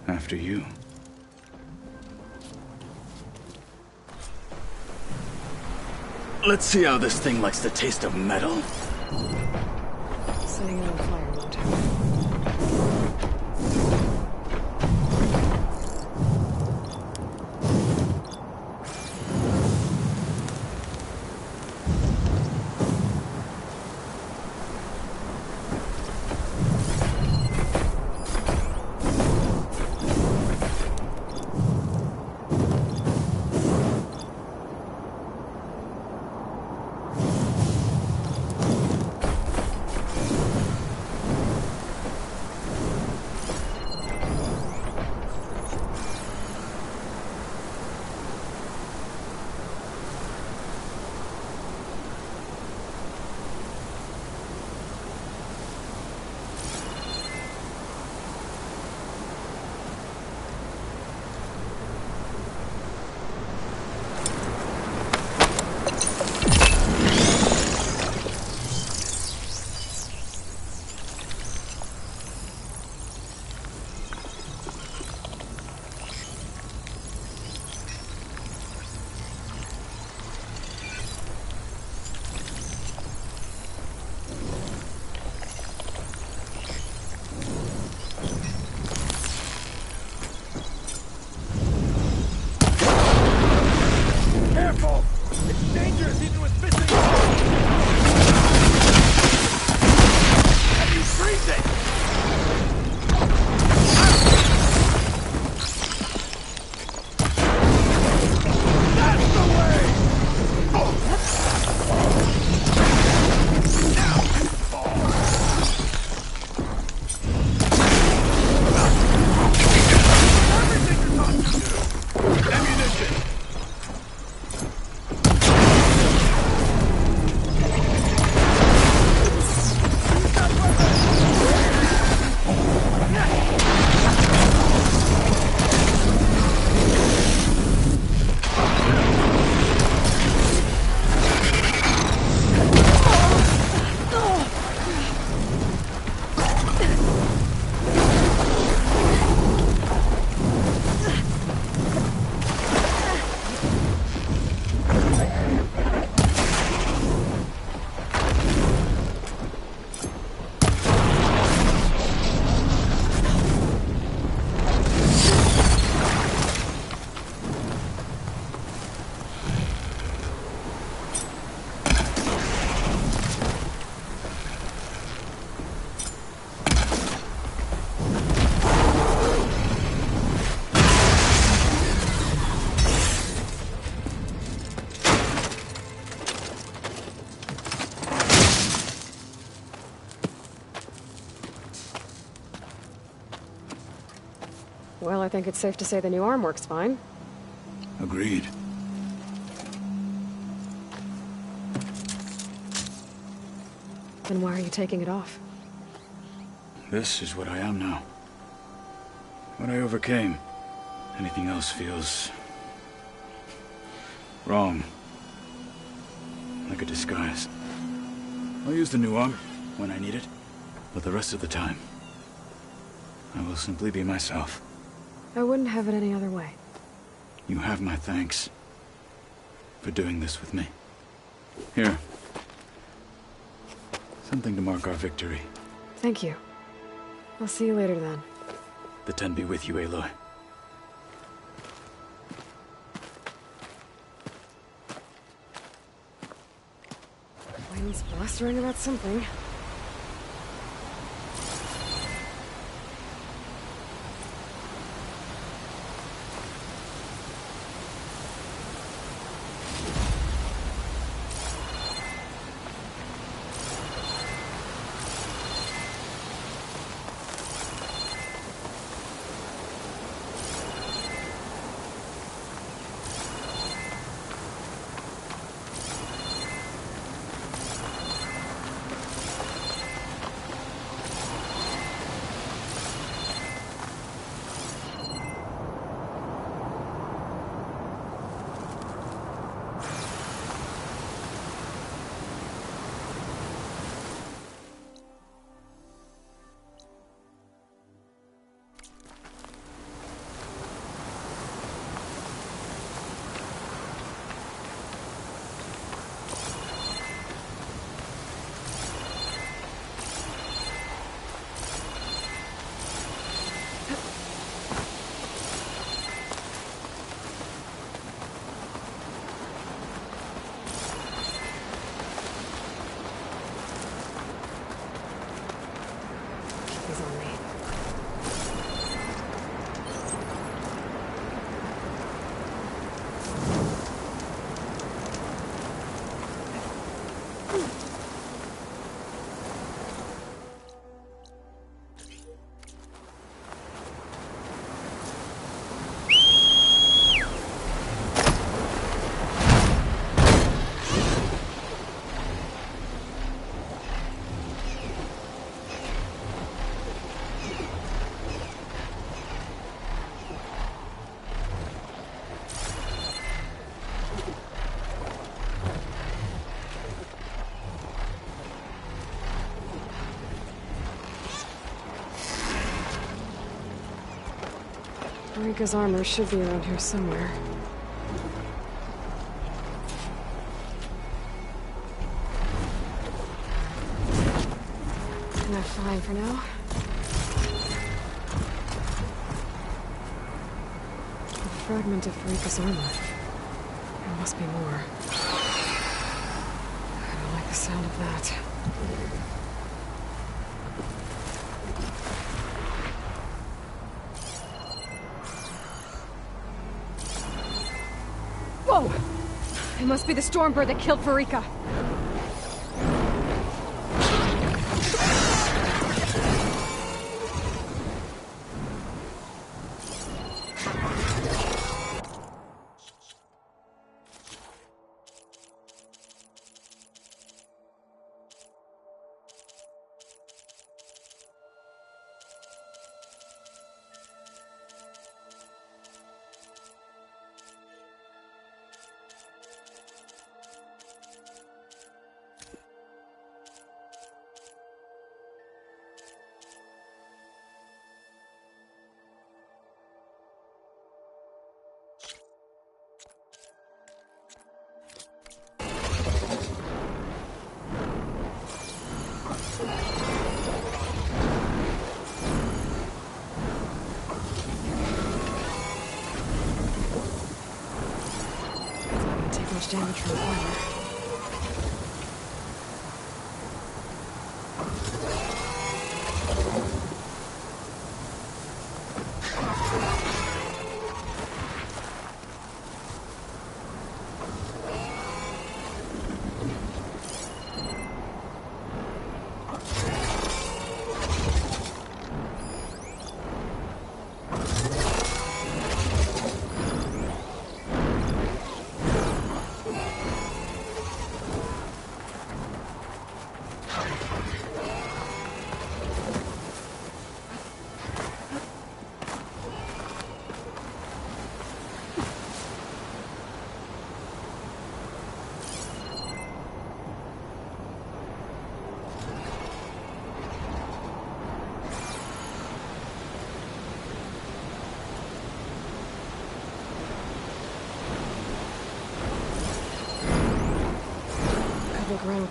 After you. Let's see how this thing likes the taste of metal. Setting it on fire won't help. Careful! It's dangerous even with missing... Have you freeze it? That's the way! Everything you're taught to do! Ammunition! Well, I think it's safe to say the new arm works fine. Agreed. Then why are you taking it off? This is what I am now. What I overcame. Anything else feels... wrong. Like a disguise. I'll use the new arm when I need it, but the rest of the time, I will simply be myself. I wouldn't have it any other way. You have my thanks for doing this with me. Here. Something to mark our victory. Thank you. I'll see you later then. The Ten be with you, Aloy. Wayne's blustering about something. Marika's armor should be around here somewhere. And I'm fine for now. A fragment of Marika's armor. There must be more. I don't like the sound of that. Whoa! It must be the Stormbird that killed Marika. Damage from fire. Ground.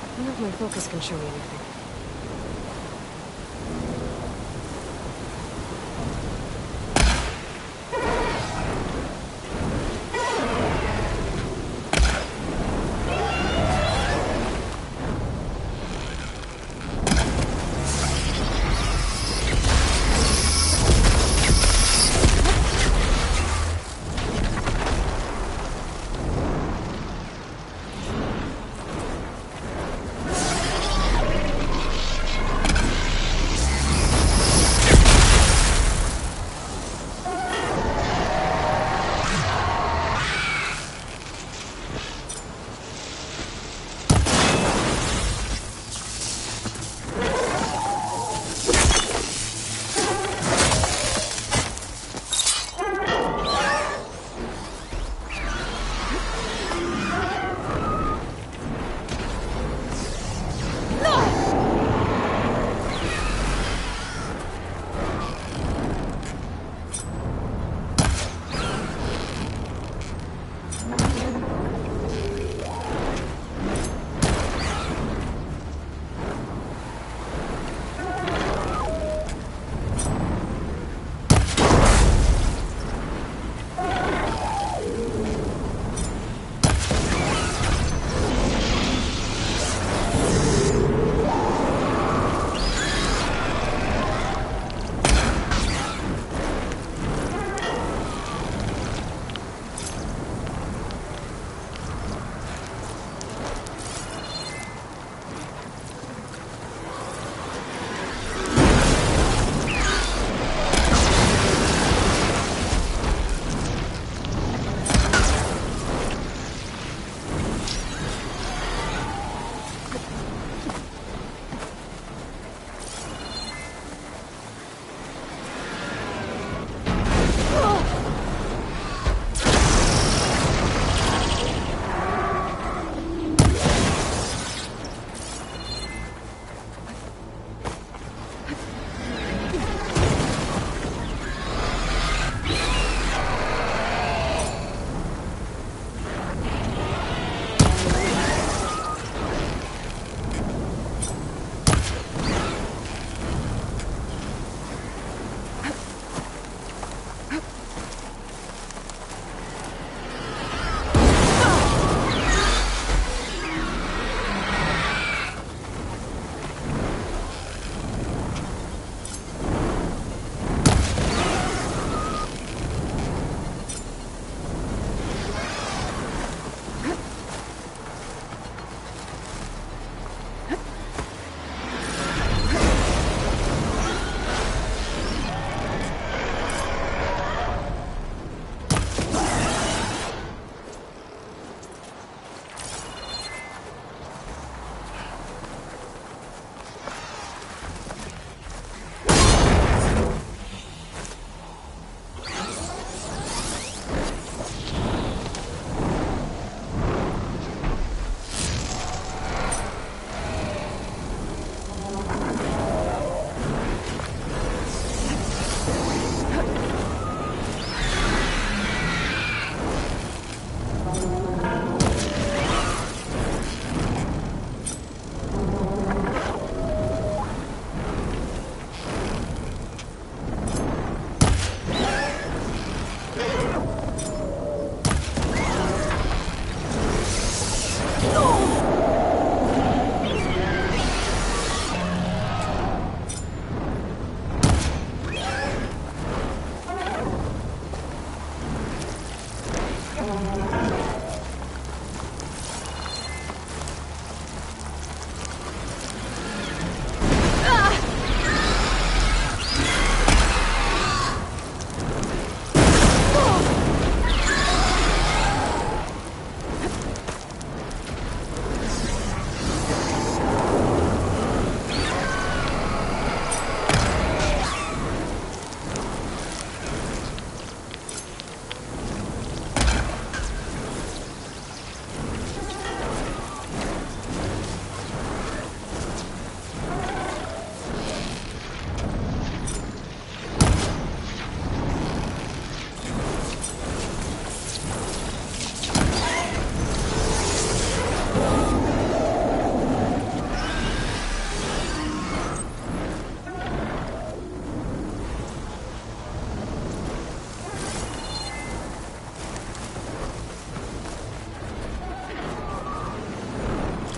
I wonder if my focus can show me anything.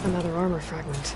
Another armor fragment.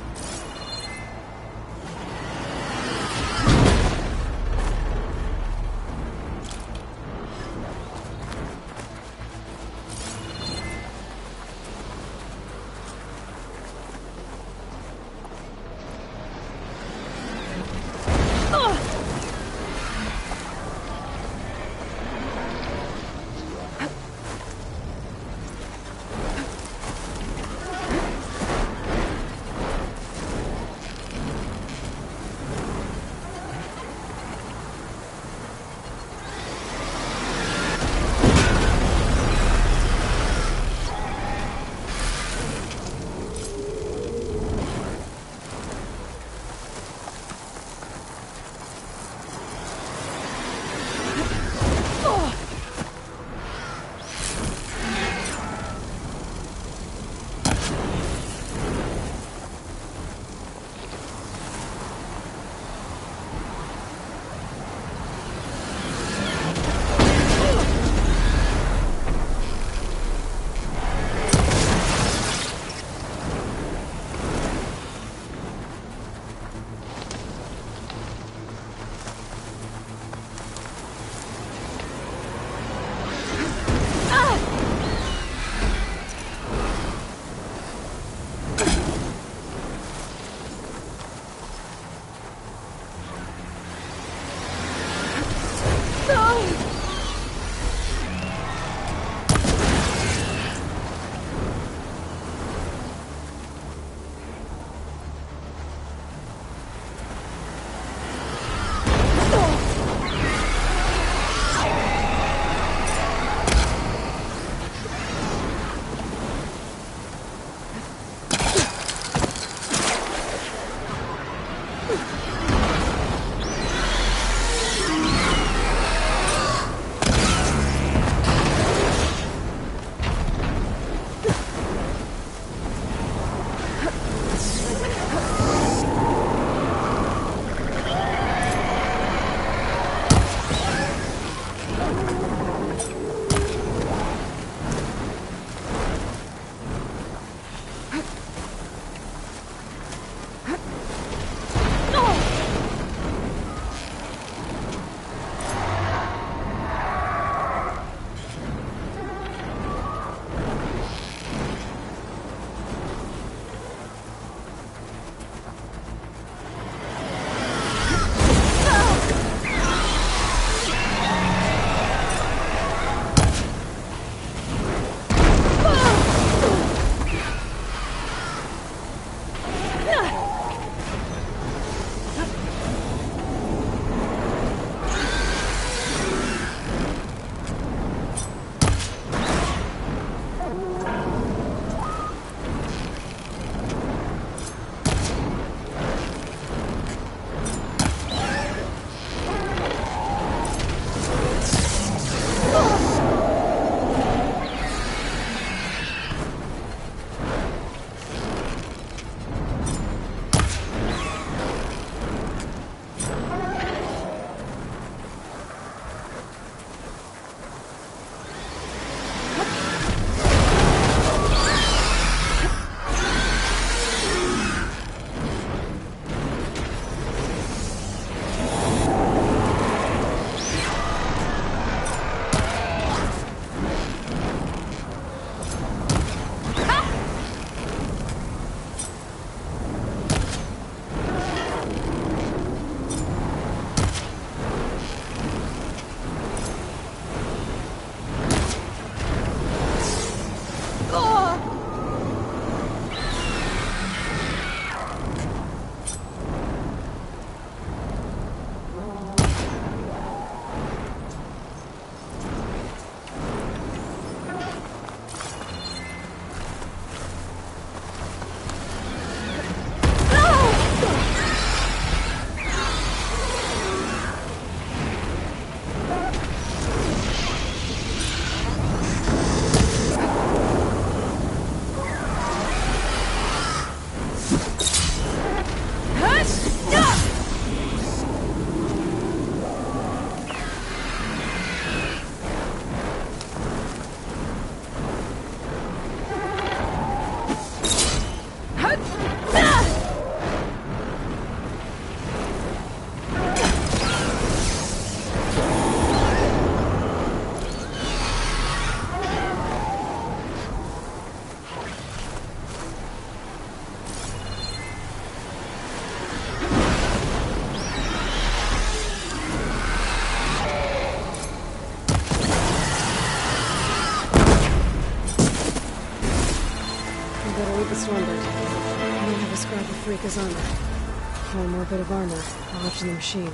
His armor. One more bit of armor. I'll watch in the machine.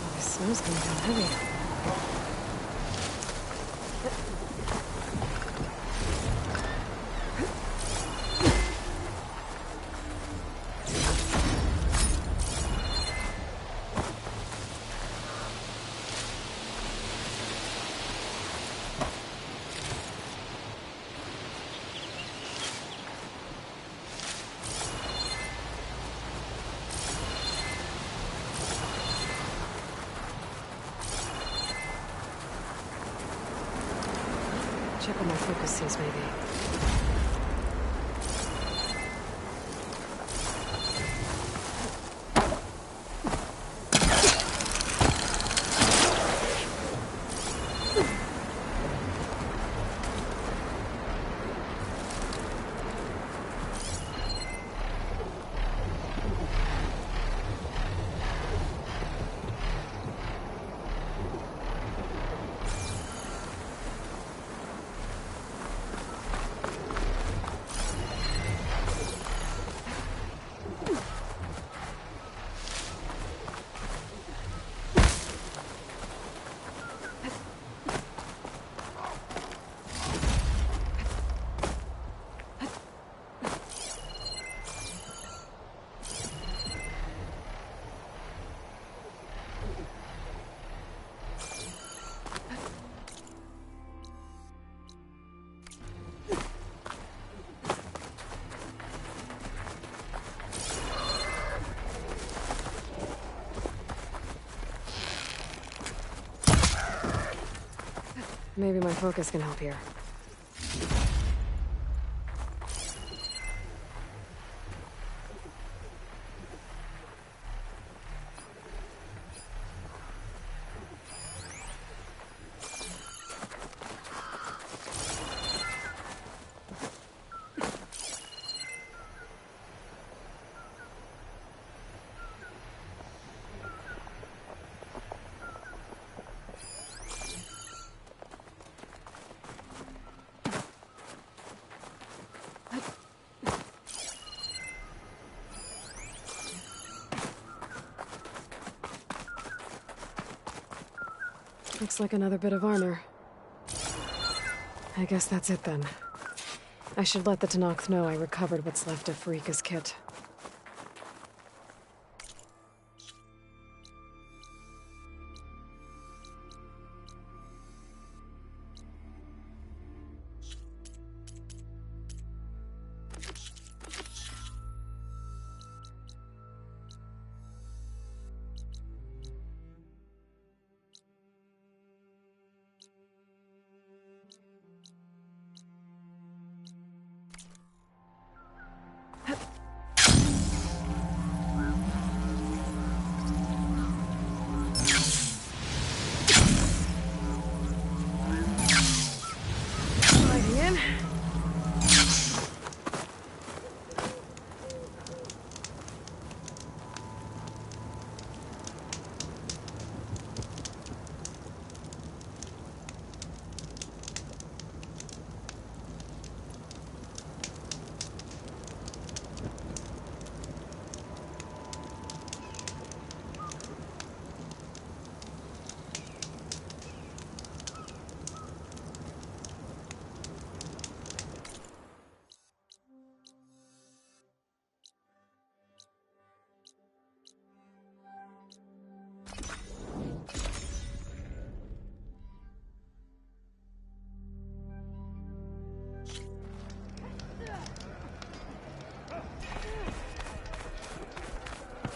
Oh, this snow's coming down heavy. Check on my focuses, maybe. Maybe my focus can help here. Looks like another bit of armor. I guess that's it then. I should let the Tenakth know I recovered what's left of Pharika's kit.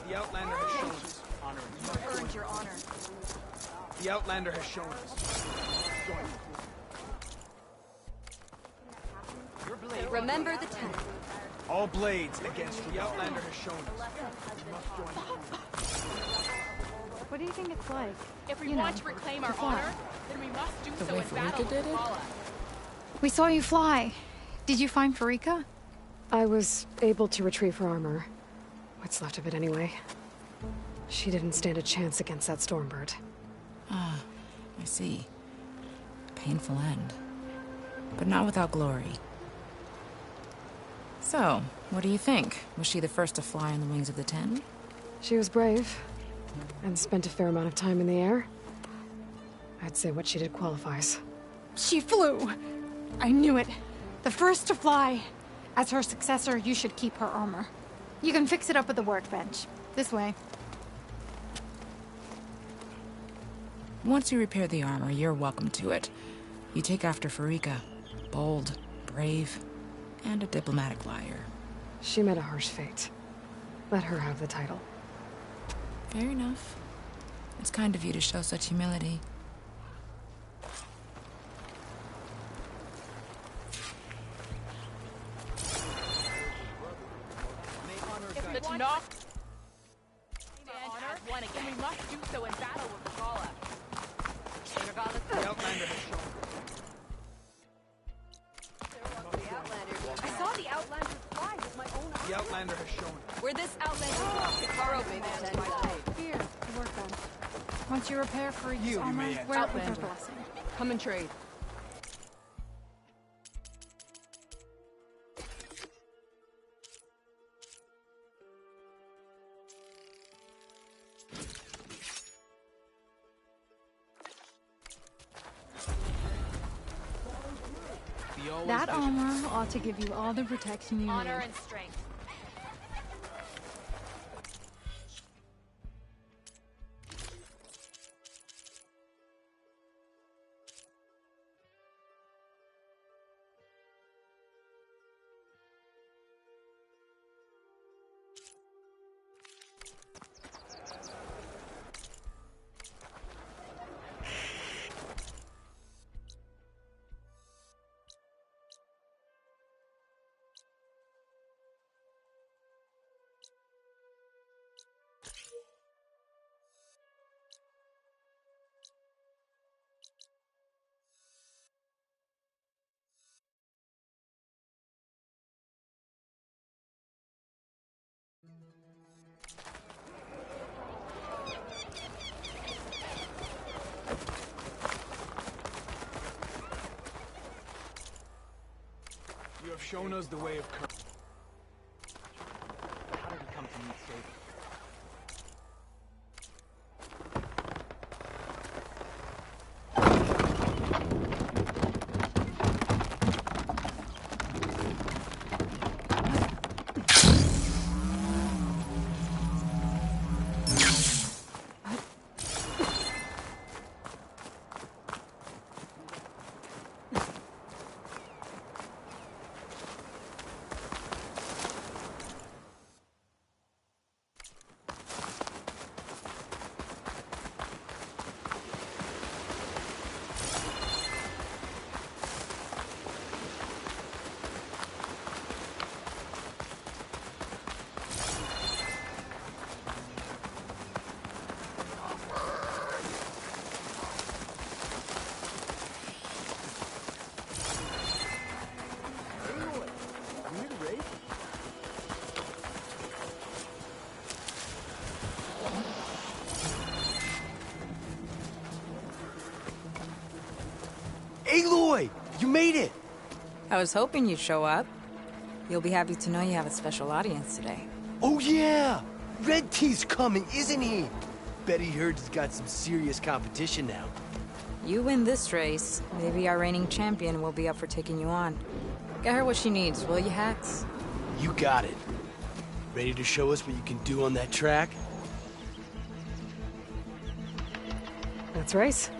The Outlander has shown us honor. You've earned your honor. The Outlander has shown us. Join me. Remember the 10. All blades against the Outlander has shown us. We must join What do you think it's like? If we want to reclaim our honor, then we must do so in battle with Valhalla. We saw you fly. Did you find Farika? I was able to retrieve her armor. What's left of it anyway. She didn't stand a chance against that Stormbird. Ah, I see. Painful end. But not without glory. So, what do you think? Was she the first to fly on the wings of the 10? She was brave, and spent a fair amount of time in the air. I'd say what she did qualifies. She flew! I knew it. The first to fly. As her successor, you should keep her armor. You can fix it up at the workbench. This way. Once you repair the armor, you're welcome to it. You take after Farika. Bold, brave, and a diplomatic liar. She met a harsh fate. Let her have the title. Fair enough. It's kind of you to show such humility. If the Tanakh has won again, we must do so in battle with Valhalla. the Outlander has shown. I saw the Outlander fly with my own eyes. The Outlander has shown. Where this Outlander walks, Kataro stands by day. Here, the workbench. Once you repair Farika's You armor, may enter. wear it with her Outlander. blessing. Come and trade. That armor ought to give you all the protection you Honor need. and strength. You have shown us the way of courage. How did he come to meet Sable? Aloy! You made it! I was hoping you'd show up. You'll be happy to know you have a special audience today. Oh yeah! Red Tea's coming, isn't he? Bet he heard he's got some serious competition now. You win this race, maybe our reigning champion will be up for taking you on. Get her what she needs, will you, Hax? You got it. Ready to show us what you can do on that track? Let's race.